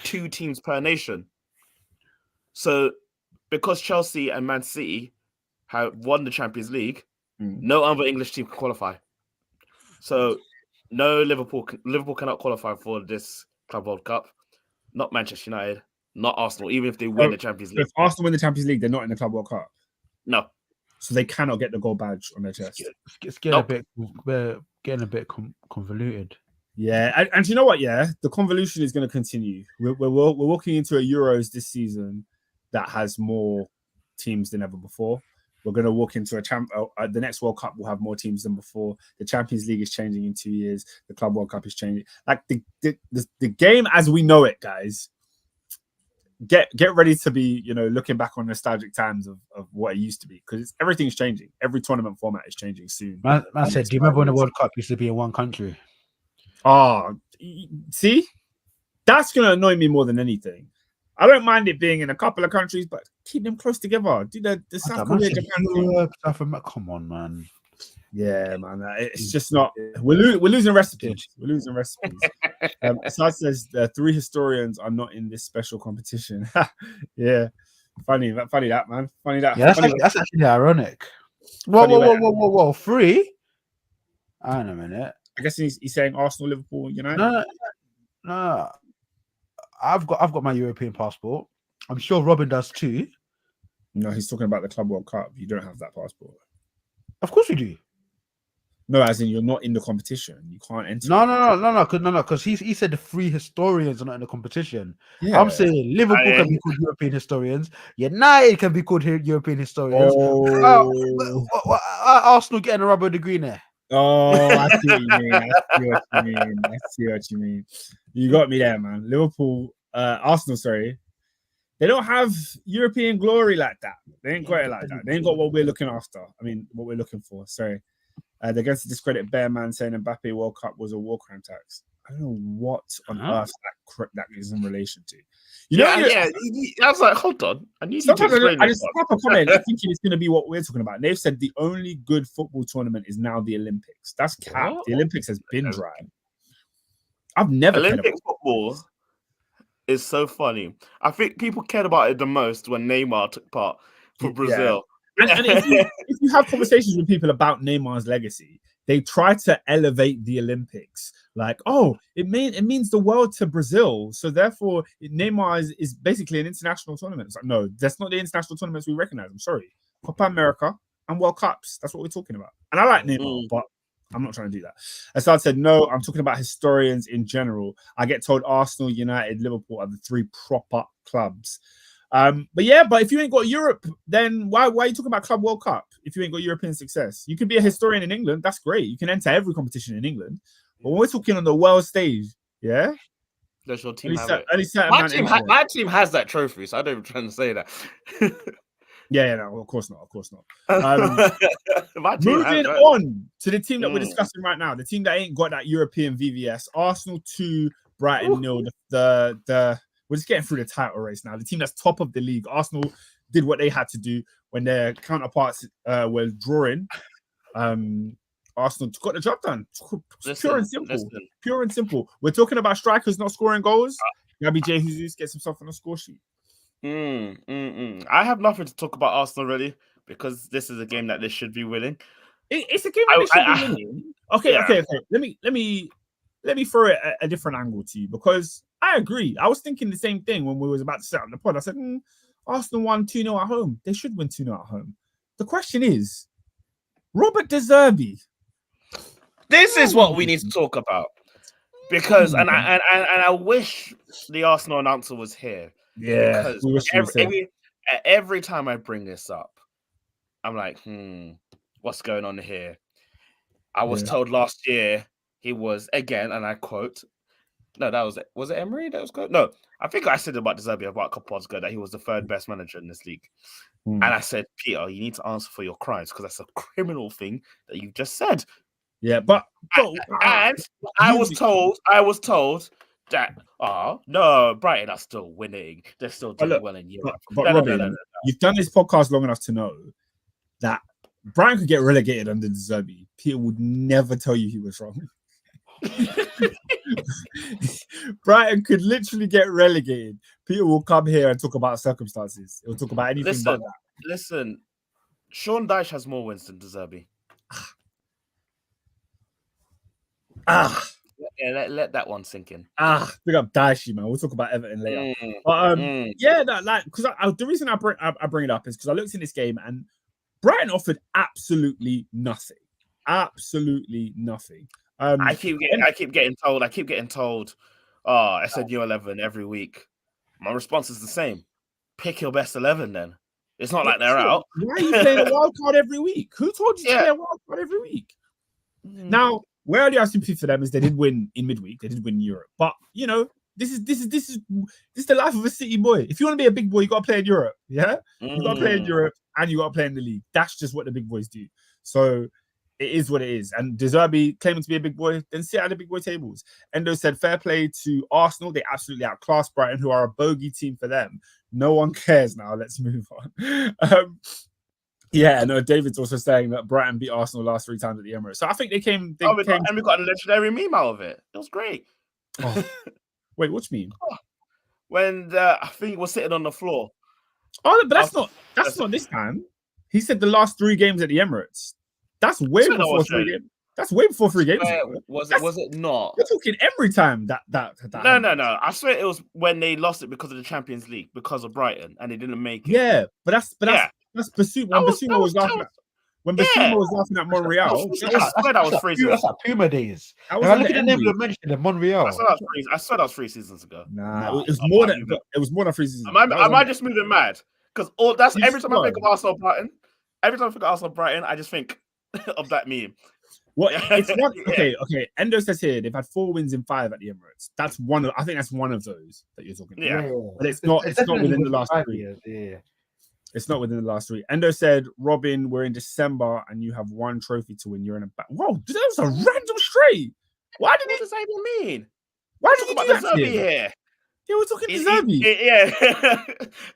2 teams per nation. So, because Chelsea and Man City have won the Champions League, no other English team can qualify. So, no Liverpool cannot qualify for this Club World Cup. Not Manchester United, not Arsenal, even if they win the Champions League.
If Arsenal win the Champions League, they're not in the Club World Cup.
No.
So they cannot get the gold badge on their chest.
It's getting a bit convoluted.
Yeah, and you know what? Yeah, the convolution is going to continue. We're walking into a Euros this season that has more teams than ever before. We're going to walk into the next World Cup will have more teams than before. The Champions League is changing in 2 years. The Club World Cup is changing. Like the game as we know it, guys. Get ready to be, looking back on nostalgic times of what it used to be because everything's changing. Every tournament format is changing soon.
Man said, do you remember when the World Cup used to be in one country?
Oh, see, that's going to annoy me more than anything. I don't mind it being in a couple of countries, but keep them close together. Do the South Korea, Japan thing.
Come on, man.
Yeah, man. It's just not. We're losing recipes. We're losing recipes. Assad says 3 historians are not in this special competition. Yeah, funny that, man. Funny that.
Yeah, that's actually ironic. Whoa! 3? Hang on a minute.
I guess he's saying Arsenal, Liverpool, United.
No. I've got my European passport. I'm sure Robin does too.
No, he's talking about the Club World Cup. You don't have that passport.
Of course we do.
No, as in you're not in the competition. You can't enter.
No. Because he said the 3 historians are not in the competition.
Yeah.
I'm saying Liverpool can be called European historians. United can be called European historians. Arsenal getting a rubber degree there.
Oh, I see what you mean. You got me there, man. Liverpool, Arsenal, sorry. They don't have European glory like that. They ain't got it like that. They ain't got what we're looking after. I mean, what we're looking for. Sorry. They're going to discredit Bearman saying Mbappe World Cup was a war crime tax. I don't know what on earth that is in relation to.
I was like, hold on. I need you to explain
I just stop a comment thinking it's going to be what we're talking about. They've said the only good football tournament is now the Olympics. That's cap. The Olympics has been dry. I've never
Olympic football is so funny. I think people cared about it the most when Neymar took part for Brazil.
And if you have conversations with people about Neymar's legacy, they try to elevate the Olympics. Like, it means the world to Brazil. So therefore, Neymar is basically an international tournament. It's like, no, that's not the international tournaments we recognize. I'm sorry. Copa America and World Cups. That's what we're talking about. And I like Neymar, but I'm not trying to do that. Assad said, no, I'm talking about historians in general. I get told Arsenal, United, Liverpool are the 3 proper clubs. But if you ain't got Europe, then why are you talking about Club World Cup if you ain't got European success? You can be a historian in England. That's great. You can enter every competition in England. But when we're talking on the world stage,
does your team have it? My team has that trophy, so I don't even try to say that.
No, of course not. Moving on to the team that we're discussing right now, the team that ain't got that European VVS. Arsenal 2, Brighton 0. We're just getting through the title race now. The team that's top of the league. Arsenal did what they had to do when their counterparts were drawing. Arsenal got the job done. Pure and simple. We're talking about strikers not scoring goals. Gabby J. Jesus gets himself on the score sheet.
I have nothing to talk about Arsenal really because this is a game that they should be winning.
It's a game that they should be winning. Okay. Let me throw it a different angle to you because I agree. I was thinking the same thing when we was about to set up the pod. I said, Arsenal won 2-0 at home. They should win 2-0 at home. The question is, Robert De Zerbi.
This is what we need to talk about because, and I wish the Arsenal announcer was here.
Yeah,
because every time I bring this up, I'm like, what's going on here? I was told last year he was, again, and I quote, no, that was it Emery that was good? No, I think I said about De Zerbi about a couple months ago that he was the 3rd best manager in this league. And I said, Peter, you need to answer for your crimes because that's a criminal thing that you just said.
Yeah, but
I was told that no, Brighton are still winning. They're still doing well in Europe.
But Robin, you've done this podcast long enough to know that Brighton could get relegated under De Zerbi. Peter would never tell you he was wrong. Brighton could literally get relegated. Peter will come here and talk about circumstances. He'll talk about anything but that.
Listen, Sean Dyche has more wins than De Zerbi. Yeah, let that one sink in.
Big up Daishi, man. We'll talk about Everton later. But the reason I bring it up is because I looked in this game and Brighton offered absolutely nothing. Absolutely nothing.
I keep getting told. I said U11 every week. My response is the same. Pick your best 11 then. It's not like they're out.
Why are you playing a wild card every week? Who told you to play a wild card every week? Now, where I do have sympathy for them is they did win in midweek. They did win in Europe. But, this is the life of a city boy. If you want to be a big boy, you got to play in Europe. Yeah? You got to play in Europe and you got to play in the league. That's just what the big boys do. So it is what it is. And De Zerbi claiming to be a big boy, then sit at the big boy tables. Endo said, fair play to Arsenal. They absolutely outclassed Brighton, who are a bogey team for them. No one cares now. Let's move on. David's also saying that Brighton beat Arsenal last 3 times at the Emirates. So I think and
we got a legendary meme out of it. It was great.
Wait, what do you mean?
When I think he was sitting on the floor.
Oh, but that's not this time. He said the last 3 games at the Emirates. That's way before 3 games. That's way before 3 games.
Was it not?
You're talking every time that.
No. I swear it was when they lost it because of the Champions League, because of Brighton, and they didn't make it.
Yeah, but that's Basuma. When Basuma was laughing at Monreal.
That was 3 seasons.
That's like Puma days. I look at the name you mentioned in Monreal.
I swear that was 3 seasons ago.
Nah, it was more than 3 seasons.
Am I just moving mad? Because every time I think of Arsenal Brighton, I just think of that meme.
Well, it's one. Okay. Endo says here they've had 4 wins in 5 at the Emirates. I think that's one of those that you're talking about.
Yeah.
But it's not within the last 3
years. Yeah.
It's not within the last week. Endo said, Robin, we're in December and you have one trophy to win. You're in a back. Whoa, that was a random straight. Why did
What
he?
does that even mean?
Why
We're
did he
talking
do
about
that
the
to
Zerbi
him?
here.
Yeah, we're talking to Zerbi.
Yeah.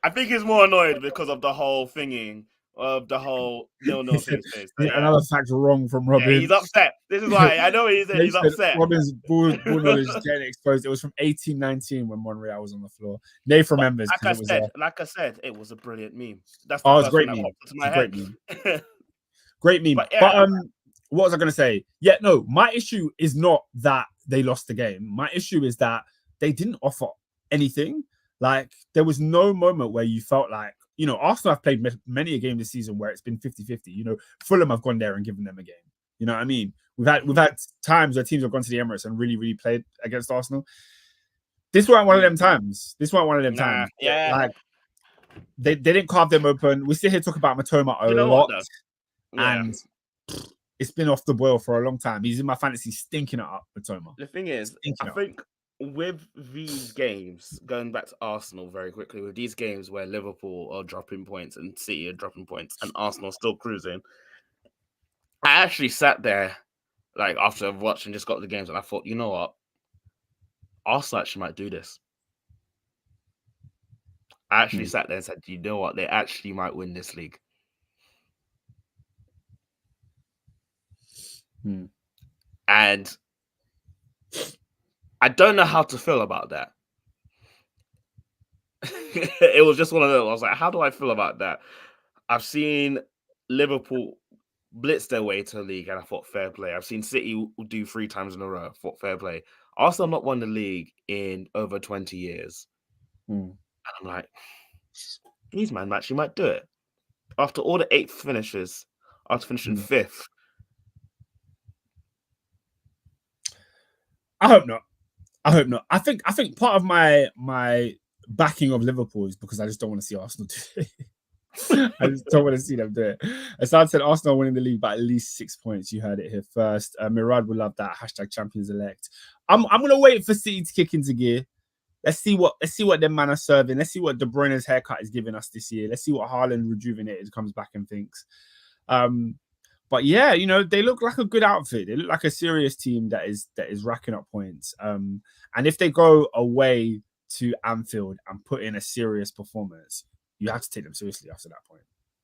I think he's more annoyed because of the whole thingy of the whole no things.
Another fact wrong from Robin.
Yeah, he's upset. This is why I know he's upset.
Robin's ball knowledge is getting exposed. It was from 1819 when Monreal was on the floor. Nate remembers.
Like I said, it was a brilliant meme. That's
the
first thing that popped into my head.
Great meme. Great meme.
But, yeah.
What was I going to say? Yeah, no, my issue is not that they lost the game. My issue is that they didn't offer anything. Like, there was no moment where you felt like, you know, Arsenal have played many a game this season where it's been 50-50. You know, Fulham have gone there and given them a game. You know what I mean? We've had times where teams have gone to the Emirates and really, really played against Arsenal. This weren't one of them times. Times.
Yeah.
Like, they didn't carve them open. We sit here talk about Matoma a lot. And it's been off the boil for a long time. He's in my fantasy stinking it up, Matoma.
The thing is, I think with these games, going back to Arsenal very quickly, with these games where Liverpool are dropping points and City are dropping points and Arsenal are still cruising, I actually sat there, like, after I've watched and just got the games, and I thought, you know what? Arsenal actually might do this. I actually sat there and said, you know what? They actually might win this league. And I don't know how to feel about that. It was just one of those. I was like, how do I feel about that? I've seen Liverpool blitz their way to the league, and I thought fair play. I've seen City do 3 times in a row. I thought fair play. Arsenal not won the league in over 20 years. And I'm like, these man actually might do it. After all the 8th finishes, after finishing 5th.
I hope not. I think part of my backing of Liverpool is because I just don't want to see Arsenal do it. I just don't want to see them do it. Assad said Arsenal winning the league by at least 6 points. You heard it here first. Mirad will love that. #champions elect. I'm gonna wait for City to kick into gear. Let's see what them man are serving. Let's see what De Bruyne's haircut is giving us this year. Let's see what Haaland rejuvenated comes back and thinks. But yeah, you know, they look like a good outfit. They look like a serious team that is racking up points. And if they go away to Anfield and put in a serious performance, you have to take them seriously after that point.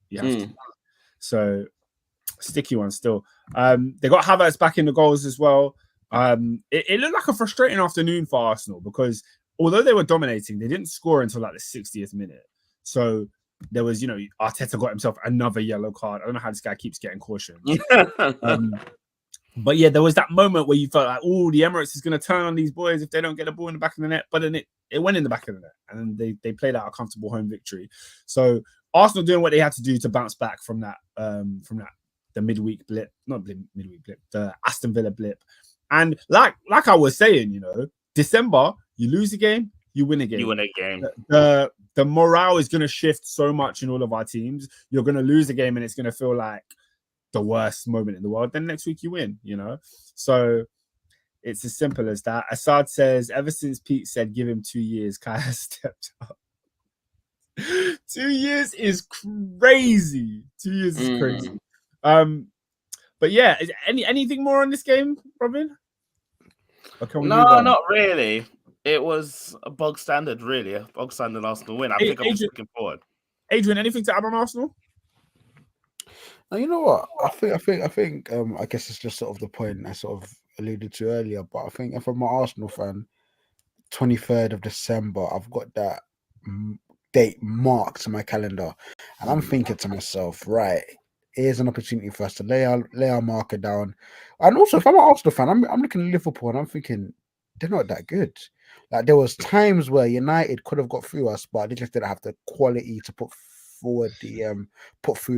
You have to. So sticky one still. They got Havertz back in the goals as well. It looked like a frustrating afternoon for Arsenal because although they were dominating, they didn't score until like the 60th minute. So there was, you know, Arteta got himself another yellow card. I don't know how this guy keeps getting cautioned. But yeah, there was that moment where you felt like, oh, the Emirates is going to turn on these boys if they don't get the ball in the back of the net. But then it went in the back of the net, and then they played out a comfortable home victory. So Arsenal doing what they had to do to bounce back from that the midweek blip, not the midweek blip, the Aston Villa blip. And like I was saying, you know, December, you lose a game, you win a game.
You win a game.
The morale is going to shift so much in all of our teams. You're going to lose a game, and it's going to feel like the worst moment in the world. Then next week you win, you know. So it's as simple as that. Assad says, ever since Pete said give him 2 years, Kai has stepped up. 2 years is crazy. 2 years is crazy. But yeah, is anything more on this game, Robin?
No, not really. It was a bog standard, really. A bog standard Arsenal win. I think I'm just looking forward.
Adrian, anything to add on Arsenal?
You know what? I think. I guess it's just sort of the point I sort of alluded to earlier. But I think if I'm an Arsenal fan, 23rd of December, I've got that date marked in my calendar, and I'm thinking to myself, right, here's an opportunity for us to lay our marker down. And also, if I'm an Arsenal fan, I'm looking at Liverpool and I'm thinking they're not that good. Like, there was times where United could have got through us, but they just didn't have the quality to put through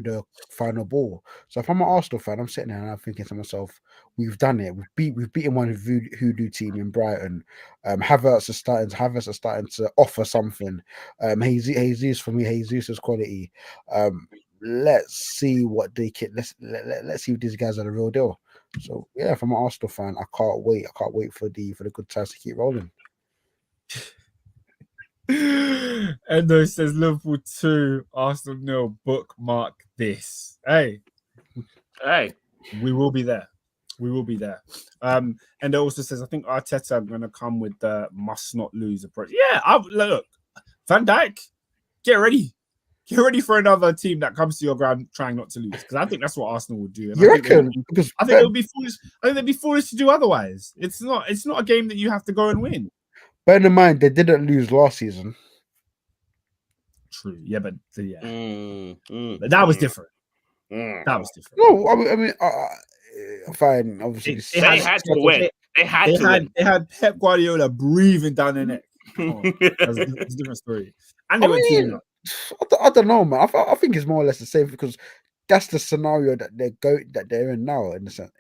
the final ball. So if I'm an Arsenal fan, I'm sitting there and I'm thinking to myself, we've done it. We've beaten one hoodoo team in Brighton. Havertz is starting to offer something. Jesus for me, Jesus is quality. Let's see what they can. Let's see if these guys are the real deal. So yeah, if I'm an Arsenal fan, I can't wait. I can't wait for the good times to keep rolling.
Endo says Liverpool 2, Arsenal 0. Bookmark this. Hey, we will be there. We will be there. And it also says, I think Arteta are going to come with the must not lose approach. Yeah, look, Van Dijk, get ready. Get ready for another team that comes to your ground trying not to lose. Because I think that's what Arsenal would do. And
You reckon?
I think it would be foolish. I think they'd be foolish to do otherwise. It's not a game that you have to go and win.
Bear in mind, they didn't lose last season.
True. Yeah, but but that was different. That was different.
No, I mean, fine. Obviously,
they had to win. They
had Pep Guardiola breathing down their neck. That's a different story. And they went 2-0.
I don't know, man. I think it's more or less the same because that's the scenario that they're in now. In the sense,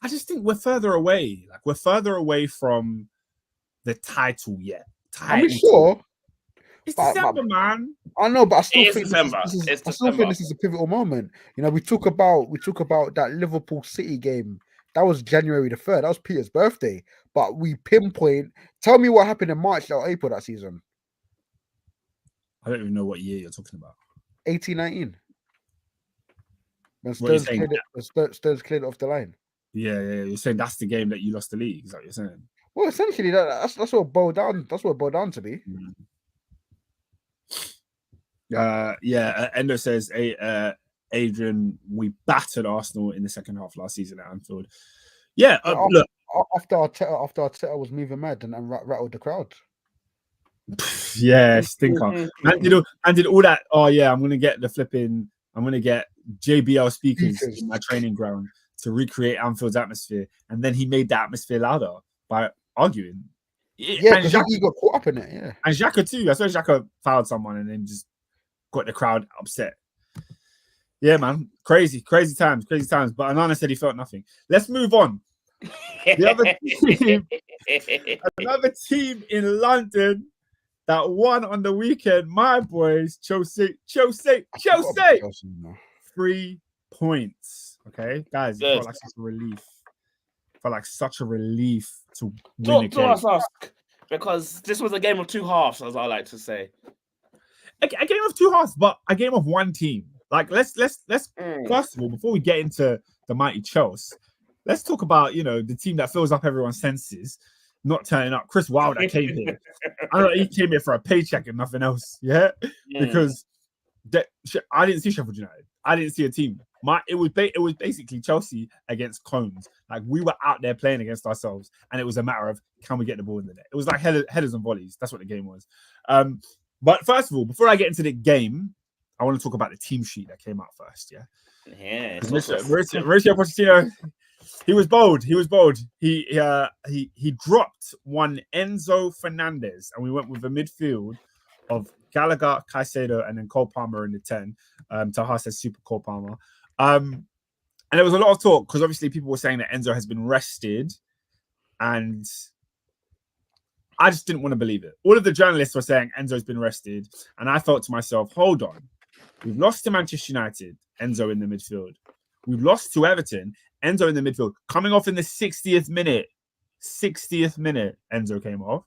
I just think we're further away. Like we're further away from the title yet.
I mean, sure.
It's December, man.
I know, but I still think
December.
This is a pivotal moment. You know, we talk about that Liverpool City game. That was January the 3rd. That was Peter's birthday. But we pinpoint. Tell me what happened in March or April that season.
I don't even know what year you're talking about.
18-19. When Stones cleared it off the line.
Yeah. You're saying that's the game that you lost the league. Is that what you're saying?
Well, essentially, that's what it boiled down. That's what it boiled down to be.
Endo says, Adrian, we battered Arsenal in the second half last season at Anfield. Yeah, look.
After Arteta was moving mad and rattled the crowd.
Yeah, stinker. and did all that. Oh yeah, I'm gonna get JBL speakers in my training ground to recreate Anfield's atmosphere, and then he made the atmosphere louder by arguing.
Yeah, because he got caught up in it. Yeah,
and Xhaka too. I saw Xhaka fouled someone and then just got the crowd upset. Yeah, man, crazy times. But Anana said he felt nothing. Let's move on. Another team in London that won on the weekend, my boys, Chelsea. 3 points. Okay, guys, it felt like such a relief. Such a relief to win a game.
Because this was a game of two halves, as I like to say.
A game of two halves, but a game of one team. Like, let's first of all, before we get into the mighty Chelsea, let's talk about, the team that fills up everyone's senses, not turning up. Chris Wilder came here. I know he came here for a paycheck and nothing else. Yeah, because I didn't see Sheffield United. I didn't see a team. It was basically Chelsea against clones. Like, we were out there playing against ourselves, and it was a matter of, can we get the ball in the net? It was like headers and volleys. That's what the game was. But first of all, before I get into the game, I want to talk about the team sheet that came out first. Yeah. Mauricio Pochettino, he was bold. He dropped one Enzo Fernandez, and we went with a midfield of Gallagher, Caicedo, and then Cole Palmer in the 10. Taha says Super Cole Palmer. And there was a lot of talk because obviously people were saying that Enzo has been rested, and I just didn't want to believe it. All of the journalists were saying Enzo's been rested, and I thought to myself, hold on. We've lost to Manchester United, Enzo in the midfield. We've lost to Everton, Enzo in the midfield. Coming off in the 60th minute, Enzo came off.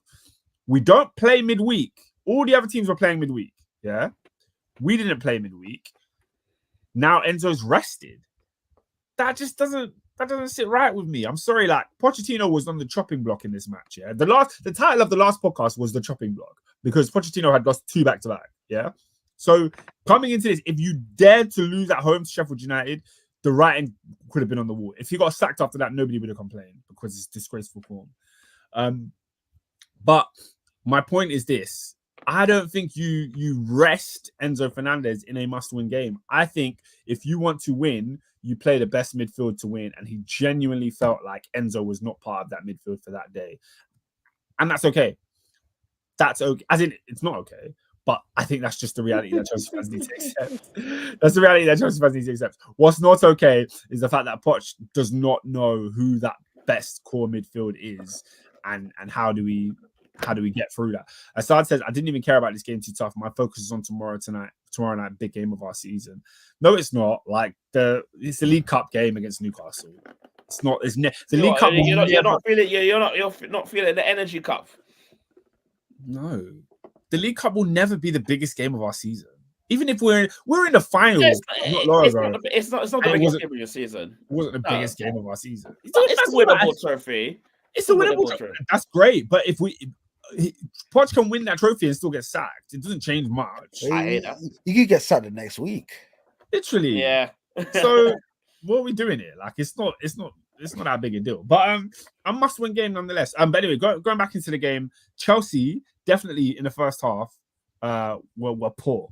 We don't play midweek. All the other teams were playing midweek, yeah? We didn't play midweek. Now Enzo's rested. That just doesn't sit right with me. I'm sorry, like, Pochettino was on the chopping block in this match, yeah? The title of the last podcast was the chopping block because Pochettino had lost 2 back-to-back, yeah? So coming into this, if you dared to lose at home to Sheffield United, the writing could have been on the wall. If he got sacked after that, nobody would have complained because it's disgraceful form. But my point is this. I don't think you rest Enzo Fernandez in a must-win game. I think if you want to win, you play the best midfield to win. And he genuinely felt like Enzo was not part of that midfield for that day. And that's okay. That's okay. As in, it's not okay. But I think that's just the reality that Chelsea fans need to accept. That's the reality that Chelsea fans need to accept. What's not okay is the fact that Poch does not know who that best core midfield is, and how do we get through that. Assad says, I didn't even care about this game too tough. My focus is on tomorrow night, big game of our season. No, it's not. Like, it's the League Cup game against Newcastle. It's not. It's the League Cup.
You're not feeling the Energy Cup.
No. the League Cup will never be the biggest game of our season. Even if we're in the final,
It's not the biggest
wasn't-
game of your season.
it wasn't the biggest game of our season.
It's the winnable trophy.
It's a winnable trophy. That's great. But if Poch can win that trophy and still get sacked, it doesn't change much.
I hate that.
You could get sacked the next week.
Literally.
Yeah.
So what are we doing here? Like, it's not that big a deal. But a must-win game nonetheless. But anyway, going back into the game, Chelsea definitely in the first half were poor.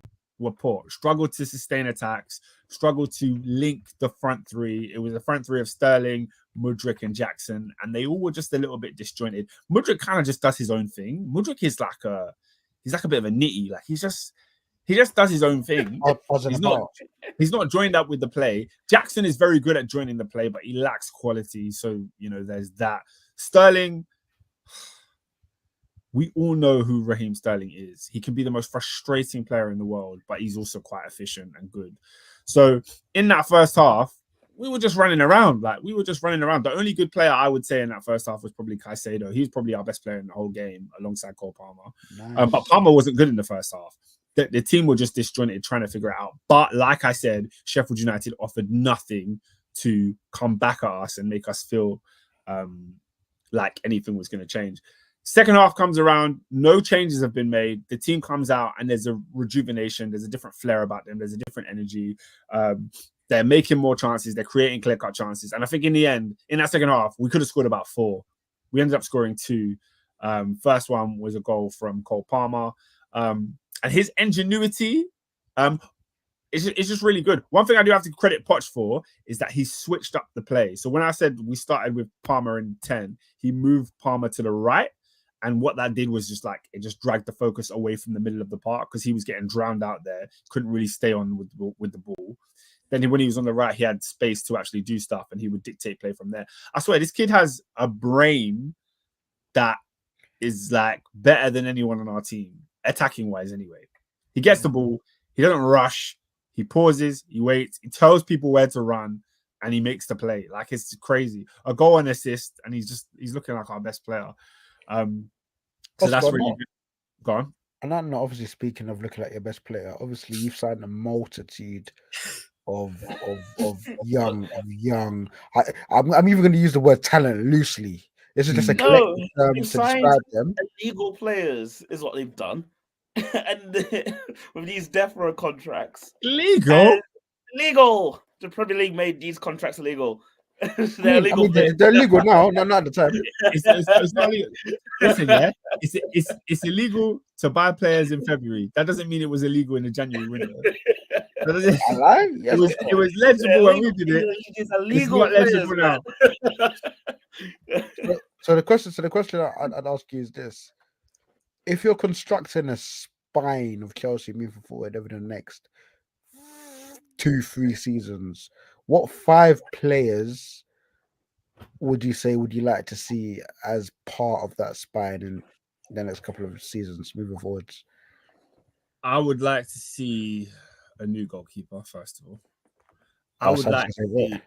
Struggled to sustain attacks, struggled to link the front three. It was a front three of Sterling, Mudryk, and Jackson, and they all were just a little bit disjointed. Mudryk kind of just does his own thing. Mudryk is like a bit of a nitty. Like he just does his own thing. He's not joined up with the play. Jackson is very good at joining the play, but he lacks quality. So there's that. Sterling. We all know who Raheem Sterling is. He can be the most frustrating player in the world, but he's also quite efficient and good. So in that first half, we were just running around. The only good player I would say in that first half was probably Caicedo. He was probably our best player in the whole game alongside Cole Palmer. Nice. But Palmer wasn't good in the first half. The team were just disjointed trying to figure it out. But like I said, Sheffield United offered nothing to come back at us and make us feel like anything was going to change. Second half comes around, no changes have been made. The team comes out and there's a rejuvenation. There's a different flair about them. There's a different energy. They're making more chances. They're creating clear-cut chances. And I think in the end, in that second half, we could have scored about 4. We ended up scoring 2. First one was a goal from Cole Palmer. And his ingenuity is just really good. One thing I do have to credit Poch for is that he switched up the play. So when I said we started with Palmer in 10, he moved Palmer to the right. And what that did was just it just dragged the focus away from the middle of the park because he was getting drowned out there. Couldn't really stay on with the ball. Then when he was on the right, he had space to actually do stuff and he would dictate play from there. I swear, this kid has a brain that is better than anyone on our team, attacking wise anyway. He gets the ball. He doesn't rush. He pauses. He waits. He tells people where to run and he makes the play. It's crazy. A goal and assist and he's looking like our best player. So that's really good. Go on.
And I'm not obviously speaking of looking at your best player. Obviously, you've signed a multitude of young. I'm even going to use the word talent loosely. This is just a collective term to describe them.
Illegal players is what they've done, and with these death row contracts,
legal.
The Premier League made these contracts illegal. They're legal.
They're legal now. No, not at the time.
It's not legal. Listen, yeah, it's illegal to buy players in February. That doesn't mean it was illegal in the January window.
Yes,
it was legible when we did it.
It's illegal.
It's not legible now.
So the question I'd ask you is this: if you're constructing a spine of Chelsea moving forward over the next 2-3 seasons, what 5 players would you like to see as part of that spine in the next couple of seasons moving forwards?
I would like to see a new goalkeeper, first of all. I would like to see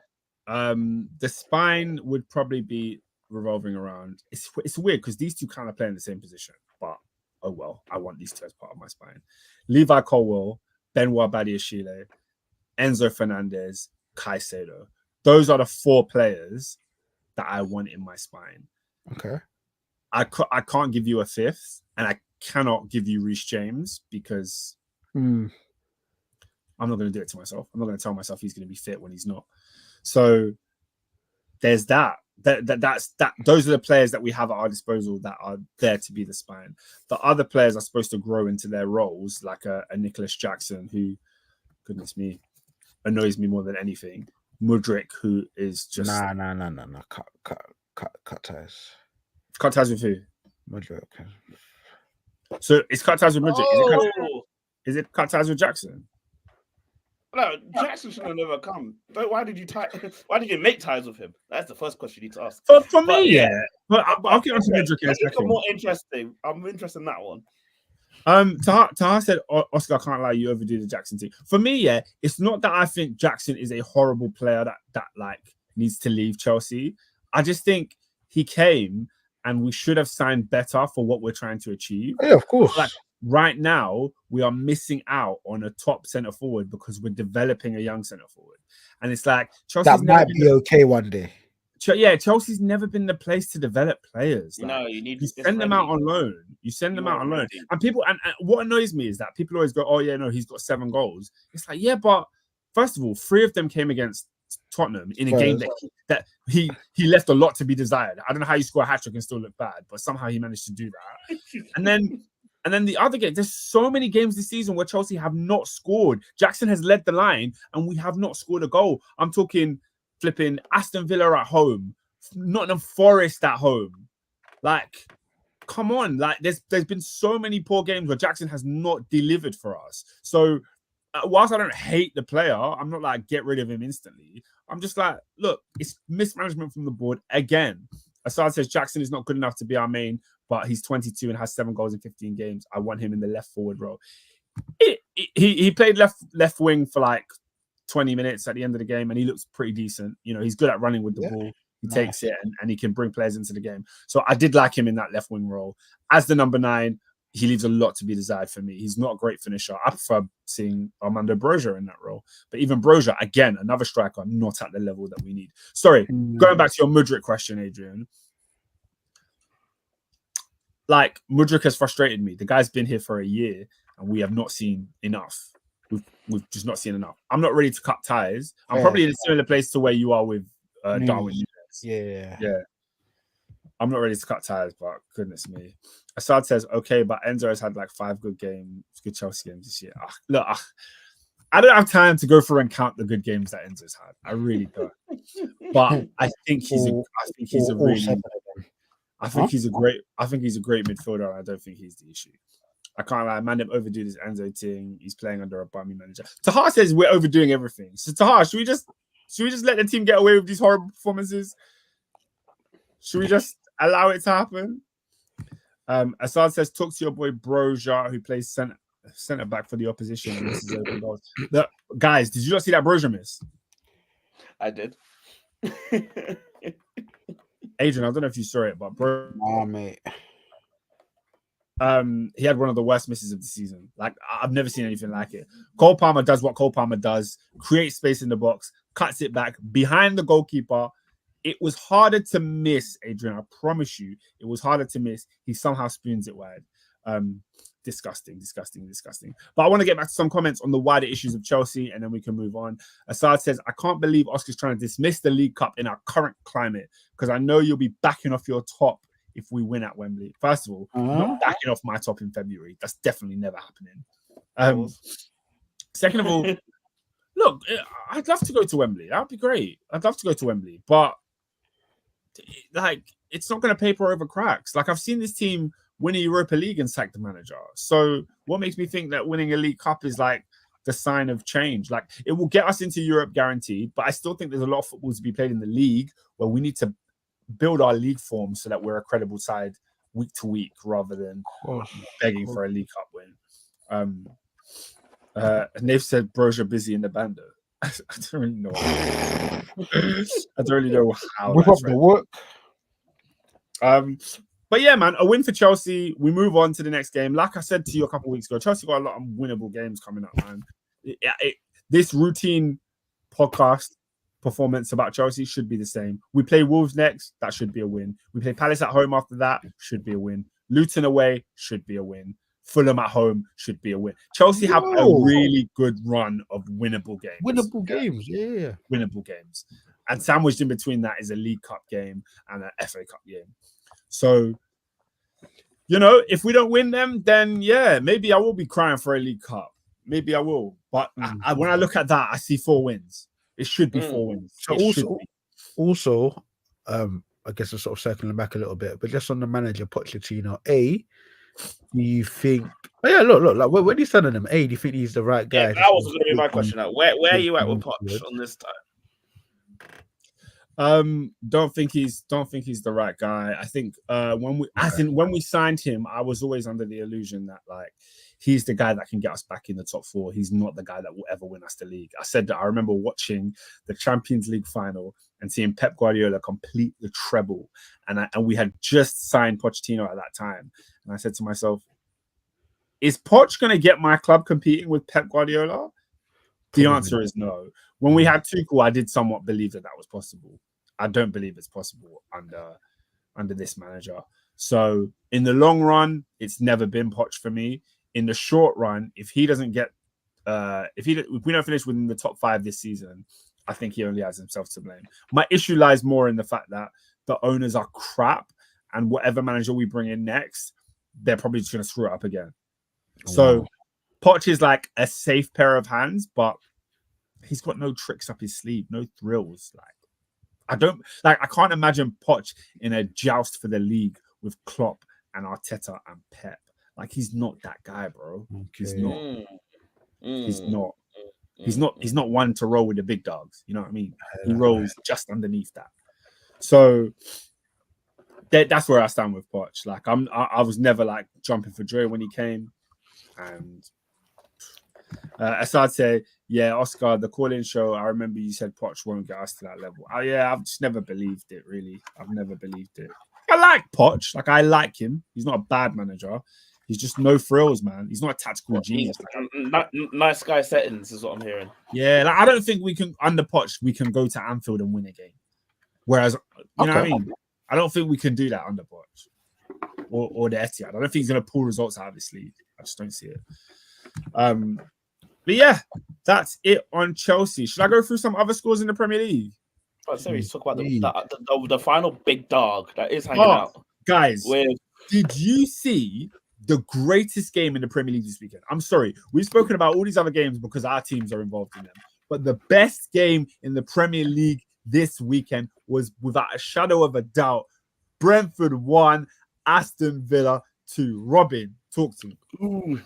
the spine would probably be revolving around. It's weird because these two kind of play in the same position, but oh well, I want these two as part of my spine. Levi Colwill, Benoit Badiashile, Enzo Fernandez, Caicedo. Those are the 4 players that I want in my spine.
Okay.
I can't give you a 5th, and I cannot give you Reece James because I'm not going to do it to myself. I'm not going to tell myself he's going to be fit when he's not. So there's that. Those are the players that we have at our disposal that are there to be the spine. The other players are supposed to grow into their roles, like a Nicholas Jackson, who, goodness me, annoys me more than anything. Mudryk, who is just
cut ties.
Cut ties with who?
Mudryk.
So it's cut ties with Mudryk. Is it cut ties with Jackson?
No, Jackson should have never come. Why did you make ties with him? That's the first question you need to ask.
For me, yeah. But I'll get on to Mudryk in a second.
More interesting. I'm interested in that one.
Taha said, Oscar, I can't lie, you overdo the Jackson thing. For me, yeah, it's not that I think Jackson is a horrible player that needs to leave Chelsea. I just think he came and we should have signed better for what we're trying to achieve.
Yeah, of course.
right now we are missing out on a top centre forward because we're developing a young centre forward, and it's like Chelsea's
That might be okay one day.
Chelsea's never been the place to develop players. Like, you send them out on loan. You send them out on loan, and people. And what annoys me is that people always go, "Oh yeah, no, he's got 7 goals." It's like, yeah, but first of all, 3 of them came against Tottenham in a game that he left a lot to be desired. I don't know how you score a hat trick and still look bad, but somehow he managed to do that. And then the other game, there's so many games this season where Chelsea have not scored. Jackson has led the line, and we have not scored a goal. I'm talking flipping Aston Villa at home, Nottingham Forest at home. Like, come on! Like, there's been so many poor games where Jackson has not delivered for us. So, whilst I don't hate the player, I'm not like get rid of him instantly. I'm just like, look, it's mismanagement from the board again. Assad says Jackson is not good enough to be our main, but he's 22 and has 7 goals in 15 games. I want him in the left forward role. He played left wing for like 20 minutes at the end of the game, and he looks pretty decent. You know, he's good at running with the ball. He takes it, and he can bring players into the game. So I did like him in that left wing role. As the number 9, he leaves a lot to be desired for me. He's not a great finisher. I prefer seeing Armando Broja in that role. But even Broja, again, another striker, not at the level that we need. Sorry, going back to your Mudryk question, Adrian. Like, Mudryk has frustrated me. The guy's been here for a year, and we have not seen enough. We've just not seen enough. I'm not ready to cut ties. I'm probably in a similar place to where you are with Darwin Núñez. Yeah. I'm not ready to cut ties, but goodness me. Assad says, okay, but Enzo has had like 5 good Chelsea games this year. Look, I don't have time to go through and count the good games that Enzo's had. I really don't. But I think he's a great midfielder, and I don't think he's the issue. I can't lie, man, overdo this Enzo thing. He's playing under a bummy manager. Tahar says we're overdoing everything. So Tahar, should we just let the team get away with these horrible performances? Should we just allow it to happen? Assad says, talk to your boy Broja, who plays centre back for the opposition and misses open goals. Look, guys, did you not see that Broja miss?
I did.
Adrian, I don't know if you saw it, but
nah, mate.
He had one of the worst misses of the season. Like, I've never seen anything like it. Cole Palmer does what Cole Palmer does, creates space in the box, cuts it back behind the goalkeeper. It was harder to miss, Adrian. I promise you, it was harder to miss. He somehow spoons it wide. Disgusting. But I want to get back to some comments on the wider issues of Chelsea, and then we can move on. Assad says, I can't believe Oscar's trying to dismiss the League Cup in our current climate, because I know you'll be backing off your top if we win at Wembley. First of all, not backing off my top in February. That's definitely never happening. Second of all, look, I'd love to go to Wembley. That would be great. I'd love to go to Wembley, but like, it's not going to paper over cracks. Like, I've seen this team win a Europa League and sack the manager. So what makes me think that winning a League Cup is like the sign of change? Like, it will get us into Europe guaranteed, but I still think there's a lot of football to be played in the league where we need to build our league form so that we're a credible side week to week rather than begging for a League Cup win. And they've said Broja busy in the bando. I don't really know. I don't really know how.
Whip up the work.
But yeah, man, a win for Chelsea. We move on to the next game. Like I said to you a couple of weeks ago, Chelsea got a lot of winnable games coming up, man. This routine podcast performance about Chelsea should be the same. We play Wolves next. That should be a win. We play Palace at home after that. Should be a win. Luton away. Should be a win. Fulham at home should be a win. Chelsea have a really good run of winnable games.
Winnable games.
And sandwiched in between that is a League Cup game and an FA Cup game. So, you know, if we don't win them, then yeah, maybe I will be crying for a League Cup. Maybe I will. But when I look at that, I see 4 wins. It should be 4 wins.
So also, I guess I'm sort of circling back a little bit, but just on the manager, Pochettino, do you think? Oh yeah, look. Like, when you stand on him, do you think he's the right guy?
Yeah, that was going to be my question. Like, where are you at with Poch on this time?
Don't think he's the right guy. I think when we signed him, I was always under the illusion that like he's the guy that can get us back in the top 4. He's not the guy that will ever win us the league. I said that. I remember watching the Champions League final and seeing Pep Guardiola complete the treble, and we had just signed Pochettino at that time, and I said to myself, Is Poch going to get my club competing with Pep Guardiola? The
Probably
answer
not.
is no. When we had Tuchel, I did somewhat believe that was possible. I don't believe it's possible under this manager. So in the long run, it's never been Poch for me. In the short run, if he doesn't get, if we don't finish within the top 5 this season, I think he only has himself to blame. My issue lies more in the fact that the owners are crap, and whatever manager we bring in next, they're probably just going to screw it up again. So Poch is like a safe pair of hands, but he's got no tricks up his sleeve, no thrills. I can't imagine Poch in a joust for the league with Klopp and Arteta and Pep. Like, he's not that guy, bro.
Okay.
He's not. He's not one to roll with the big dogs. You know what I mean? He rolls just underneath that. So that's where I stand with Poch. Like, I was never like jumping for joy when he came. And Assad say, yeah, Oscar, the call-in show, I remember you said Poch won't get us to that level. I've just never believed it, really. I've never believed it. I like Poch. Like, I like him. He's not a bad manager. He's just no frills, man. He's not a tactical genius.
Nice guy settings is what I'm hearing.
Yeah, like, I don't think we can, under Poch, we can go to Anfield and win a game. Whereas, you know what I mean? I don't think we can do that under Poch or the Etihad. I don't think he's going to pull results out of his sleeve. I just don't see it. But yeah, that's it on Chelsea. Should I go through some other scores in the Premier League?
Oh, sorry, talk about the final big dog that is hanging out.
Guys, did you see the greatest game in the Premier League this weekend? I'm sorry, we've spoken about all these other games because our teams are involved in them. But the best game in the Premier League this weekend was, without a shadow of a doubt, Brentford 1, Aston Villa 2. Robin, talk to me.
Ooh,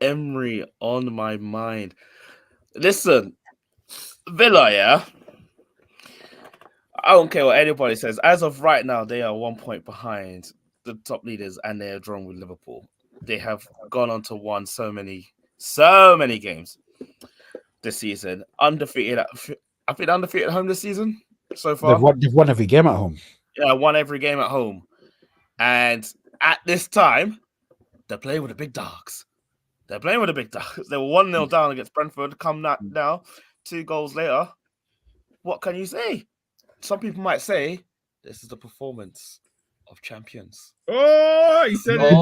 Emery on my mind. Listen, Villa, yeah? I don't care what anybody says. As of right now, they are 1 point behind the top leaders and they are drawn with Liverpool. They have gone on to win so many games this season. Undefeated. I've been undefeated at home this season so far.
They've won every game at home.
Yeah, won every game at home. And at this time, they're playing with the big dogs. They were 1-0 down against Brentford. Come now, 2 goals later. What can you say? Some people might say this is the performance of champions.
Oh, he said
it.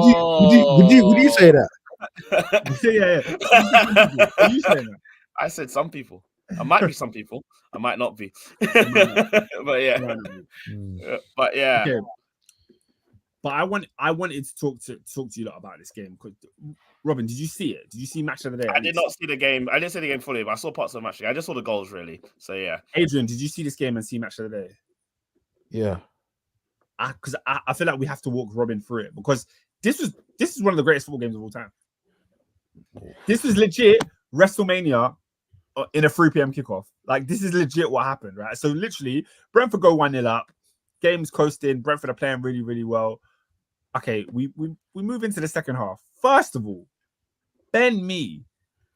Would you say that?
yeah. Would you say that?
I said some people. I might be some people. I might not be. But yeah. But yeah.
Okay. But I wanted to talk to you lot about this game. Robin, did you see it? Did you see Match of the Day?
I did not see the game. I didn't see the game fully, but I saw parts of the match. I just saw the goals, really. So yeah.
Adrian, did you see this game and see Match of the Day?
Yeah.
Because I feel like we have to walk Robin through it, because this is one of the greatest football games of all time. This was legit WrestleMania in a 3 p.m. kickoff. Like, this is legit what happened, right? So literally, Brentford go 1-0 up. Game's coasting. Brentford are playing really, really well. Okay, we move into the second half. First of all, Ben Mee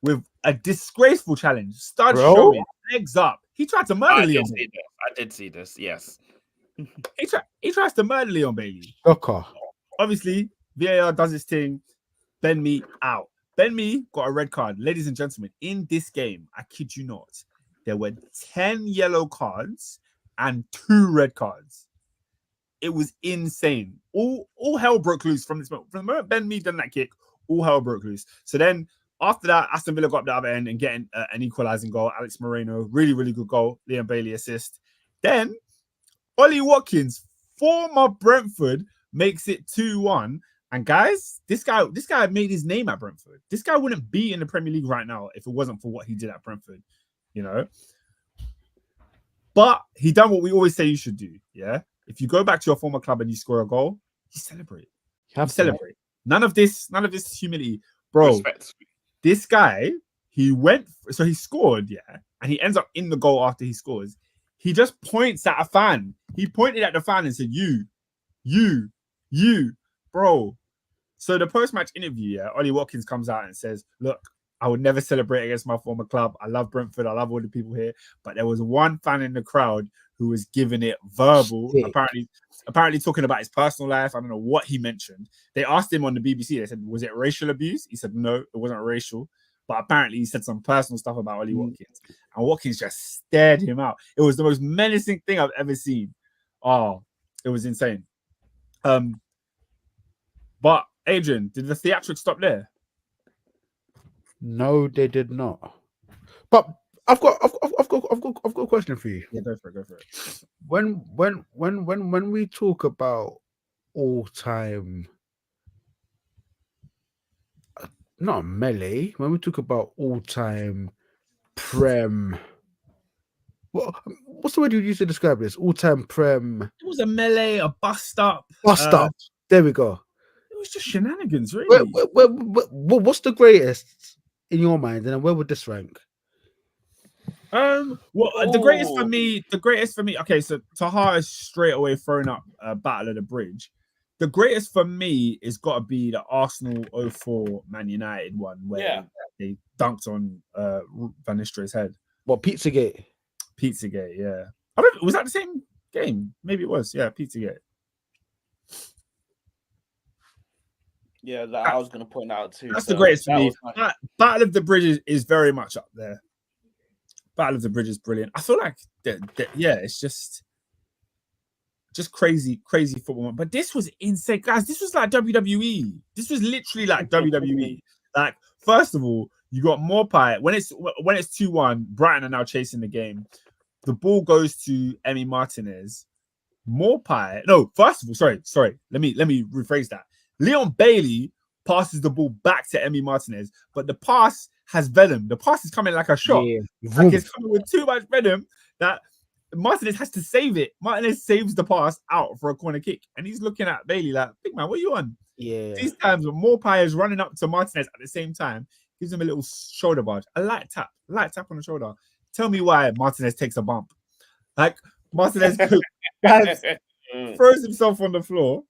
with a disgraceful challenge. Stud showing, legs up. He tried to murder Leon Bailey.
I did see this, yes.
He tries to murder Leon Bailey.
Okay.
Obviously, VAR does his thing. Ben Mee out. Ben Mee got a red card. Ladies and gentlemen, in this game, I kid you not, there were 10 yellow cards and 2 red cards. It was insane. All hell broke loose from this moment. From the moment Ben Mee done that kick, all hell broke loose. So then after that, Aston Villa got up the other end and getting an equalizing goal. Alex Moreno, really, really good goal. Liam Bailey assist. Then Ollie Watkins, former Brentford, makes it 2-1. And guys, this guy made his name at Brentford. This guy wouldn't be in the Premier League right now if it wasn't for what he did at Brentford, you know. But he done what we always say you should do, yeah? If you go back to your former club and you score a goal, you celebrate. You celebrate. None of this humility. Bro, respect. This guy, he scored, yeah, and he ends up in the goal after he scores. He just points at a fan. He pointed at the fan and said, you, bro. So the post-match interview, yeah, Ollie Watkins comes out and says, look, I would never celebrate against my former club. I love Brentford. I love all the people here. But there was one fan in the crowd who was giving it verbal.
Yeah.
Apparently talking about his personal life. I don't know what he mentioned. They asked him on the BBC. They said, "Was it racial abuse?" He said, "No, it wasn't racial." But apparently he said some personal stuff about Ollie Watkins, and Watkins just stared him out. It was the most menacing thing I've ever seen. Oh, it was insane. But Adrian, did the theatrics stop there?
No, they did not. But I've got a question for you.
Yeah, go for it.
When we talk about all time, not melee. When we talk about all time prem, what's the word you use to describe this? All time prem.
It was a melee, a bust up.
There we go.
It was just shenanigans, really.
What's the greatest in your mind, and where would this rank?
The greatest for me. Okay, so Taha is straight away throwing up Battle of the Bridge. The greatest for me is got to be the Arsenal 04 Man United one where they dunked on Van Nistelrooy's head.
What, Pizzagate?
Pizzagate, yeah. Was that the same game? Maybe it was. Yeah, Pizzagate.
Yeah, I was going to point out too.
That's the greatest for me. Battle of the Bridge is very much up there. Battle of the Bridge is brilliant. I feel like, it's just crazy football. But this was insane, guys. This was like WWE. This was literally like WWE. Like, first of all, you got Morpie. When it's 2-1, Brighton are now chasing the game. The ball goes to Emi Martinez. Morpie. No, first of all, sorry. Let me rephrase that. Leon Bailey passes the ball back to Emi Martinez, but the pass has venom. The pass is coming like a shot. Yeah. Like it's coming with too much venom that Martinez has to save it. Martinez saves the pass out for a corner kick, and he's looking at Bailey like, "Big man, what are you on?"
Yeah.
These times when Morpie is running up to Martinez at the same time, gives him a little shoulder barge, a light tap on the shoulder. Tell me why Martinez takes a bump. Like Martinez throws himself on the floor.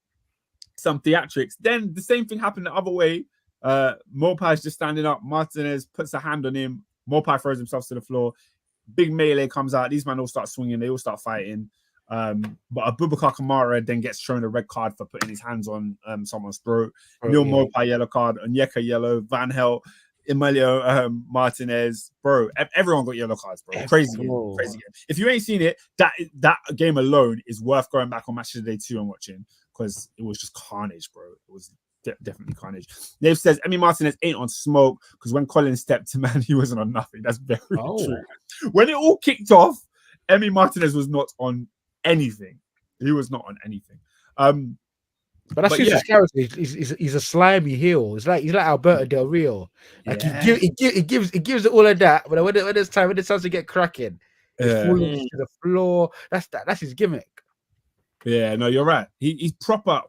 Some theatrics. Then the same thing happened the other way. Morpie's just standing up. Martinez puts a hand on him. Morpie throws himself to the floor. Big melee comes out. These men all start swinging. They all start fighting. But Abubakar Kamara then gets shown a red card for putting his hands on someone's throat. Neil Morpie yellow card. Onyeka yellow. Van Hel, Emilio Martinez. Bro, everyone got yellow cards, bro. Crazy game. If you ain't seen it, that game alone is worth going back on Match of the Day 2 and watching, because it was just carnage, bro. It was definitely carnage. Nave says Emi Martinez ain't on smoke because when Colin stepped to man, he wasn't on nothing. That's very true. When it all kicked off, Emi Martinez was not on anything. He was not on anything.
But that's just his character. He's a slimy heel. He's like Alberto Del Rio. Like he gives it all of that. But when it's time to get cracking, he's falling to the floor. That's his gimmick.
Yeah, no, you're right. He's proper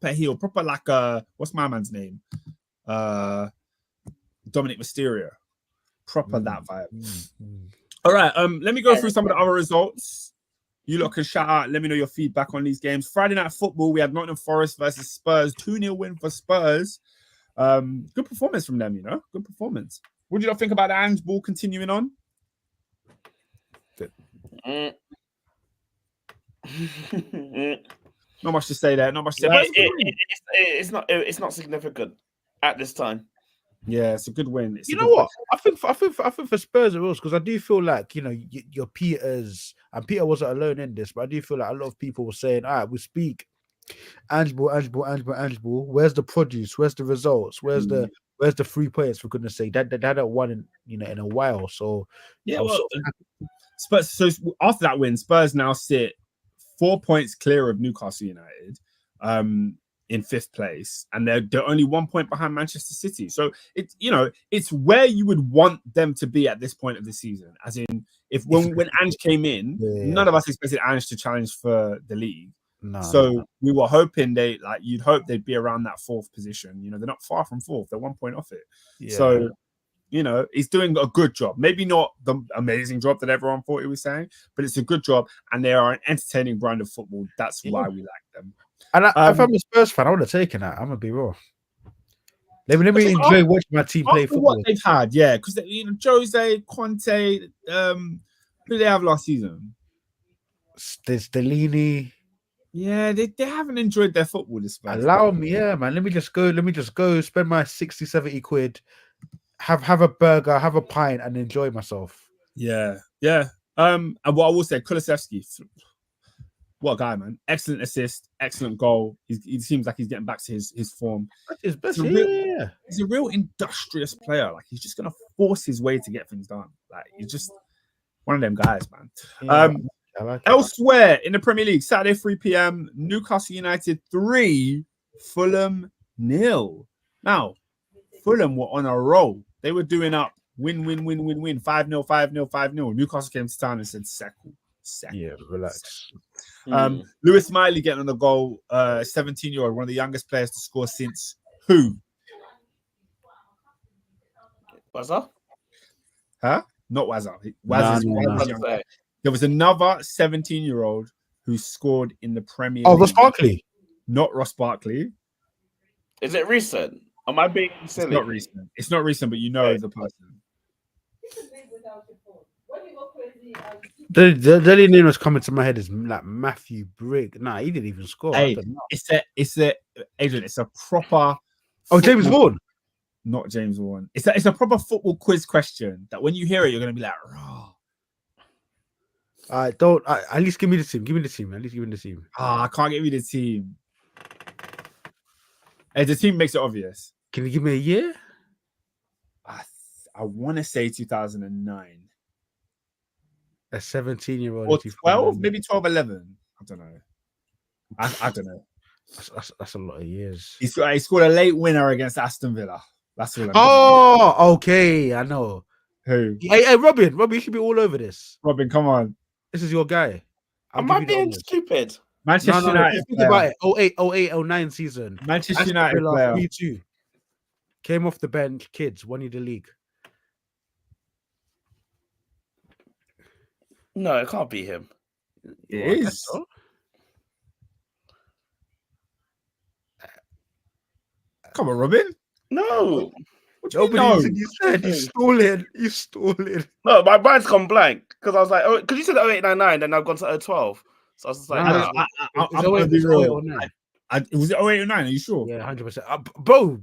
heel, proper like what's my man's name? Dominic Mysterio. Proper that vibe. All right, let me go through some of the other results. You lot can shout out. Let me know your feedback on these games. Friday night football, we had Nottingham Forest versus Spurs. 2-0 win for Spurs. Good performance from them, Good performance. What do you think about the Ange ball continuing on? Not much to say there. Not much to say.
It's not significant at this time.
Yeah, it's a good win.
You know what? I think for Spurs it was, because I do feel like your Peters, and Peter wasn't alone in this, but I do feel like a lot of people were saying, "All right, we speak Ange ball. Where's the produce? Where's the results? Where's the 3 points? For goodness sake, that hadn't won in a while." So
yeah, Spurs. So after that win, Spurs now sit 4 points clear of Newcastle United, in 5th place, and they're only 1 point behind Manchester City. So it's where you would want them to be at this point of the season. As in, when Ange came in, none of us expected Ange to challenge for the league. No. We were hoping you'd hope they'd be around that 4th position. They're not far from 4th. They're 1 point off it. Yeah. So he's doing a good job. Maybe not the amazing job that everyone thought he was saying, but it's a good job, and they are an entertaining brand of football. That's why we like them.
And if I'm a Spurs fan, I would have taken that. I'm gonna be raw. Let me enjoy watching my team play football.
What they've had, yeah, because Jose, Conte, who did they have last season?
There's Delaney.
Yeah, they haven't enjoyed their football this Spurs.
Allow me, yeah, man. Let me just go. Spend my 60, 70 quid. Have a burger, have a pint, and enjoy myself.
Yeah. And what I will say, Kulusevski, what a guy, man! Excellent assist, excellent goal. He seems like he's getting back to his form.
That's his best.
He's a real industrious player. Like he's just gonna force his way to get things done. Like he's just one of them guys, man.
Yeah, I like it.
Elsewhere in the Premier League, Saturday 3 p.m. Newcastle United 3, Fulham 0. Now, Fulham were on a roll. They were doing up win 5-0, 5-0, 5-0. Newcastle came to town and said settle.
Yeah, relax.
Lewis Miley getting on the goal, 17-year-old, one of the youngest players to score since who?
What's up?
Huh? Not Wazza.
No.
There was another 17-year-old who scored in the Premier
Oh,
League.
Ross Barkley.
Not Ross Barkley.
Is it recent? Am I being silly?
It's not recent, but you know the person.
The only name that's coming to my head is like Matthew Brigg. Nah, he didn't even score.
Hey, it's a proper.
James Vaughan.
Not James Vaughan. It's a proper football quiz question that when you hear it, you're gonna be like, "Raw."
At least give me the team. Give me the team. At least give me the team.
I can't give you the team. Hey, the team makes it obvious.
Can you give me a year?
I want to say 2009.
A 17-year-old.
Or 12, maybe 12, 11. I don't know. I don't know.
That's a lot of years.
He scored a late winner against Aston Villa. That's all.
Oh, okay. I know.
Who?
Hey, Robin, you should be all over this.
Robin, come on.
This is your guy.
Am I being stupid?
Manchester United.
Think about it. 08, 09 season.
Manchester United player.
3-2. Came off the bench. Kids won you the league.
No, it can't be him.
It is.
So.
Come on, Robin.
No.
What do you know?
You said you stole it.
No, my mind's gone blank because I was like, oh, because you said 0899, then I've gone to 012. So I was just like,
I'm gonna be real. Was it 08 or 09? Are you sure?
Yeah, 100%. Bro,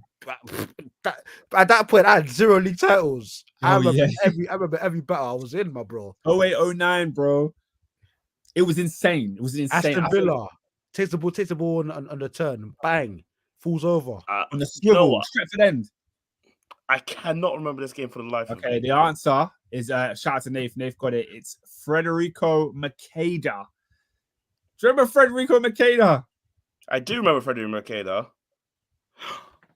at that point, I had 0 league titles. I remember every battle I was in, my bro.
08, 09, bro. It was insane.
Aston Villa takes the ball on the turn, bang, falls over
on the swivel, Stretford end.
I cannot remember this game for the life of me.
Okay, the answer is shout out to Nath. Nath got it. It's Federico Makeda. Do you remember Federico Makeda?
I do remember Federico Makeda.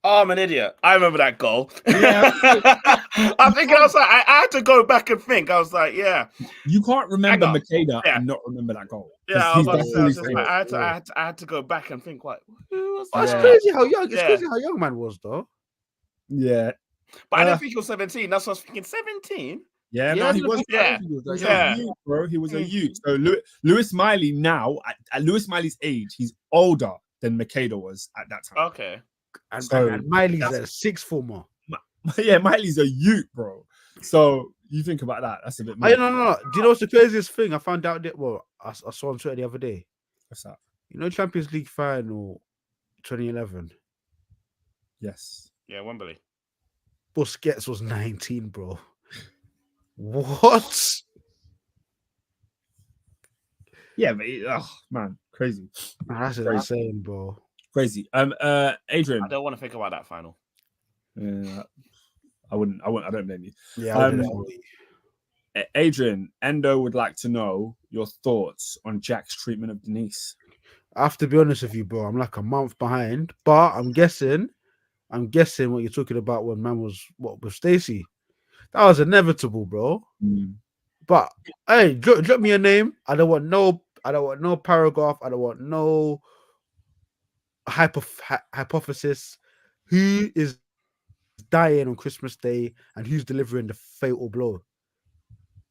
Oh, I'm an idiot. I remember that goal.
Yeah.
I'm thinking, I was like, I had to go back and think. I was like, yeah.
You can't remember Makeda and not remember that goal.
Yeah, I had to go back and think, like, who was that?
It's crazy how young. It's crazy how young man was, though.
Yeah.
But I didn't think he was 17. That's what I was thinking. 17?
Yeah, no, he was.
Yeah,
he was a youth, bro. He was a youth. So Lewis Miley now, at Lewis Miley's age, he's older than Makeda was at that time.
Okay.
And Miley's a sixth former.
Yeah, Miley's a youth, bro. So you think about that. That's a bit mad.
No. Do you know what's the craziest thing? I found out that, I saw on Twitter the other day.
What's that?
You know, Champions League final 2011?
Yes.
Yeah, Wembley.
Busquets was 19, bro. What?
Yeah, but man, crazy.
That's insane, bro.
Crazy. Adrian.
I don't want to think about that final.
Yeah, I wouldn't. I don't blame you.
Yeah.
Adrian, Endo would like to know your thoughts on Jack's treatment of Denise.
I have to be honest with you, bro. I'm like a month behind, but I'm guessing what you're talking about when man was with Stacey. That was inevitable, bro. But hey, drop me a name. I don't want no paragraph. I don't want no hypothesis. Who is dying on Christmas Day and who's delivering the fatal blow?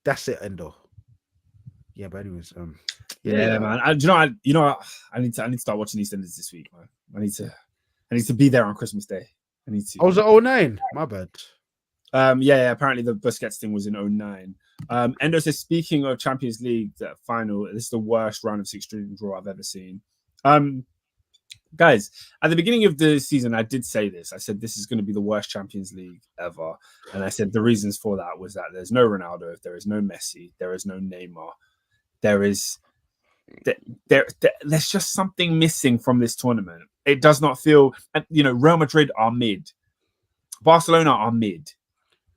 That's it, Endo. Yeah, but anyways,
yeah, man. I need to start watching EastEnders this week, man. I need to be there on Christmas Day. I need to.
I was at 09. My bad.
Yeah. Apparently the Busquets thing was in 09. Endo says, speaking of Champions League final, this is the worst round of 16 draw I've ever seen. Guys, at the beginning of the season, I did say this. I said this is going to be the worst Champions League ever. And I said the reasons for that was that there's no Ronaldo, there is no Messi, there is no Neymar. There's just something missing from this tournament. It does not feel, Real Madrid are mid. Barcelona are mid.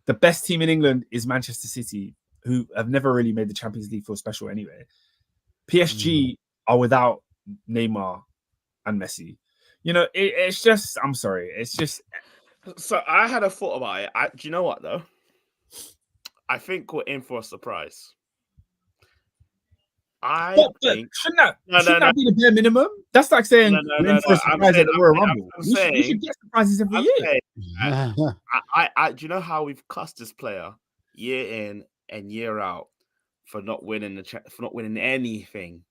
The best team in England is Manchester City, who have never really made the Champions League feel special anyway. PSG are without Neymar and Messi. It's just, I'm sorry. It's just.
So I had a thought about it. Do you know what, though? I think we're in for a surprise. Shouldn't that be the bare minimum? That's like saying we're in for a surprise at the Royal Rumble. We should get surprises every year. Do you know how we've cussed this player year in and year out for not winning for not winning anything?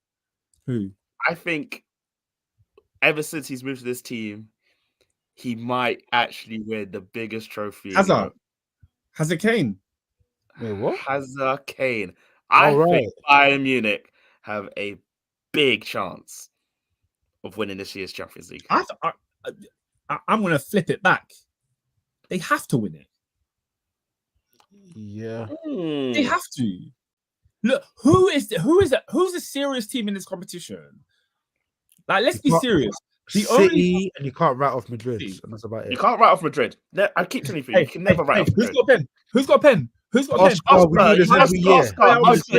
Who?
I think ever since he's moved to this team, he might actually win the biggest trophy.
Hazard Kane.
Wait, what?
Hazard Kane. I think Bayern Munich have a big chance of winning this year's Champions League.
I'm going to flip it back. They have to win it.
Yeah.
They have to. Look, who's a serious team in this competition? Like, let's be serious.
City, and you can't write off Madrid, and that's about it.
You can't write off Madrid. I keep telling you, you can never write off Madrid.
Who's got a pen?
Oscar,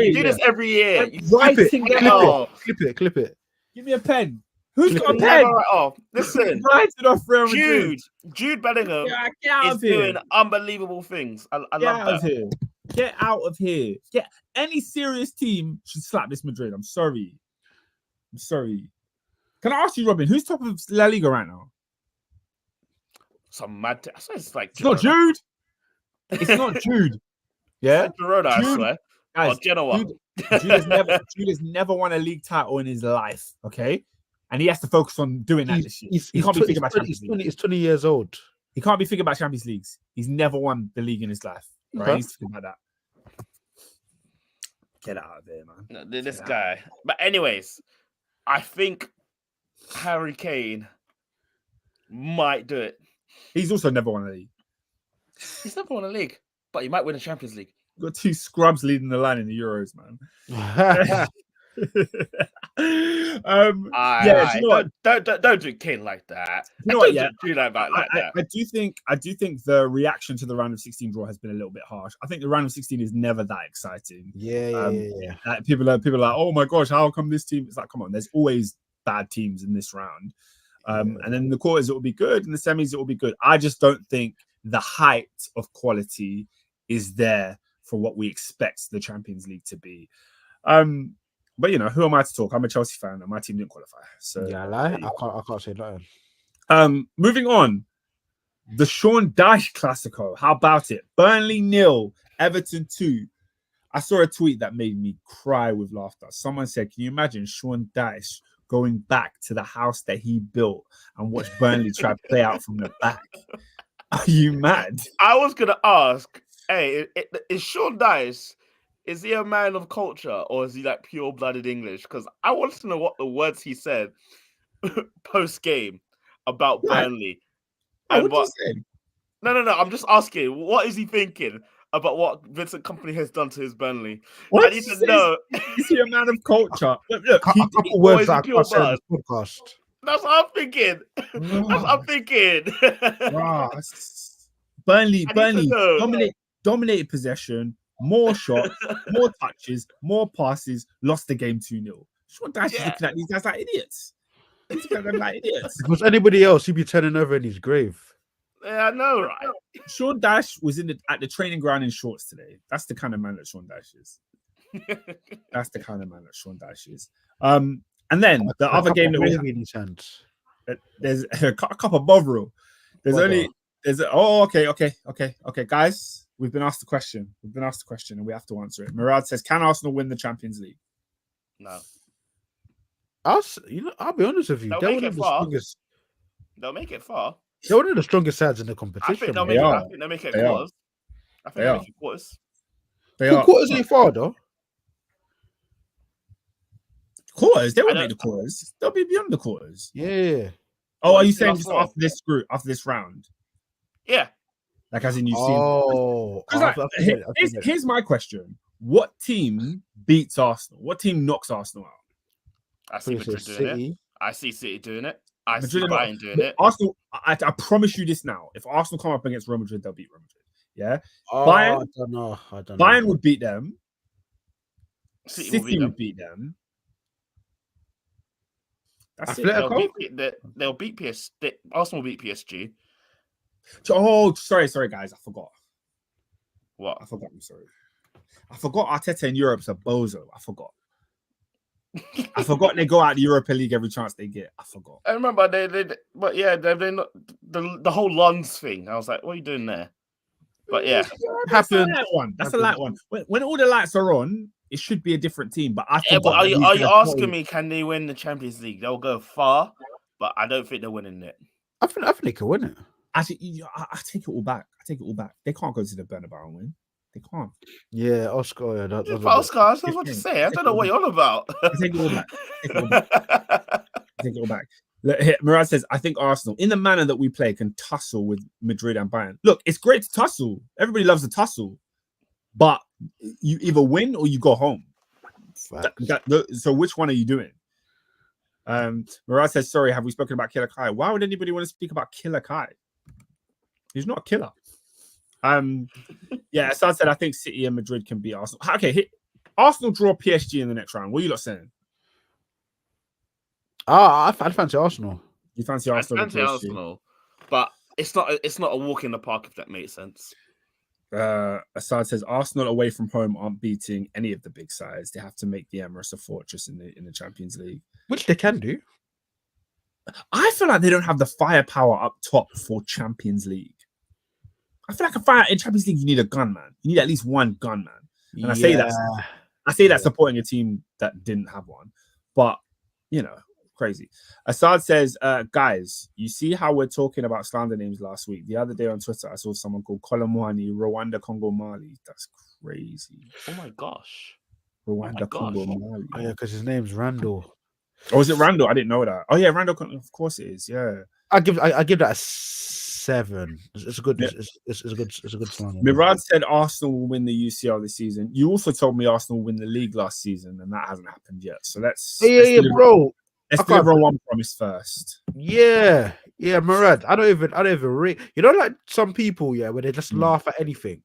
you do this every year.
Clip it.
Give me a pen. Who's got a pen?
Listen, Jude Bellingham is doing unbelievable things. I love that.
Get out of here. Any serious team should slap this Madrid. I'm sorry. Can I ask you, Robin, who's top of La Liga right now?
Some mad. It's like
it's not Jude. It's not Jude. Yeah,
Girona, I swear.
Guys,
Genoa.
Jude has never won a league title in his life. Okay, and he has to focus on doing that this year. He can't be thinking about Champions League.
He's 20 years old.
He can't be thinking about Champions Leagues. He's never won the league in his life. Right?
Okay.
He's thinking about that. Get out of here, man.
No, this guy. But anyways, I think Harry Kane might do it.
He's also never won a league.
He's never won a league, but he might win a Champions League.
Got two scrubs leading the line in the Euros, man.
Don't do Kane like that.
Don't
do that like that.
I do think the reaction to the round of 16 draw has been a little bit harsh. I think the round of 16 is never that exciting.
Yeah.
People are like, oh my gosh, how come this team? It's like, come on, there's always bad teams in this round. And then in the quarters it will be good, in the semis it will be good. I just don't think the height of quality is there for what we expect the Champions League to be. But who am I to talk? I'm a Chelsea fan and my team didn't qualify. So
yeah, I can't say nothing.
Moving on, the Sean Dyche Classico. How about it? Burnley 0, Everton 2. I saw a tweet that made me cry with laughter. Someone said, "Can you imagine Sean Dyche going back to the house that he built and watch Burnley try to play out from the back?" Are you mad?
I was gonna ask, hey, is Sean Dyche? Is he a man of culture or is he like pure-blooded English? Because I want to know what the words he said post-game about Burnley.
And what did he say?
No. I'm just asking, what is he thinking about what Vincent Kompany has done to his Burnley?
What?
I need to know.
Is he a man of culture? Look,
a couple words that I said on this podcast.
That's what I'm thinking.
Burnley dominated possession, more shots, more touches, more passes, lost the game 2-0. Sean Dyche is looking at these guys like idiots. He's looking at them like idiots.
If it was anybody else, he'd be turning over in his grave.
Yeah, I know, right?
Sean Dyche was at the training ground in shorts today. That's the kind of man that Sean Dyche is. And then the other game that we have in his hands. There's a cup of Bovril. Okay, guys. We've been asked the question. And we have to answer it. Murad says, "Can Arsenal win the Champions League?"
No.
I'll be honest with you.
They'll make it far.
They're one of the strongest sides in the competition.
I think they'll make it quarters.
They are
quarters ain't far though.
quarters. They won't make the quarters. They'll be beyond the quarters.
Yeah.
Oh,
What,
are you
it's
saying
last
just
four?
after this group, after this round?
Yeah.
Like as in you've seen.
Oh,
Because here's my question: what team beats Arsenal? What team knocks Arsenal out?
I see Madrid doing it. I see City doing it. I see Bayern doing it.
Arsenal. I promise you this now: if Arsenal come up against Real Madrid, they'll beat Real Madrid. Yeah.
I don't know.
Bayern would beat them.
City
would beat them. That's it.
They'll beat PSG. Arsenal will beat PSG.
Oh, sorry, guys. I forgot.
What?
I forgot. I'm sorry. I forgot Arteta in Europe's a bozo. I forgot. I forgot they go out the Europa League every chance they get. I forgot.
I remember they they're not the whole Lons thing. I was like, what are you doing there? But yeah,
that's a light one. That's a light one. When all the lights are on, it should be a different team. But I
but are you asking me? Can they win the Champions League? They'll go far, but I don't think they're winning it.
I think they can win it.
Actually, I take it all back. They can't go to the Bernabeu and win. They can't.
Yeah, Oscar. Yeah,
Oscar, I was about to say. I don't know what you're on about.
Take it all back. Take it all back. Murad says, I think Arsenal, in the manner that we play, can tussle with Madrid and Bayern. Look, it's great to tussle. Everybody loves a tussle. But you either win or you go home. So which one are you doing? Murad says, sorry, have we spoken about Killer Kai? Why would anybody want to speak about Killer Kai? He's not a killer. Yeah, Assad said, I think City and Madrid can beat Arsenal. Okay, Arsenal draw PSG in the next round. What are you lot saying?
I fancy Arsenal.
You fancy Arsenal?
I fancy Arsenal, but it's not a walk in the park, if that makes sense.
Assad says Arsenal away from home aren't beating any of the big sides. They have to make the Emirates a fortress in the Champions League,
which they can do.
I feel like they don't have the firepower up top for Champions League. I feel like in Champions League you need a gun man. You need at least one gun man, and I say that supporting a team that didn't have one, but you know. Crazy. Assad says, guys, you see how we're talking about slander names last week? The other day on Twitter, I saw someone called Kolomwani, Rwanda, Congo, Mali. That's crazy.
Oh my gosh.
Rwanda, Congo, Mali.
Oh, yeah, because his name's Randall.
Oh, is it Randall? I didn't know that. Oh, yeah, Randall. Of course it is. Yeah.
I give that a 7. It's a good. Yeah. It's a good slander.
Mirad said Arsenal will win the UCL this season. You also told me Arsenal will win the league last season, and that hasn't happened yet. So let's
bro.
Let's deliver on one promise first.
Yeah, Murad. I don't even read. You know, like some people, where they just laugh at anything.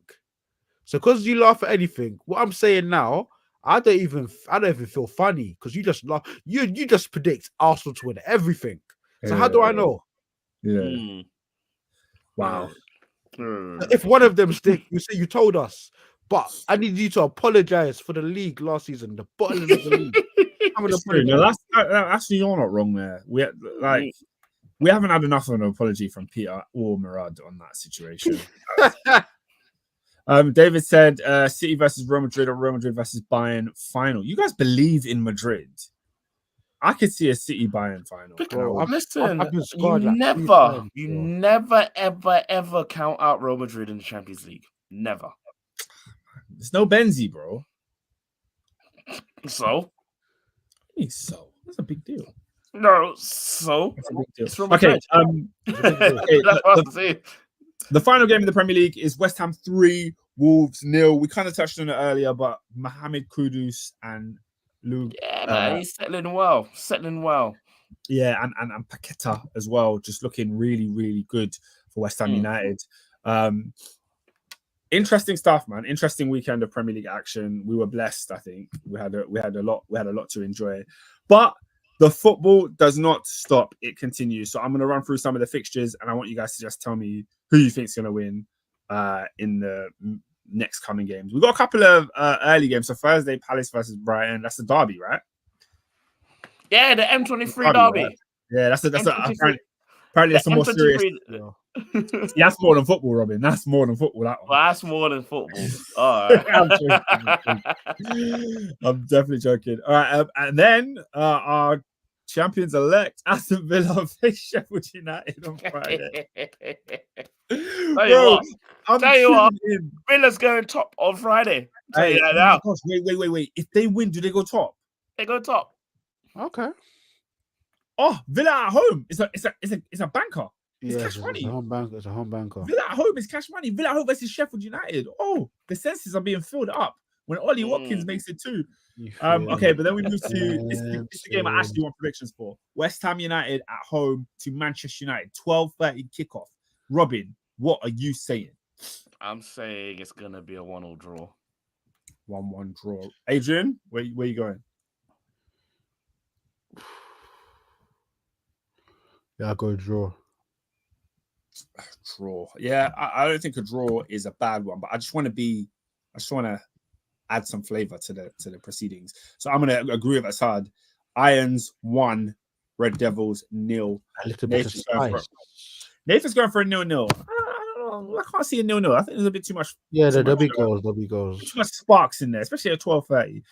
So, because you laugh at anything, what I'm saying now, I don't even feel funny because you just laugh. You just predict Arsenal to win everything. So how do I know?
Yeah. Wow.
If one of them stick, you say you told us, but I need you to apologize for the league last season, the bottom of the league.
No, actually, you're not wrong there. We haven't had enough of an apology from Peter or Murad on that situation. David said City versus Real Madrid or Real Madrid versus Bayern final. You guys believe in Madrid? I could see a City Bayern final.
Listen, you never ever count out Real Madrid in the Champions League. Never.
There's no Benzi, bro.
So
that's a big deal.
No, so
that's a big deal.
It's from
okay.
The
final game of the Premier League is West Ham 3, Wolves 0. We kind of touched on it earlier, but Mohamed Kudus and Lou.
Yeah, man, he's settling well.
Yeah, and Paqueta as well, just looking really, really good for West Ham United. Interesting stuff, man. Interesting weekend of Premier League action. We were blessed, I think. We had a lot to enjoy. But the football does not stop. It continues. So I'm going to run through some of the fixtures, and I want you guys to just tell me who you think is going to win in the next coming games. We've got a couple of early games. So Thursday, Palace versus Brighton. That's the derby, right?
Yeah, the M23 derby.
Right? Yeah, that's apparently that's a more serious. Yeah, that's more than football, Robin. That's more than football. That one.
Well, that's more than football. All right.
I'm definitely joking. All right, and then our champions elect Aston Villa face Sheffield United on Friday. Bro, I'm
Tell you what,
tuning in.
Villa's going top on Friday. Tell you
Hey,
that
oh
now.
my gosh, wait. If they win, do they go top?
They go top.
Okay.
Oh, Villa at home. It's a banker. It's cash money.
It's a home banker. It's a home banker.
Villa at home is cash money. Villa at home versus Sheffield United. Oh, the senses are being filled up when Ollie Watkins makes it too. Okay, but then we move to this is the game I actually want predictions for. West Ham United at home to Manchester United. 12:30 kickoff. Robin, what are you saying?
I'm saying it's gonna be a 1-1 draw.
1-1 draw. Adrian, where you going?
Yeah, I'll go draw.
Draw. Yeah, I don't think a draw is a bad one, but I just want to add some flavor to the proceedings. So I'm gonna agree with Assad. Irons 1, Red Devils 0.
A little bit of spice.
Nathan's going for a 0-0. I don't know. I can't see a 0-0. I think there's a bit too much.
Yeah, there'll be goals. There'll be goals.
Too much sparks in there, especially at 12:30.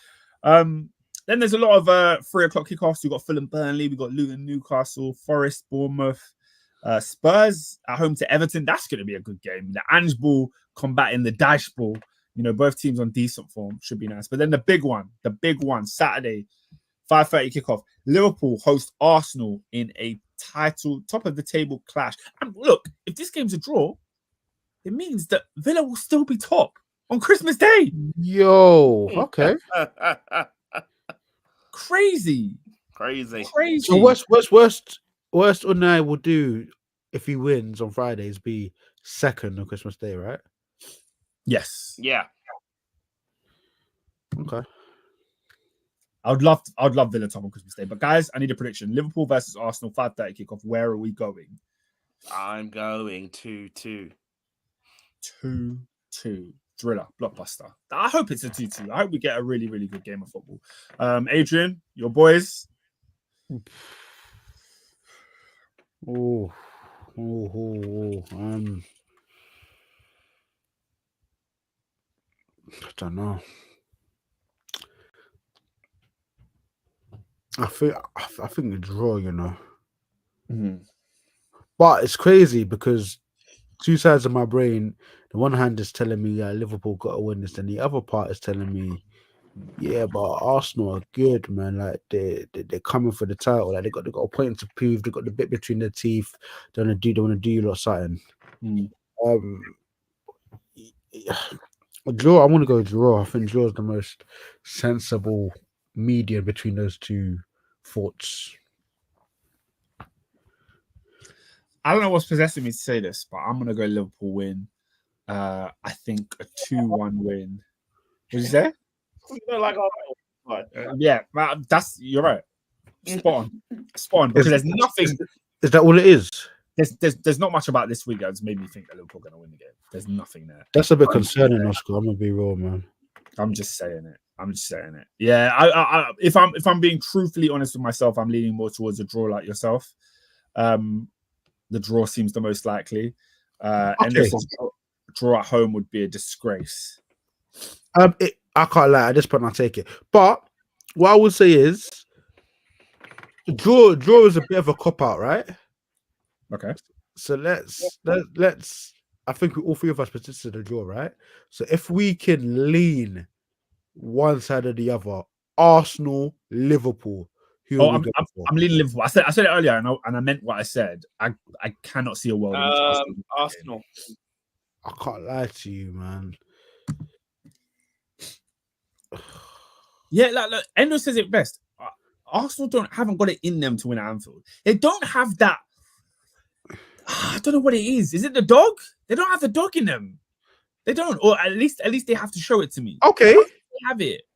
Then there's a lot of 3:00 kickoffs. We've got Fulham, Burnley. We've got Luton, Newcastle, Forest, Bournemouth, Spurs at home to Everton. That's going to be a good game. The Ange Ball combating the Dash Ball. You know, both teams on decent form. Should be nice. But then the big one, Saturday, 5:30 kickoff. Liverpool host Arsenal in a top of the table clash. And look, if this game's a draw, it means that Villa will still be top on Christmas Day.
Yo, okay.
Crazy.
So worst Unai will do if he wins on Fridays be second on Christmas Day, right?
Yes.
Yeah.
Okay.
I'd love Villa top on Christmas Day. But guys, I need a prediction. Liverpool versus Arsenal, 5:30 kickoff. Where are we going?
I'm going 2-2.
2-2. Thriller, blockbuster. I hope it's a 2-2. I hope we get a really, really good game of football. Adrian, your boys.
I don't know. I think a draw, you know.
Mm-hmm.
But it's crazy because two sides of my brain, the one hand is telling me, yeah, Liverpool got to win this, and the other part is telling me, yeah, but Arsenal are good, man. Like they're coming for the title. Like they got a point to prove. They got the bit between their teeth. They want to do you lot something. A draw. I want to go draw. I think draw is the most sensible median between those two thoughts.
I don't know what's possessing me to say this, but I'm gonna go Liverpool win. I think a 2-1 win. What did you say? Yeah, you're right. Spot on. Because there's nothing.
Is that all it is?
There's not much about this week that's made me think that Liverpool are gonna win the game. There's nothing there.
That's a bit concerning, Oscar. I'm gonna be real, man.
I'm just saying it. Yeah, I if I'm being truthfully honest with myself, I'm leaning more towards a draw like yourself. The draw seems the most likely. And this draw at home would be a disgrace.
I can't lie. At this point, I'll take it. But what I would say is, draw is a bit of a cop out, right?
Okay.
So let's. I think all three of us predicted a draw, right? So if we can lean one side or the other, Arsenal, Liverpool.
I'm leaning Liverpool. I said it earlier, and I meant what I said. I cannot see a world in which
Arsenal.
I can't lie to you, man.
Yeah, look, Endo says it best. Arsenal haven't got it in them to win at Anfield. They don't have that. I don't know what it is. Is it the dog? They don't have the dog in them. They don't, or at least they have to show it to me.
Okay,
they have it.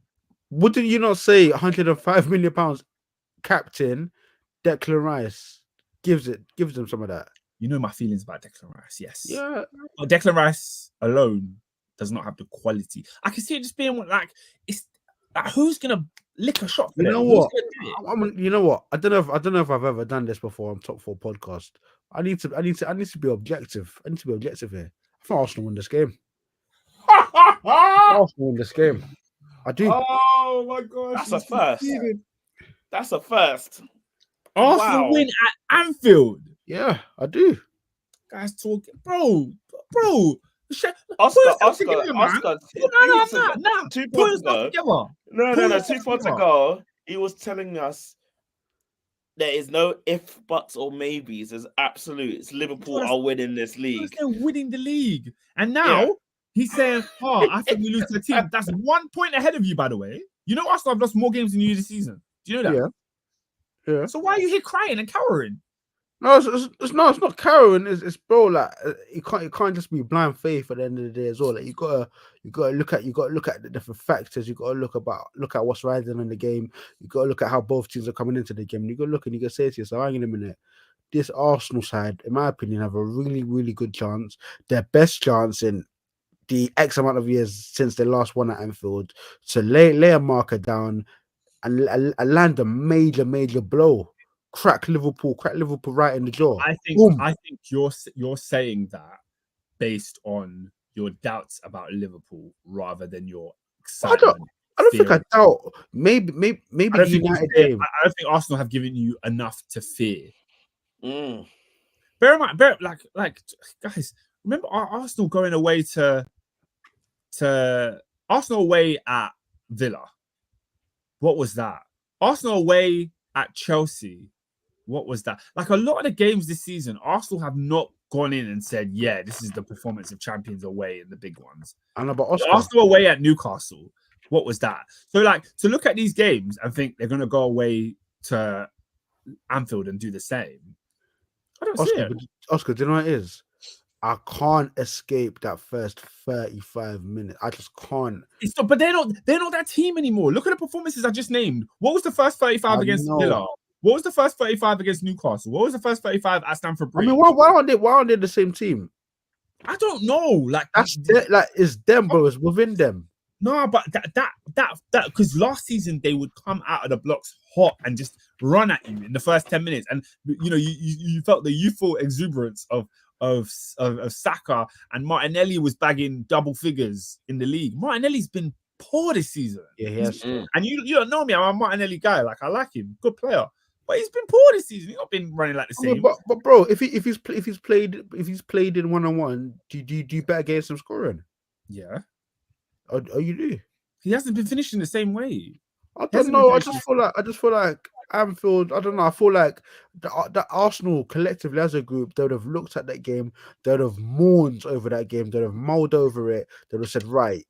Wouldn't you not say 105 million pounds? Captain Declan Rice gives them some of that.
You know my feelings about Declan Rice, yes.
Yeah.
But Declan Rice alone does not have the quality. I can see it just being like, it's like, who's gonna lick a shot?
You know what? You know what? I don't know if I've ever done this before on Top 4 podcast. I need to be objective. I need to be objective here. I think Arsenal win this game. Arsenal win this game. I do.
Oh my gosh.
That's a first. That's a first.
Arsenal
Wow.
win at Anfield.
Yeah, I do.
Guys talking, bro.
Oscar,
Together, man.
Oscar.
No.
2
Put
pods
yourself
ago.
together.
No.
Pull
2
yourself
pods
together.
ago, he was telling us there is no if, buts, or maybes. There's absolutes. Liverpool are winning this league.
They're winning the league, and now he's saying, "Oh, I think we lose to a team that's 1 point ahead of you." By the way, you know Arsenal have lost more games than you this season. Do you know that?
Yeah.
So why are you here crying and cowering?
No, it's not Karen. It's bro. Like you can't just be blind faith at the end of the day as well. Like you gotta look at the different factors. You gotta look at what's riding in the game. You gotta look at how both teams are coming into the game. You gotta look and you gotta say to yourself, hang on a minute. This Arsenal side, in my opinion, have a really, really good chance. Their best chance in the X amount of years since they last won at Anfield to lay a marker down and land a major blow. Crack Liverpool right in the jaw.
I think
Boom.
you're saying that based on your doubts about Liverpool rather than your excitement.
I don't think I doubt. Maybe the United game.
I don't think Arsenal have given you enough to fear.
Mm.
Bear in mind, like guys, remember Arsenal going away to Arsenal away at Villa. What was that? Arsenal away at Chelsea. What was that? Like a lot of the games this season, Arsenal have not gone in and said, "Yeah, this is the performance of champions away in the big ones."
I know, but
Arsenal away at Newcastle. What was that? So, like, to look at these games and think they're going to go away to Anfield and do the same, I don't see it.
Oscar, do you know what it is? I can't escape that first 35 minutes. I just can't.
But they're not that team anymore. Look at the performances I just named. What was the first 35 against Villa? What was the first 35 against Newcastle? What was the first 35 at Stamford Bridge?
I mean, why aren't they the same team?
I don't know. Like
it's them, bro. It's within them.
No, but that because last season they would come out of the blocks hot and just run at you in the first 10 minutes, and you know you felt the youthful exuberance of Saka, and Martinelli was bagging double figures in the league. Martinelli's been poor this season.
Yeah, he has.
And you don't know me. I'm a Martinelli guy. Like I like him, good player. But he's been poor this season. He's not been running like the same.
But bro, if he's played in 1-on-1, do you bet against him scoring?
Yeah.
Oh, you do.
He hasn't been finishing the same way.
I don't know. I just feel like Anfield. I don't know. I feel like the Arsenal collectively as a group, they would have looked at that game. They would have mourned over that game. They would have mulled over it. They would have said, "Right,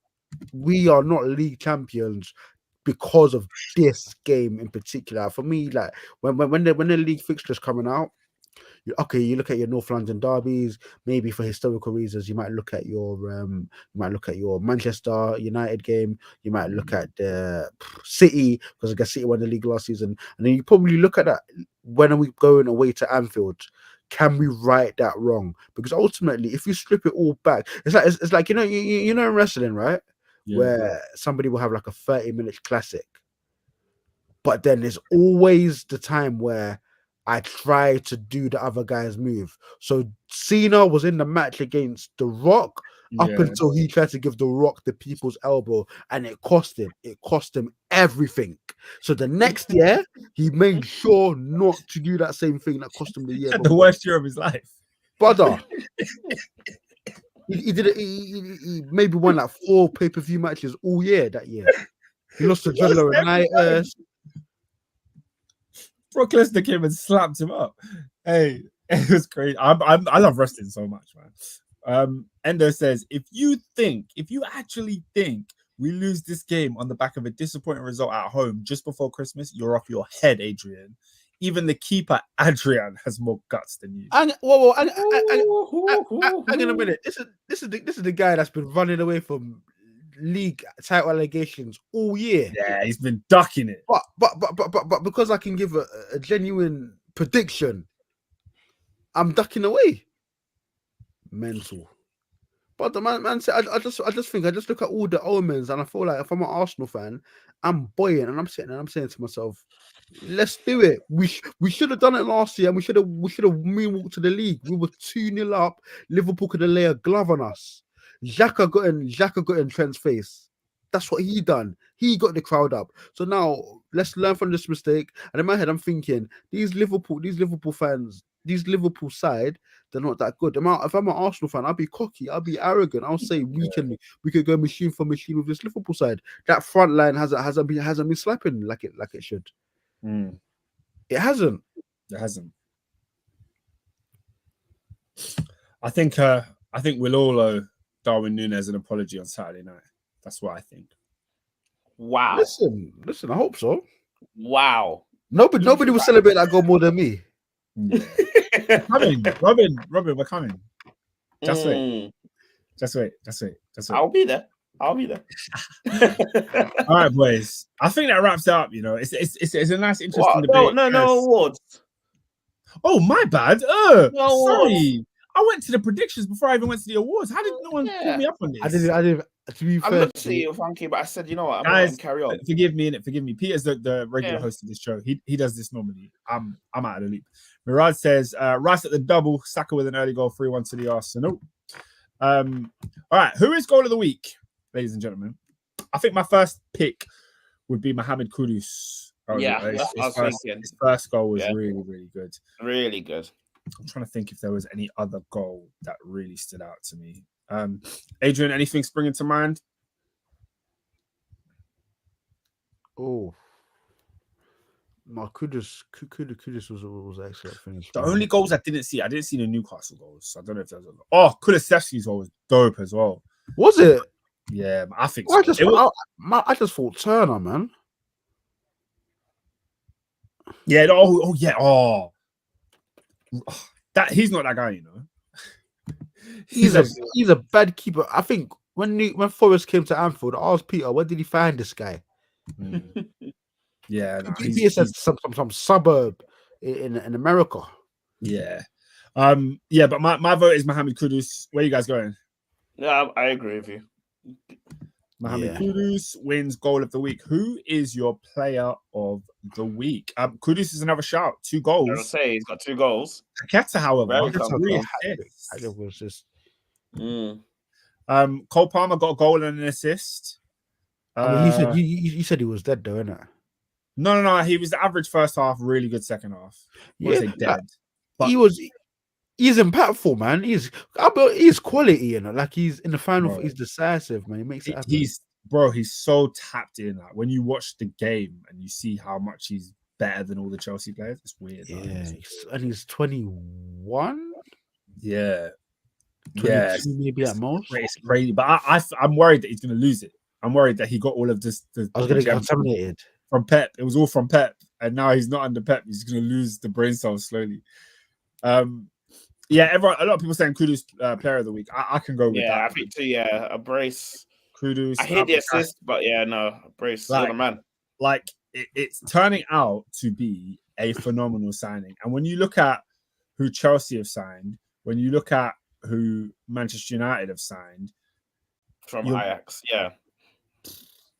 we are not league champions because of this game in particular." For me, like when the league fixtures coming out, you look at your North London derbies. Maybe for historical reasons, you might look at your Manchester United game. You might look at the City, because I guess City won the league last season, and then you probably look at that. When are we going away to Anfield? Can we right that wrong? Because ultimately, if you strip it all back, it's like you know in wrestling, right? Yeah. Where somebody will have like a 30-minute classic, but then there's always the time where I try to do the other guy's move. So Cena was in the match against The Rock up until he tried to give The Rock the people's elbow, and it cost him. It cost him everything. So the next year, he made sure not to do that same thing that cost him the year.
The worst year of his life.
Brother. He did it. He maybe won like 4 pay-per-view matches all year that year. He lost to Villa and United.
Brock Lesnar came and slapped him up. Hey, it was crazy. I love wrestling so much, man. Endo says, if you actually think we lose this game on the back of a disappointing result at home just before Christmas, you're off your head, Adrian. Even the keeper, Adrian, has more guts than you.
Hang on a minute. This is the guy that's been running away from league title allegations all year.
Yeah, he's been ducking it.
But because I can give a genuine prediction, I'm ducking away. Mental. But the man said, I just look at all the omens, and I feel like if I'm an Arsenal fan, I'm buoyant, and I'm saying to myself, let's do it. We should have done it last year, and we should have moonwalked to the league. We were 2-0 up. Liverpool could have laid a glove on us. Xhaka got in Trent's face. That's what he done. He got the crowd up. So now let's learn from this mistake. And in my head, I'm thinking these Liverpool fans, these Liverpool side, they're not that good. If I'm an Arsenal fan, I'll be cocky, I'll be arrogant. I'll say we could go machine for machine with this Liverpool side. That front line hasn't been slapping like it should. It hasn't.
It hasn't. I think we'll all owe Darwin Núñez an apology on Saturday night. That's what I think.
Wow.
Listen. I hope so.
Wow.
Nobody will celebrate that goal more than me.
Yeah. Robin, we're coming. Just wait.
I'll be there. All
right, boys. I think that wraps it up. You know, it's a nice, interesting debate.
No awards.
Oh, my bad.
No
sorry. I went to the predictions before I even went to the awards. How did no one call me up on this?
I didn't. To be fair,
I looked to you, Funky, but I said, you know what, I'm
guys,
going to carry on.
Forgive me. Peter's the regular host of this show. He does this normally. I'm out of the loop. Mirad says, Rice at the double, Saka with an early goal, 3-1 to the Arsenal. All right, who is goal of the week, ladies and gentlemen? I think my first pick would be Mohamed Kudus. His first goal was really, really good.
Really good.
I'm trying to think if there was any other goal that really stood out to me. Adrian, anything springing to mind?
Oh, Kudus was an excellent finish.
The only goals I didn't see the Newcastle goals. So I don't know if there was. Oh, Kulusevski's goal was dope as well.
Was it?
Yeah, I think
so.
I
just thought Turner, man.
Yeah. That he's not that guy, you know.
He's a bad keeper. I think when Forrest came to Anfield, I asked Peter, where did he find this guy?
Yeah,
he said some suburb in America.
Yeah, but my vote is Mohamed Kudus. Where are you guys going?
Yeah, I agree with you.
Mohamed Kudus wins goal of the week. Who is your player of the week? Kudus is another shout. 2 goals.
I was say he's got 2 goals.
Paqueta, however, 3 assists.
I was just.
Cole Palmer got a goal and an assist.
I mean, you said he was dead, though, innit?
No. He was the average first half, really good second half. Dead. But
he's impactful, man. He's quality, you know. Like he's in the final, he's decisive, man. He makes it happen.
He's so tapped in. Like when you watch the game and you see how much he's better than all the Chelsea players, it's weird.
Yeah, and he's 21.
Yeah,
22 maybe at most.
It's crazy, but I'm worried that he's going to lose it. I'm worried that he got all of this.
I was going to get contaminated
from Pep. It was all from Pep, and now he's not under Pep. He's going to lose the brain cells slowly. Yeah, a lot of people saying Kudus player of the week. I can go with that.
Yeah, I think too. Yeah, a brace.
Kudus.
I hate the assist, but yeah, no, a brace. Like, man.
Like it's turning out to be a phenomenal signing. And when you look at who Chelsea have signed, when you look at who Manchester United have signed
from Ajax,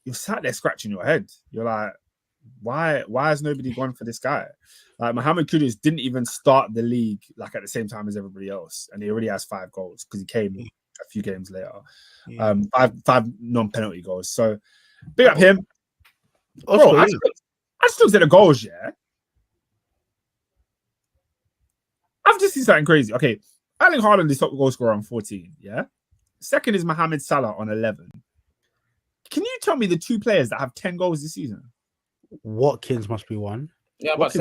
you're sat there scratching your head. You're like, why has nobody gone for this guy? Like Mohamed Kudus didn't even start the league like at the same time as everybody else, and he already has 5 goals because he came a few games later. 5 non-penalty goals. So big up him. Bro, I just looked at the goals. Yeah, I've just seen something crazy. Okay, Erling Haaland is top goal scorer on 14. Yeah, second is Mohamed Salah on 11. Can you tell me the 2 players that have 10 goals this season?
Watkins must be 1.
Yeah, but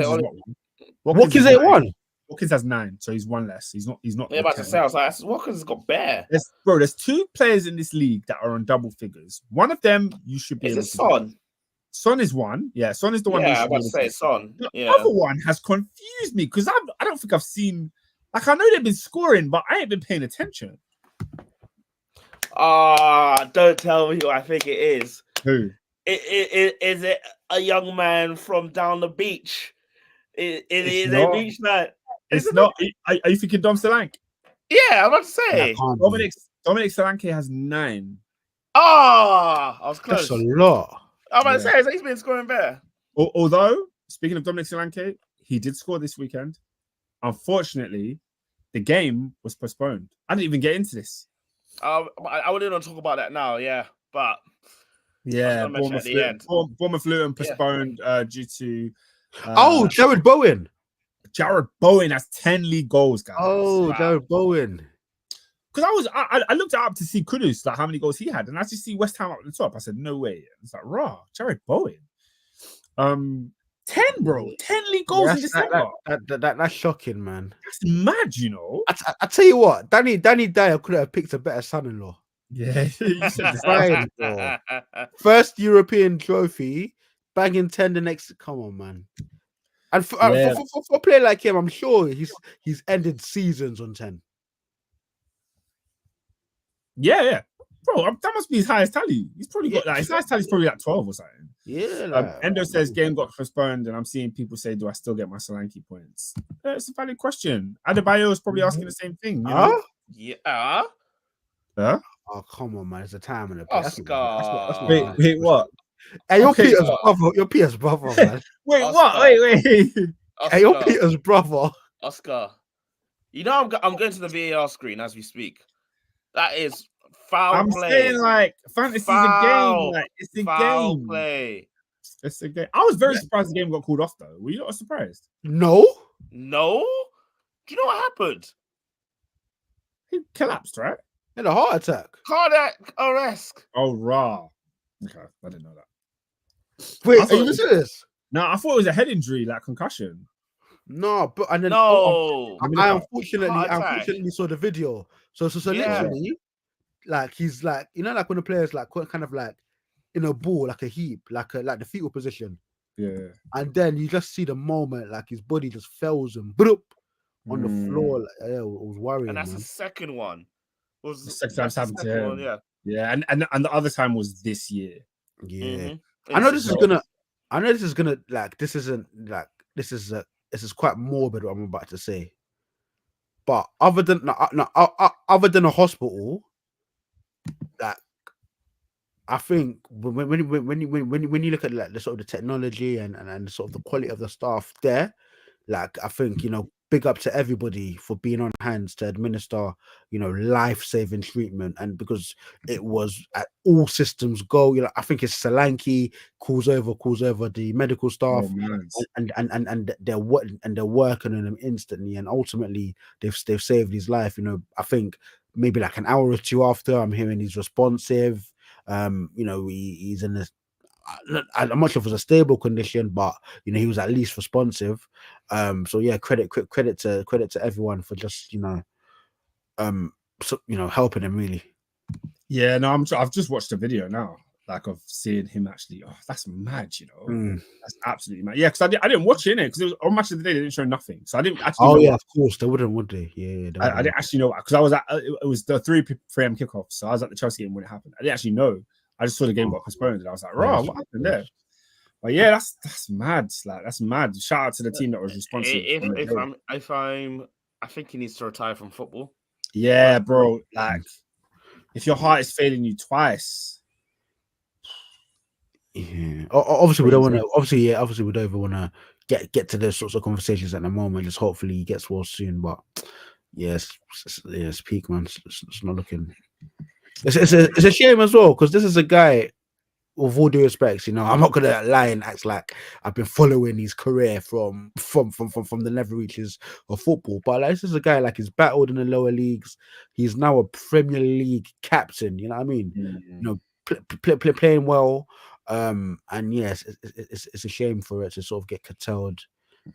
Watkins ain't 1.
Watkins has 9, so he's 1 less. He's not.
Yeah, but to say, I was like, Watkins has got bare.
There's 2 players in this league that are on double figures. One of them you should be.
Is it Son?
Son is 1. Yeah, Son is the one.
Yeah, I was about to say Son.
The other one has confused me because I don't think I've seen. Like I know they've been scoring, but I ain't been paying attention.
Don't tell me who I think it is.
Who?
Is it a young man from down the beach? Is it a beach night?
It's not. Are you thinking Dom Solanke?
Yeah, I'm about to say.
Dominic Solanke has 9.
I was close.
That's a lot.
I'm about to say, he's been scoring better.
Although, speaking of Dominic Solanke, he did score this weekend. Unfortunately, the game was postponed. I didn't even get into this.
I wouldn't want to talk about that now, but
Yeah,
At the end.
Bournemouth Luton postponed due to
Jared Bowen.
Jared Bowen has 10 league goals, guys.
Oh, wow. Jared Bowen.
Because I looked it up to see Kudus, like how many goals he had, and I just see West Ham up at the top. I said, no way. It's like, raw, Jared Bowen. 10, bro. 10 league goals in December.
That's shocking, man.
That's mad, you know.
I tell you what, Danny Dyer could have picked a better son-in-law.
Yeah, you said the
same. First European trophy, banging 10 the next. Come on, man. And for a player like him, I'm sure he's ended seasons on 10.
Yeah. Bro, that must be his highest tally. He's probably got his highest tally is probably like 12 or something.
Yeah.
Endo says game got postponed, and I'm seeing people say, do I still get my Solanke points? It's a valid question. Adebayo is probably asking the same thing. You know?
Yeah.
Huh?
Oh, come on, man. It's a time and a
place. Oscar.
Wait, what?
Hey, you're Peter's brother. You're Peter's brother, man.
Wait, Oscar. What? Wait.
Oscar. Hey, you're Peter's brother.
Oscar. You know I'm going to the VAR screen as we speak. That is foul play.
I'm saying, like, fantasy's a game. Like, it's a
foul
game.
Play.
It's a game. I was very surprised the game got called off, though. Were you not surprised?
No.
Do you know what happened?
He collapsed, right?
He had a heart attack.
Cardiac arrest.
Oh, raw. Okay, I didn't know that.
Wait, are you serious?
No, I thought it was a head injury, like concussion.
No, but and then I unfortunately saw the video. So literally, like he's like, you know, like when the player's like kind of like in a ball, like a heap, like the fetal position.
Yeah.
And then you just see the moment, like his body just fells and bloop on the floor. Like, it was worrying.
And that's
the
second one.
The second time happened to him. Yeah, and the other time was this year.
Yeah.
Mm-hmm.
I know this is gonna like this is quite morbid what I'm about to say. But other than a hospital, like I think when you look at like the sort of the technology and sort of the quality of the staff there, like I think, you know, big up to everybody for being on hands to administer, you know, life-saving treatment. And because it was at all systems go, you know, I think it's Solanke calls over the medical staff, and they're working on him instantly, and ultimately they've saved his life. You know, I think maybe like an hour or two after, I'm hearing he's responsive. You know, he's in this. I'm not sure if it was a stable condition, but you know, he was at least responsive. So yeah, credit to everyone for just, you know, helping him really. Yeah,
no, I've just watched a video now, like of seeing him actually. Oh, that's mad, you know. That's absolutely mad. Yeah, because I didn't watch it because it was on Match of the Day. They didn't show nothing, so I didn't actually.
Oh yeah, of course they wouldn't, would they? Yeah,
I didn't actually know because I was at it was the 3 p.m. kickoff, so I was at the Chelsea game when it happened. I didn't actually know. I just saw the game got postponed, and I was like, "Raw, what happened there?" But yeah, that's mad. Like that's mad. Shout out to the team that was responsible.
I think he needs to retire from football.
Yeah, bro. Like, if your heart is failing you twice,
yeah. Obviously, we don't want to. Obviously, we don't even want to get to those sorts of conversations at the moment. Just hopefully he gets well soon. But yes, it's peak, man. It's not looking. It's a shame as well because this is a guy. With all due respects, you know, I'm not gonna lie and act like I've been following his career from the never reaches of football. But like, this is a guy like he's battled in the lower leagues. He's now a Premier League captain. You know what I mean? You know, playing well. And yes, it's a shame for it to sort of get curtailed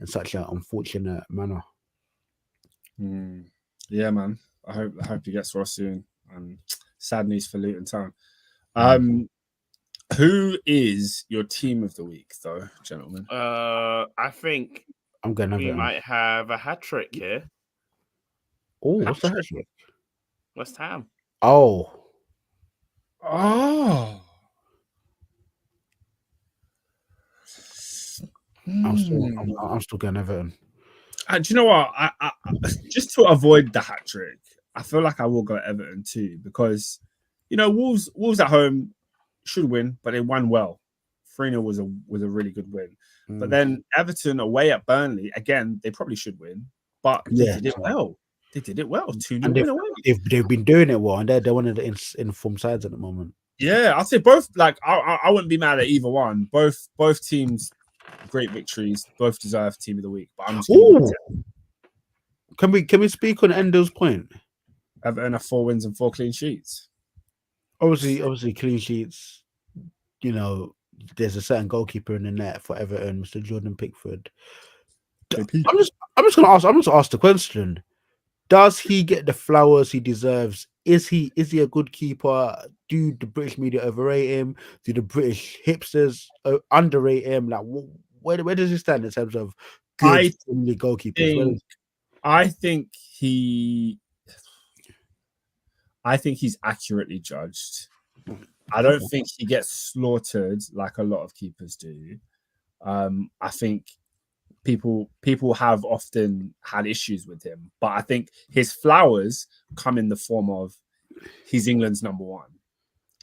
in such an unfortunate manner.
Yeah, man. I hope he gets well soon. Sad news for Luton Town. Who is your team of the week, though, gentlemen?
I think we might have a hat trick here.
Oh, what's the hat trick?
West Ham.
Oh.
I'm
still going Everton.
Do you know what? I just to avoid the hat trick, I feel like I will go Everton too because, you know, Wolves at home should win, but they won well. 3-0 was a really good win. But then Everton away at Burnley, again, they probably should win, but they did it well. They did it well. 2-0 win away.
They've been doing it well, and they're one of the informed sides at the moment.
Yeah, I'd say both. Like, I wouldn't be mad at either one. Both teams, great victories. Both deserve team of the week. But I'm just going to
Can we speak on Endo's point?
Everton have 4 wins and 4 clean sheets.
Obviously, clean sheets. You know, there's a certain goalkeeper in the net for Everton, Mr. Jordan Pickford. I'm just gonna ask the question: does he get the flowers he deserves? Is he a good keeper? Do the British media overrate him? Do the British hipsters underrate him? Like, where does he stand in terms of good goalkeepers?
I think he's accurately judged. I don't think he gets slaughtered like a lot of keepers do. I think people have often had issues with him, but I think his flowers come in the form of he's England's number one.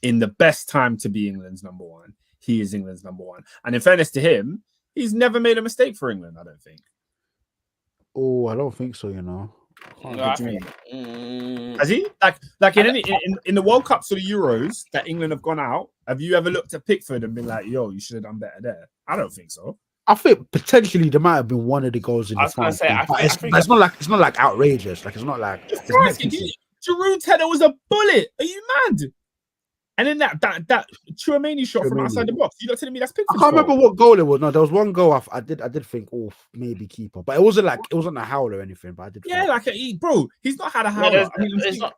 In the best time to be England's number one, he is England's number one. And in fairness to him, he's never made a mistake for England, I don't think.
Oh, I don't think so, you know.
Has he? Like in the World Cups or the Euros that England have gone out, have you ever looked at Pickford and been like, yo, you should have done better there? I don't think so.
I think potentially there might have been one of the goals in the final. It's not like outrageous. Like, it's not like
Giroud's header was a bullet. Are you mad? And then that Tchouaméni shot from outside the box. You're not telling me that's Pickford's
I can't remember what goal it was. No, there was one goal I did think, oh, maybe keeper, but it wasn't a howl or anything. But I did.
Yeah, he's not had a howler.
I mean, it's not.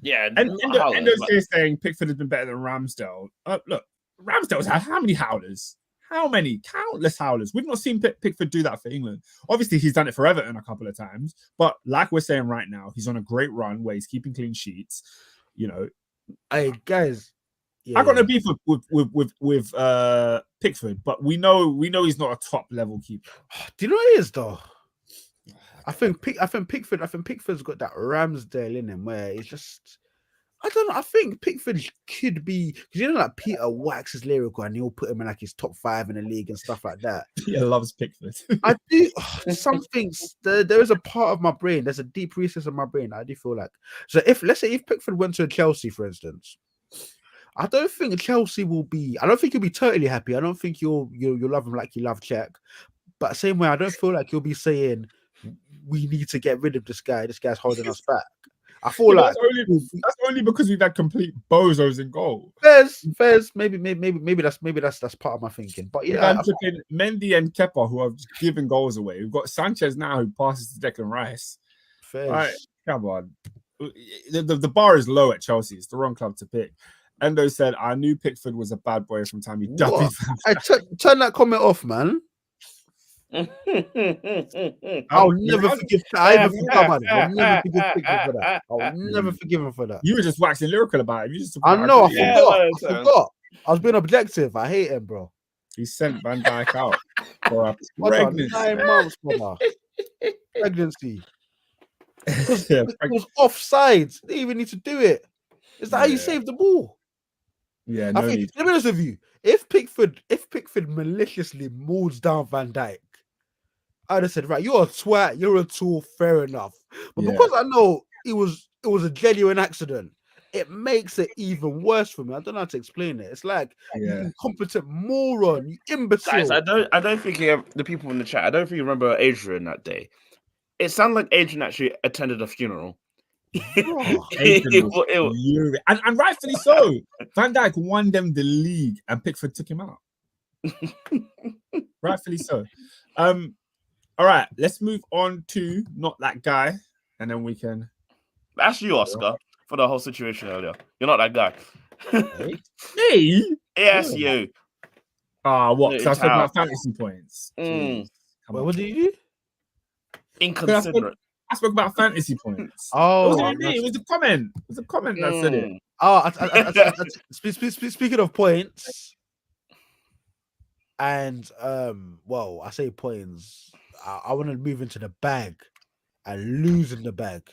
Yeah,
and Endo's saying Pickford has been better than Ramsdale. Look, Ramsdale's had how many howlers? How many? Countless howlers. We've not seen Pickford do that for England. Obviously, he's done it for Everton a couple of times, but like we're saying right now, he's on a great run where he's keeping clean sheets. You know,
hey guys.
Yeah, I got no beef with Pickford, but we know he's not a top level keeper.
Do you know what it is though? I think Pickford's got that Ramsdale in him where it's just, I don't know. I think Pickford could be, because you know, like Peter waxes lyrical and he'll put him in like his top 5 in the league and stuff like that.
Peter loves Pickford.
I do. Some things there is a part of my brain. There's a deep recess of my brain. I do feel like, so let's say if Pickford went to Chelsea, for instance. I don't think Chelsea will be. I don't think you'll be totally happy. I don't think you'll love him like you love Czech. But same way, I don't feel like you'll be saying we need to get rid of this guy. This guy's holding us back. I feel like
that's only because we've had complete bozos in goal.
Fairs. Maybe that's part of my thinking. But yeah,
I'm flipping Mendy and Kepa who are giving goals away. We've got Sanchez now who passes to Declan Rice. Right, come on, the bar is low at Chelsea. It's the wrong club to pick. Endo said, I knew Pickford was a bad boy from time he dubbed.
Turn that comment off, man. I'll never forgive I'll never forgive Pickford for that. I'll never forgive him for that.
You were just waxing lyrical about him.
I know, I forgot. I was being objective. I hate him, bro.
He sent Van Dijk out for a
pregnancy. 9 months, brother. Pregnancy. It was offside. They didn't even need to do it. Is that how you save the ball?
Yeah,
I think, to be honest with you, if Pickford maliciously molds down Van Dijk, I'd have said, right, you're a twat, you're a tool, fair enough. But because I know it was a genuine accident, it makes it even worse for me. I don't know how to explain it. It's like you incompetent moron, you imbecile.
Guys, I don't think the people in the chat, I don't think you remember Adrian that day. It sounded like Adrian actually attended a funeral.
And rightfully so. Van Dijk won them the league and Pickford took him out. Rightfully so. All right, let's move on to not that guy, and then we can.
That's you, Oscar, for the whole situation earlier. You're not that guy.
Me?
Yes, you.
What? So I spoke about fantasy points.
Wait, what did you do?
Inconsiderate.
I spoke about fantasy points.
Oh,
it was a comment. It was a comment that said it.
Speaking of points, and I say points. I want to move into the bag and lose in the bag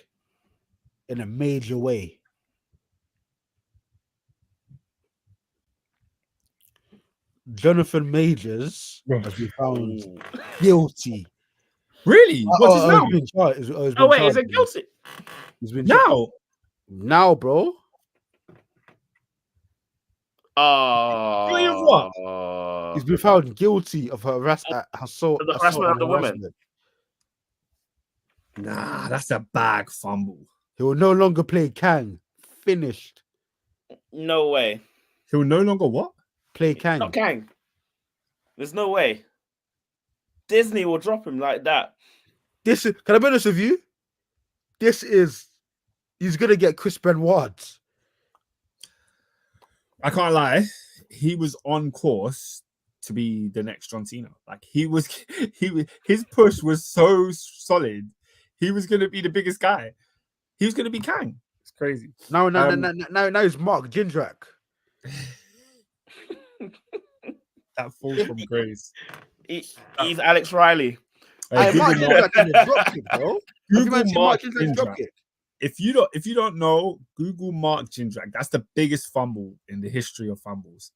in a major way. Jonathan Majors has been found guilty.
Really? What's his name?
Is it guilty?
He's been now,
bro.
Guilty of what?
He's been found guilty of assault
The harassment of
and
the women.
harassment.
Nah, that's a bag fumble.
He will no longer play Kang. Finished.
No way.
He'll no longer what?
Play Kang.
Not Kang. There's no way. Disney will drop him like that.
This is, can I be honest with you? He's gonna get Chris Benoit.
I can't lie. He was on course to be the next John Cena. Like his push was so solid. He was gonna be the biggest guy. He was gonna be Kang. It's crazy.
Now it's Mark Jindrak.
That falls from grace.
He's Alex Riley.
Mark Jindrak did a drop kick, bro.
Google Mark
Jindrak drop kick.
If you don't know, Google Mark Jindrak. That's the biggest fumble in the history of fumbles.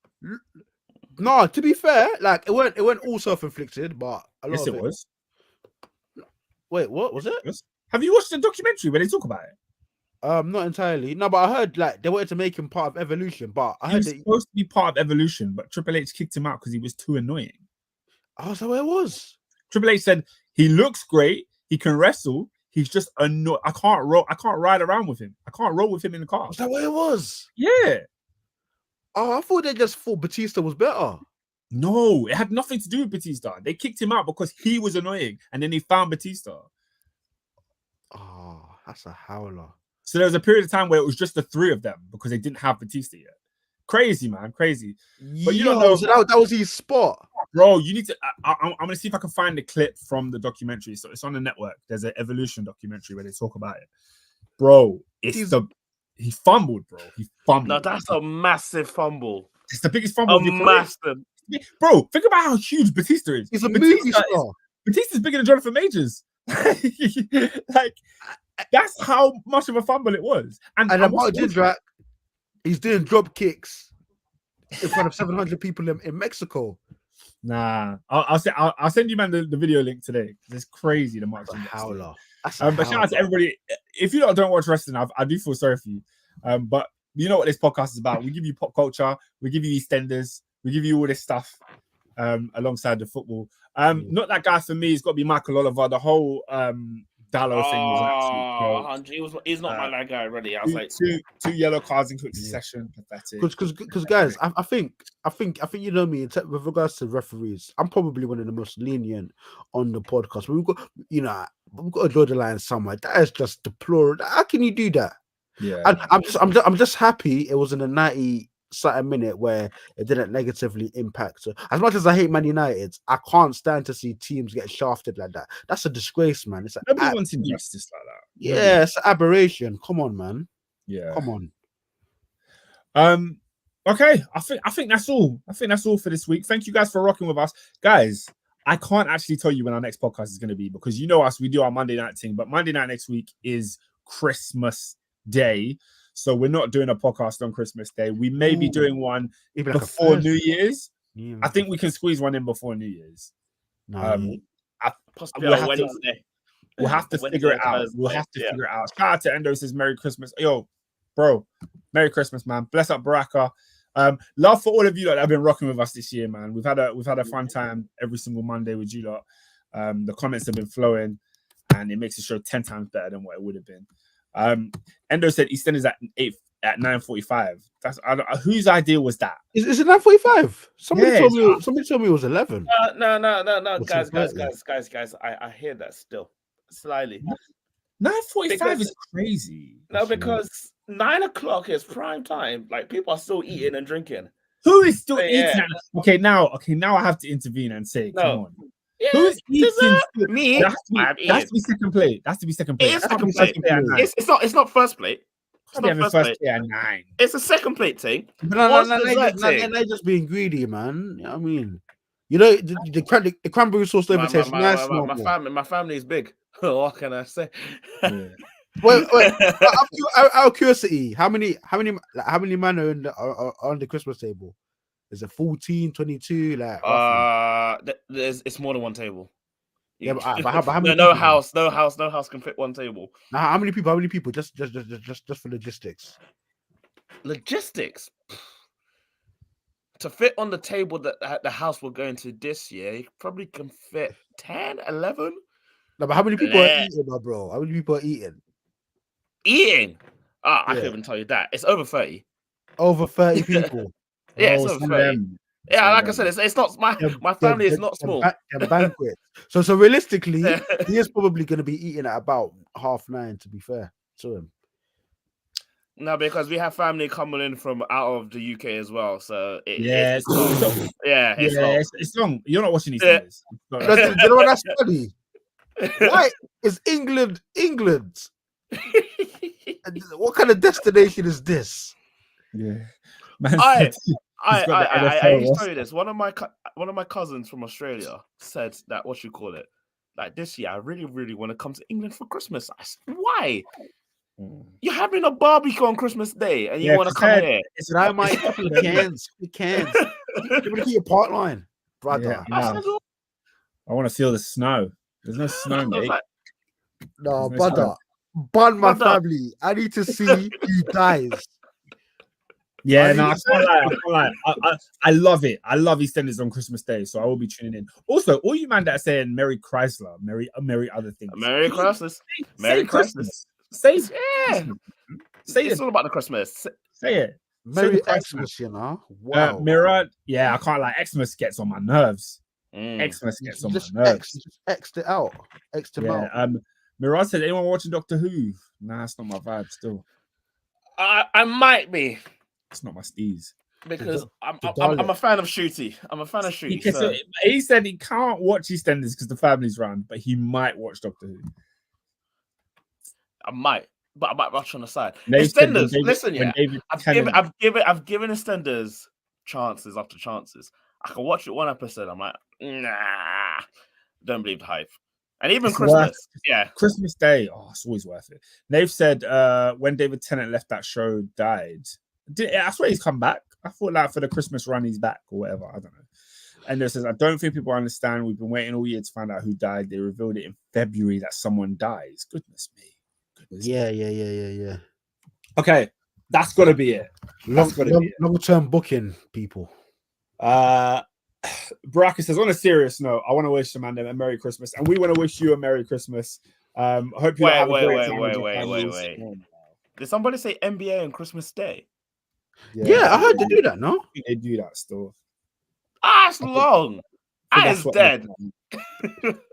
No, to be fair, like it went all self-inflicted, but a lot
Yes,
of
it was.
Wait, what was it?
Have you watched the documentary where they talk about it?
Not entirely. No, but I heard like they wanted to make him part of Evolution, but I
He
heard
was supposed to be part of Evolution, but Triple H kicked him out because he was too annoying.
Oh, so it was.
Triple H said he looks great, he can wrestle, he's just annoying. I can't ride around with him. I can't roll with him in the car.
Is that what it was?
Yeah.
Oh, I thought they just thought Batista was better.
No, it had nothing to do with Batista. They kicked him out because he was annoying, and then they found Batista.
Oh, that's a howler.
So there was a period of time where it was just the three of them because they didn't have Batista yet. Crazy, man, crazy. But you don't know.
So that was his spot.
Bro, you need to. I'm going to see if I can find the clip from the documentary. So it's on the network. There's an Evolution documentary where they talk about it. Bro, he fumbled, bro. He fumbled.
No, that's a massive fumble.
It's the biggest fumble of your career.
Massive.
Bro, think about how huge Batista is.
He's a movie star.
Batista's bigger than Jonathan Majors. Like, that's how much of a fumble it was. And
Mark Jindrak, he's doing drop kicks in front of 700 people in Mexico.
Nah, I'll send you, man, the video link today. It's crazy. The Mark Jindrak
howler.
But shout out to everybody. If you don't watch wrestling, I do feel sorry for you. But you know what this podcast is about. We give you pop culture. We give you EastEnders. We give you all this stuff alongside the football. Not that guy for me. It's got to be Michael Oliver. The whole Dallo thing was absolute.
He's not my that guy already. I was like
two yellow cards in quick succession. Pathetic.
Because guys, I think you know me with regards to referees. I'm probably one of the most lenient on the podcast. But we've got to draw the line somewhere. That is just deplorable. How can you do that?
Yeah,
and I'm just happy it was in a 90-something minute where it didn't negatively impact. So as much as I hate Man United, I can't stand to see teams get shafted like that. That's a disgrace, man. It's
nobody wants injustice like that.
Yeah, it's an aberration. Come on, man.
Yeah,
come on.
Okay, I think that's all. I think that's all for this week. Thank you guys for rocking with us, guys. I can't actually tell you when our next podcast is going to be because you know us, we do our Monday night thing, but Monday night next week is Christmas Day. So we're not doing a podcast on Christmas Day. We may be doing one before New Year's. Yeah. I think we can squeeze one in before New Year's.
Possibly
we'll have to figure it out. We'll have to figure it out. Shout out to Endo, says Merry Christmas. Yo, bro, Merry Christmas, man. Bless up Baraka. Love for all of you that have been rocking with us this year, man. We've had a fun time every single Monday with you lot. The comments have been flowing, and it makes the show 10 times better than what it would have been. Endo said EastEnders at 9:45. That's whose idea was that?
Is it 9:45? Somebody told me it was 11.
No, guys. I hear that still slightly.
9:45 is crazy.
No, because 9 o'clock is prime time. Like people are still eating and drinking.
Who is still eating? Okay, now I have to intervene and say, come on.
Yeah,
who's eating?
Me.
That has to be second plate.
It's not first plate. It's not first plate
at 9.
It's a second plate thing.
No, they're just being greedy, man. You know what I mean, the cranberry sauce over tastes nice.
My family is big. What can I say?
Yeah.
Wait. Out of curiosity, how many men are on the Christmas table? Is it 14, 22?
It's more than one table.
Yeah, but how many?
No house can fit one table.
Now, how many people? Just for logistics.
Logistics. to fit on the table that the house we're going to this year, you probably can fit 10, 11.
No, but how many people are
Yeah.
eating, bro? How many people are eating?
Eating. I
Yeah.
can't even tell you that. It's over 30.
Over 30 people.
Yeah, it's
Oh,
over
some
30.
of them.
Yeah,
Some of
like I
them.
said, it's not my family is not small.
Them banquets. So realistically, he is probably going to be eating at about 9:30. To be fair to him.
No, because we have family coming in from out of the UK as well. So
It's
long. Yeah, it's long.
It's long. You're not watching these
Yeah.
things.
Because you know what that's funny? Why is England? What kind of destination is this?
Yeah. Man
I
said he's got the NFL
need to tell
roster.
you this. One of my cousins from Australia said that what you call it, like this year, I really, really want to come to England for Christmas. I said, why? You're having a barbecue on Christmas Day and you want to come here?
It's
I might couple of cans. We can. You're gonna keep your part line, brother.
Yeah, I want to feel the snow. There's no snow, mate.
Like,
No,
There's no
brother. Ban my
Brother.
family. I need to see who dies.
Yeah,
I
no, I
need-
can't lie. I love it. I love EastEnders on Christmas Day, so I will be tuning in. Also, all you man that are saying Merry Chrysler, Merry other things.
Merry Christmas.
Say
Merry
Christmas. Say
Yeah.
Say
It's
it.
all about the Christmas.
Say it.
Merry
Christmas.
Xmas, you know. Wow.
Mirror. Yeah, I can't lie. Xmas gets on my nerves. Xmas
You
gets on my
just
nerves.
just X'd it out. X'd him
Yeah.
out.
Mirage said, anyone watching Doctor Who? Nah, it's not my vibe still.
I might be
It's not my steez.
because I'm
Dalek.
a fan of Shooty. I'm a fan of Shooty.
Okay, so he said he can't watch EastEnders because the family's round, but he might watch Doctor Who.
I might watch on the side.
They said when
EastEnders,
David-
listen,
when
yeah.
David
I've
Tennant-
given EastEnders chances after chances. I can watch it one episode. I'm like, nah, don't believe the hype. And even
It's
Christmas, yeah.
Christmas Day, it's always worth it. They've said when David Tennant left that show, died. I swear he's come back. I thought like for the Christmas run he's back or whatever. I don't know. And it says, I don't think people understand. We've been waiting all year to find out who died. They revealed it in February that someone dies. Goodness me.
Yeah.
Okay, that's got to be it.
Long-term booking, people.
Baraka says, on a serious note, I want to wish Amanda a Merry Christmas, and we want to wish you a Merry Christmas. Hope you have a great time with your families.
Wait. Did somebody say NBA on Christmas Day?
Yeah, I heard they do that, no?
I think they do that still.
It's long.
I think
I
that's
is
what
dead.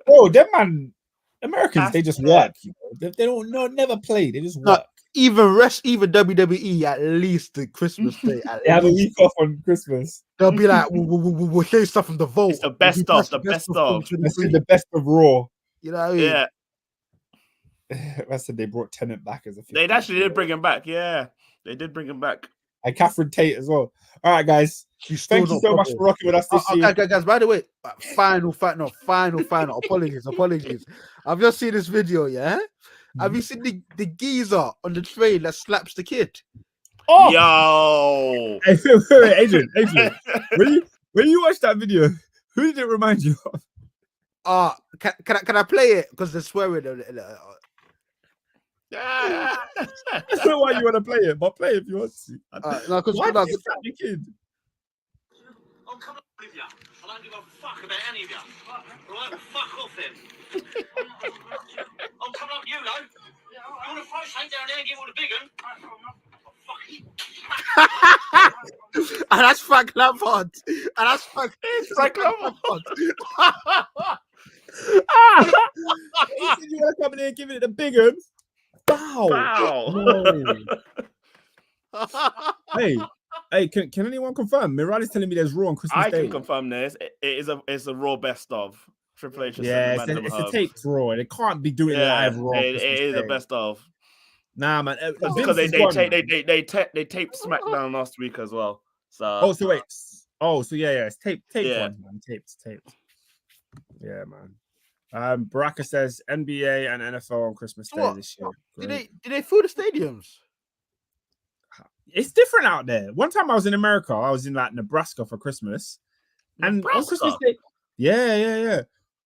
Oh, them man, Americans,
That's
they just
dead.
work. You know? They don't never play. They just work.
Even WWE, at least the Christmas day.
They have a week off on Christmas.
They'll be like, we'll show you stuff from the vault.
It's the best of, the best of.
Let's see the best of Raw.
You know what I mean?
Yeah,
I said they brought Tennant back as a.
they actually did bring him back. Yeah, they did bring him back.
And Catherine Tate as well. All right, guys. Thank you so much for rocking with us this year.
Okay, guys, by the way, final. Apologies. I've just seen this video, yeah? Have you seen the geezer on the train that slaps the kid?
Oh,
Yo,
hey, wait, Adrian. When you watch that video, who did it remind you of?
Can I play it? Because they're swearing.
yeah.
I don't know why you want to play it, but play it if you want to.
No, because
Why did you slap the kid?
Oh, come on with you. I don't give a fuck about any of you. Right, fuck off then. I'm coming up you, though. You want to throw something down there and give all the big one?
And that's Frank Lampard.
Frank Lampard.
You said you want to come in here and give it the big one. Bow.
Wow.
No. Hey, can anyone confirm? Mirad is telling me there's Raw on Christmas
I
Day.
can confirm this. It's a Raw best of. Triple H.
Yeah, it's a taped Raw, and it can't be doing live Raw.
It is a best of.
Nah, man.
Because they taped SmackDown last week as well. So
So wait. Yeah, it's taped
Yeah.
ones, man. Taped. Yeah, man. Baraka says NBA and NFL on Christmas Day
What?
this year.
Did they fill the stadiums?
It's different out there. One time I was in America, I was in like Nebraska for Christmas, and on Christmas Day, yeah.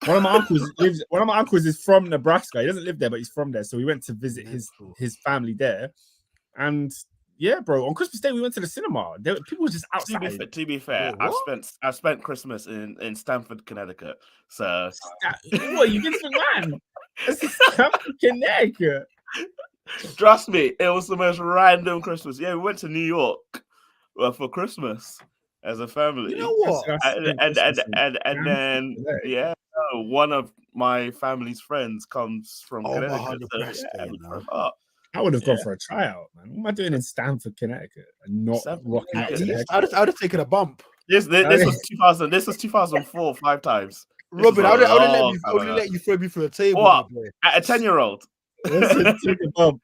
One of my uncles is from Nebraska. He doesn't live there, but he's from there. So we went to visit his family there, and Yeah, bro. On Christmas Day, we went to the cinema. People were just outside.
To be fair,
Wait,
I spent Christmas in Stamford, Connecticut. So
What, you Vince McMahon? This is Stamford, Connecticut.
Trust me, it was the most random Christmas. Yeah, we went to New York for Christmas as a family.
You know what?
And then one of my family's friends comes from
Oh, my
Connecticut.
100%,
So,
you know.
I would have gone for a tryout, man. What am I doing in Stamford, Connecticut, and not
Stamford,
rocking up to the
I would have taken a bump.
This was 2000. This was 2004. 5 times.
Robin, I would have let you throw me through a table.
What?
My boy.
At a 10-year-old.
Listen, take a bump.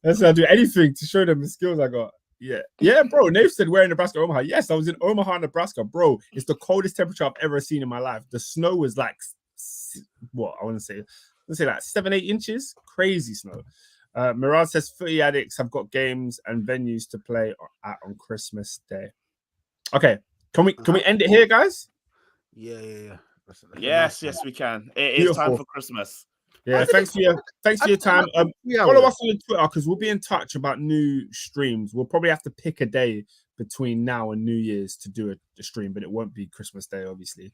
That's how I do anything to show them the skills I got. Yeah, bro. Nave said we're in Nebraska, Omaha. Yes, I was in Omaha, Nebraska, bro. It's the coldest temperature I've ever seen in my life. The snow was like, what I want to say, like 7-8 inches. Crazy snow. Mirage says footy addicts have got games and venues to play at on Christmas Day. Okay, can we end it here, guys?
Yeah. That's
Yes, we can. It is time for Christmas.
Yeah, thanks for your time. Follow us on Twitter because we'll be in touch about new streams. We'll probably have to pick a day between now and New Year's to do a stream, but it won't be Christmas Day, obviously.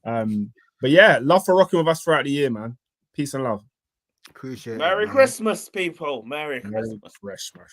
But yeah, love for rocking with us throughout the year, man. Peace and love.
Appreciate it.
Merry Christmas, people. Merry Christmas.
Christmas.